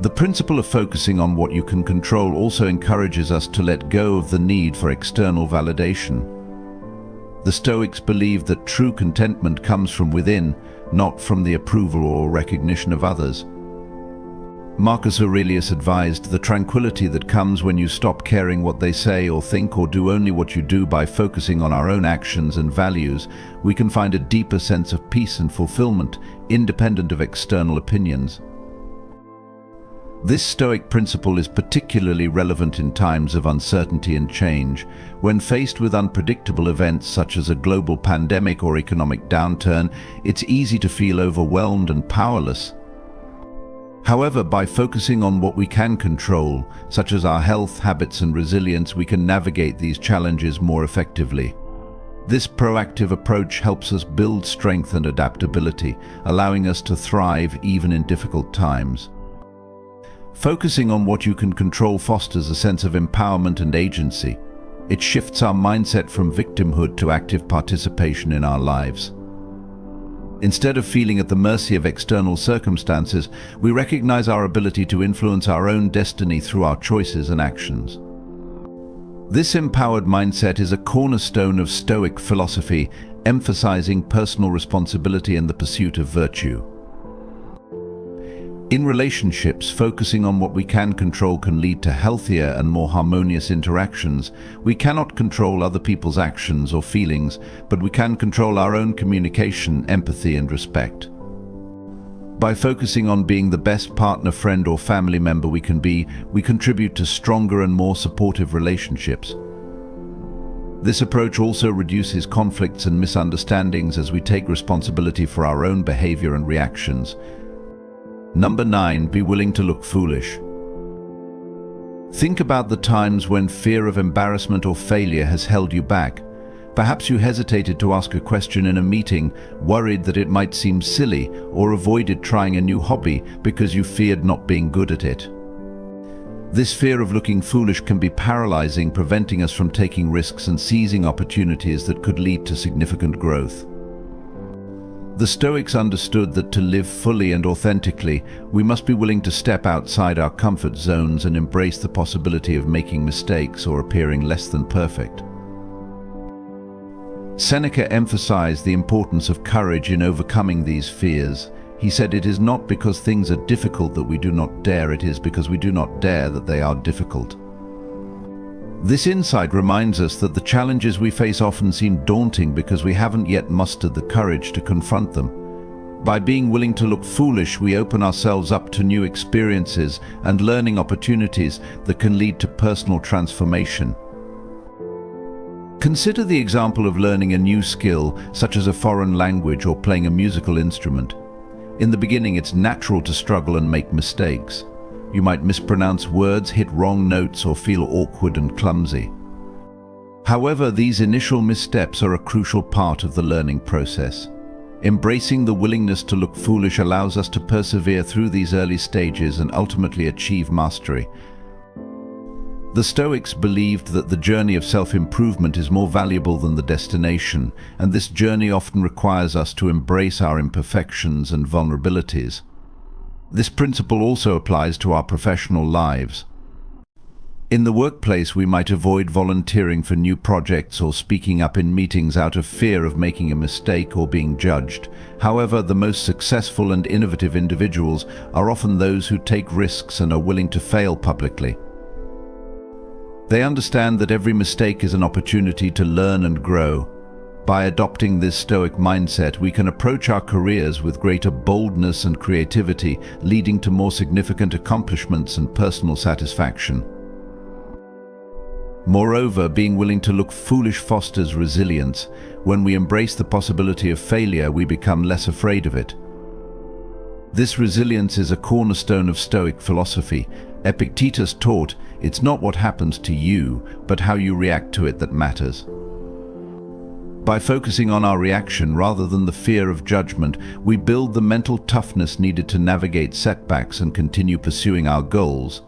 The principle of focusing on what you can control also encourages us to let go of the need for external validation. The Stoics believed that true contentment comes from within, not from the approval or recognition of others. Marcus Aurelius advised, "The tranquility that comes when you stop caring what they say or think or do only what you do." By focusing on our own actions and values, we can find a deeper sense of peace and fulfillment, independent of external opinions. This Stoic principle is particularly relevant in times of uncertainty and change. When faced with unpredictable events such as a global pandemic or economic downturn, it's easy to feel overwhelmed and powerless. However, by focusing on what we can control, such as our health, habits, and resilience, we can navigate these challenges more effectively. This proactive approach helps us build strength and adaptability, allowing us to thrive even in difficult times. Focusing on what you can control fosters a sense of empowerment and agency. It shifts our mindset from victimhood to active participation in our lives. Instead of feeling at the mercy of external circumstances, we recognize our ability to influence our own destiny through our choices and actions. This empowered mindset is a cornerstone of Stoic philosophy, emphasizing personal responsibility and the pursuit of virtue. In relationships, focusing on what we can control can lead to healthier and more harmonious interactions. We cannot control other people's actions or feelings, but we can control our own communication, empathy, and respect. By focusing on being the best partner, friend, or family member we can be, we contribute to stronger and more supportive relationships. This approach also reduces conflicts and misunderstandings as we take responsibility for our own behavior and reactions. Number 9, be willing to look foolish. Think about the times when fear of embarrassment or failure has held you back. Perhaps you hesitated to ask a question in a meeting, worried that it might seem silly, or avoided trying a new hobby because you feared not being good at it. This fear of looking foolish can be paralyzing, preventing us from taking risks and seizing opportunities that could lead to significant growth. The Stoics understood that to live fully and authentically, we must be willing to step outside our comfort zones and embrace the possibility of making mistakes or appearing less than perfect. Seneca emphasized the importance of courage in overcoming these fears. He said, "It is not because things are difficult that we do not dare, it is because we do not dare that they are difficult." This insight reminds us that the challenges we face often seem daunting because we haven't yet mustered the courage to confront them. By being willing to look foolish, we open ourselves up to new experiences and learning opportunities that can lead to personal transformation. Consider the example of learning a new skill, such as a foreign language or playing a musical instrument. In the beginning, it's natural to struggle and make mistakes. You might mispronounce words, hit wrong notes, or feel awkward and clumsy. However, these initial missteps are a crucial part of the learning process. Embracing the willingness to look foolish allows us to persevere through these early stages and ultimately achieve mastery. The Stoics believed that the journey of self-improvement is more valuable than the destination, and this journey often requires us to embrace our imperfections and vulnerabilities. This principle also applies to our professional lives. In the workplace, we might avoid volunteering for new projects or speaking up in meetings out of fear of making a mistake or being judged. However, the most successful and innovative individuals are often those who take risks and are willing to fail publicly. They understand that every mistake is an opportunity to learn and grow. By adopting this Stoic mindset, we can approach our careers with greater boldness and creativity, leading to more significant accomplishments and personal satisfaction. Moreover, being willing to look foolish fosters resilience. When we embrace the possibility of failure, we become less afraid of it. This resilience is a cornerstone of Stoic philosophy. Epictetus taught, "It's not what happens to you, but how you react to it that matters." By focusing on our reaction rather than the fear of judgment, we build the mental toughness needed to navigate setbacks and continue pursuing our goals.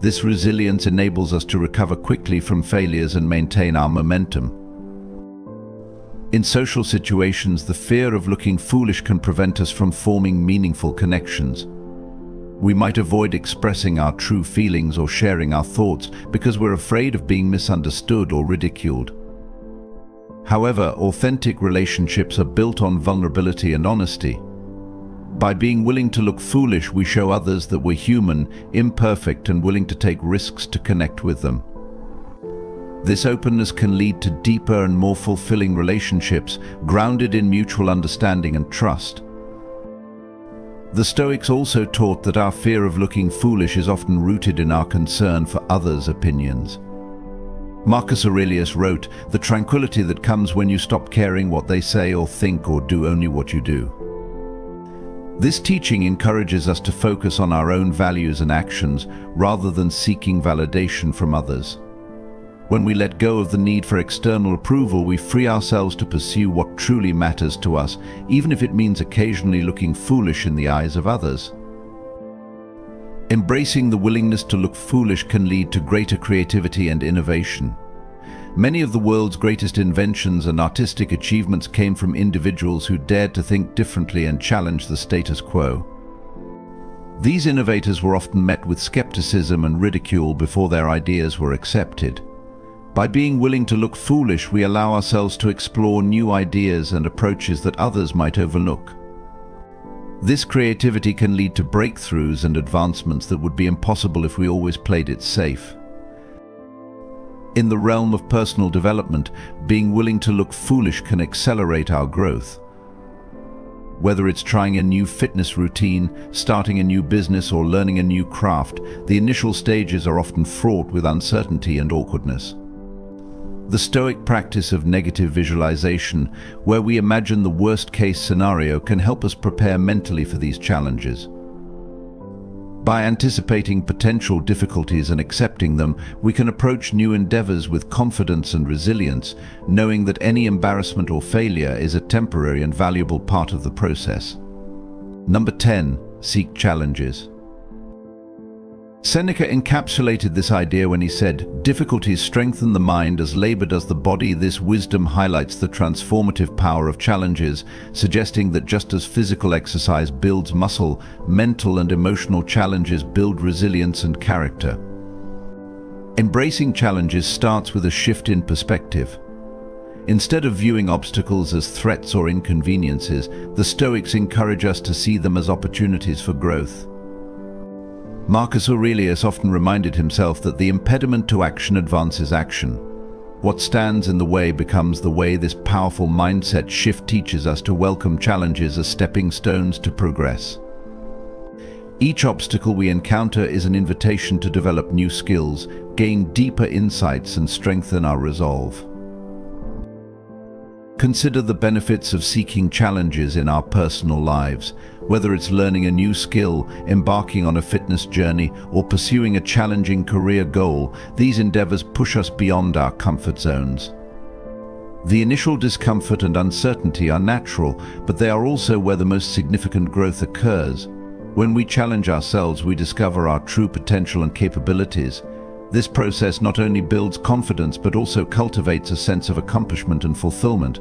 This resilience enables us to recover quickly from failures and maintain our momentum. In social situations, the fear of looking foolish can prevent us from forming meaningful connections. We might avoid expressing our true feelings or sharing our thoughts because we're afraid of being misunderstood or ridiculed. However, authentic relationships are built on vulnerability and honesty. By being willing to look foolish, we show others that we're human, imperfect, and willing to take risks to connect with them. This openness can lead to deeper and more fulfilling relationships, grounded in mutual understanding and trust. The Stoics also taught that our fear of looking foolish is often rooted in our concern for others' opinions. Marcus Aurelius wrote, "The tranquility that comes when you stop caring what they say or think or do only what you do." This teaching encourages us to focus on our own values and actions rather than seeking validation from others. When we let go of the need for external approval, we free ourselves to pursue what truly matters to us, even if it means occasionally looking foolish in the eyes of others. Embracing the willingness to look foolish can lead to greater creativity and innovation. Many of the world's greatest inventions and artistic achievements came from individuals who dared to think differently and challenge the status quo. These innovators were often met with skepticism and ridicule before their ideas were accepted. By being willing to look foolish, we allow ourselves to explore new ideas and approaches that others might overlook. This creativity can lead to breakthroughs and advancements that would be impossible if we always played it safe. In the realm of personal development, being willing to look foolish can accelerate our growth. Whether it's trying a new fitness routine, starting a new business, or learning a new craft, the initial stages are often fraught with uncertainty and awkwardness. The Stoic practice of negative visualization, where we imagine the worst-case scenario, can help us prepare mentally for these challenges. By anticipating potential difficulties and accepting them, we can approach new endeavors with confidence and resilience, knowing that any embarrassment or failure is a temporary and valuable part of the process. Number 10. Seek challenges. Seneca encapsulated this idea when he said, "Difficulties strengthen the mind as labor does the body." This wisdom highlights the transformative power of challenges, suggesting that just as physical exercise builds muscle, mental and emotional challenges build resilience and character. Embracing challenges starts with a shift in perspective. Instead of viewing obstacles as threats or inconveniences, the Stoics encourage us to see them as opportunities for growth. Marcus Aurelius often reminded himself that the impediment to action advances action. What stands in the way becomes the way. This powerful mindset shift teaches us to welcome challenges as stepping stones to progress. Each obstacle we encounter is an invitation to develop new skills, gain deeper insights, and strengthen our resolve. Consider the benefits of seeking challenges in our personal lives. Whether it's learning a new skill, embarking on a fitness journey, or pursuing a challenging career goal, these endeavors push us beyond our comfort zones. The initial discomfort and uncertainty are natural, but they are also where the most significant growth occurs. When we challenge ourselves, we discover our true potential and capabilities. This process not only builds confidence, but also cultivates a sense of accomplishment and fulfillment.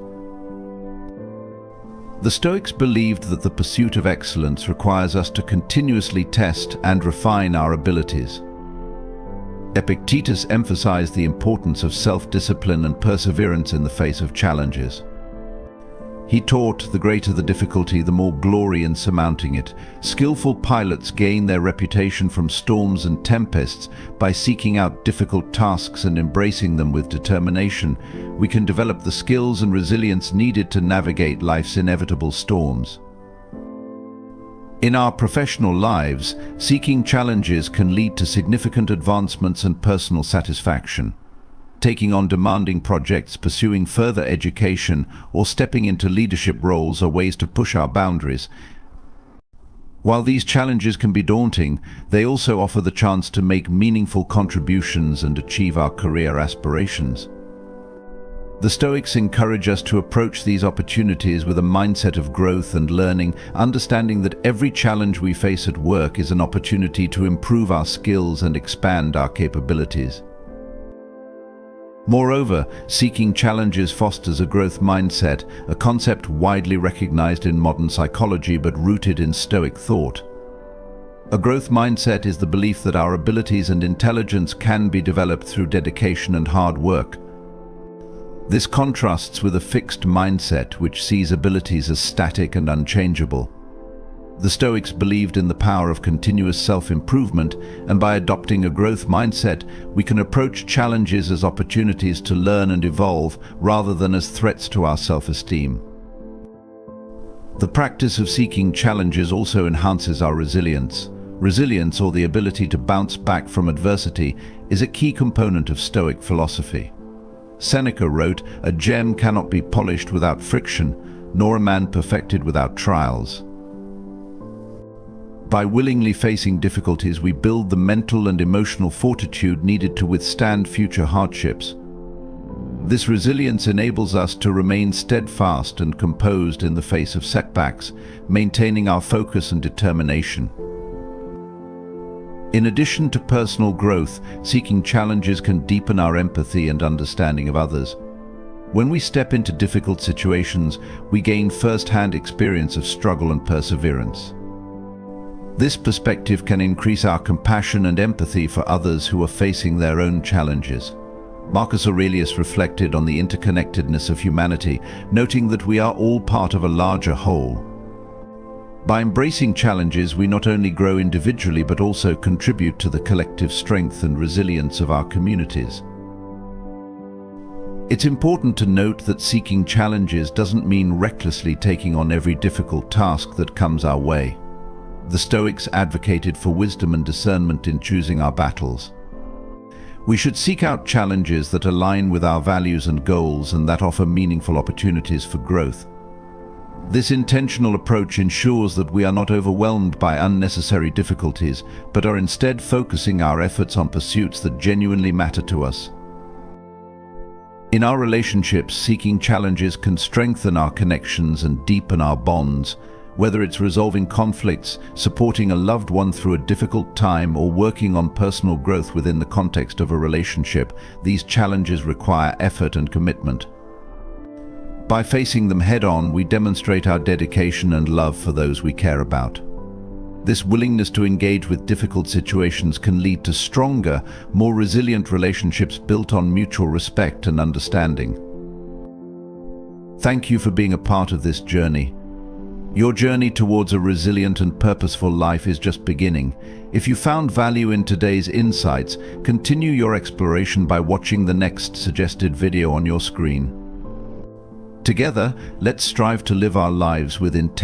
The Stoics believed that the pursuit of excellence requires us to continuously test and refine our abilities. Epictetus emphasized the importance of self-discipline and perseverance in the face of challenges. He taught, the greater the difficulty, the more glory in surmounting it. Skillful pilots gain their reputation from storms and tempests. By seeking out difficult tasks and embracing them with determination, we can develop the skills and resilience needed to navigate life's inevitable storms. In our professional lives, seeking challenges can lead to significant advancements and personal satisfaction. Taking on demanding projects, pursuing further education, or stepping into leadership roles are ways to push our boundaries. While these challenges can be daunting, they also offer the chance to make meaningful contributions and achieve our career aspirations. The Stoics encourage us to approach these opportunities with a mindset of growth and learning, understanding that every challenge we face at work is an opportunity to improve our skills and expand our capabilities. Moreover, seeking challenges fosters a growth mindset, a concept widely recognized in modern psychology but rooted in Stoic thought. A growth mindset is the belief that our abilities and intelligence can be developed through dedication and hard work. This contrasts with a fixed mindset which sees abilities as static and unchangeable. The Stoics believed in the power of continuous self-improvement, and by adopting a growth mindset, we can approach challenges as opportunities to learn and evolve rather than as threats to our self-esteem. The practice of seeking challenges also enhances our resilience. Resilience, or the ability to bounce back from adversity, is a key component of Stoic philosophy. Seneca wrote, "A gem cannot be polished without friction, nor a man perfected without trials." By willingly facing difficulties, we build the mental and emotional fortitude needed to withstand future hardships. This resilience enables us to remain steadfast and composed in the face of setbacks, maintaining our focus and determination. In addition to personal growth, seeking challenges can deepen our empathy and understanding of others. When we step into difficult situations, we gain first-hand experience of struggle and perseverance. This perspective can increase our compassion and empathy for others who are facing their own challenges. Marcus Aurelius reflected on the interconnectedness of humanity, noting that we are all part of a larger whole. By embracing challenges, we not only grow individually but also contribute to the collective strength and resilience of our communities. It's important to note that seeking challenges doesn't mean recklessly taking on every difficult task that comes our way. The Stoics advocated for wisdom and discernment in choosing our battles. We should seek out challenges that align with our values and goals and that offer meaningful opportunities for growth. This intentional approach ensures that we are not overwhelmed by unnecessary difficulties, but are instead focusing our efforts on pursuits that genuinely matter to us. In our relationships, seeking challenges can strengthen our connections and deepen our bonds. Whether it's resolving conflicts, supporting a loved one through a difficult time, or working on personal growth within the context of a relationship, these challenges require effort and commitment. By facing them head-on, we demonstrate our dedication and love for those we care about. This willingness to engage with difficult situations can lead to stronger, more resilient relationships built on mutual respect and understanding. Thank you for being a part of this journey. Your journey towards a resilient and purposeful life is just beginning. If you found value in today's insights, continue your exploration by watching the next suggested video on your screen. Together, let's strive to live our lives with intention.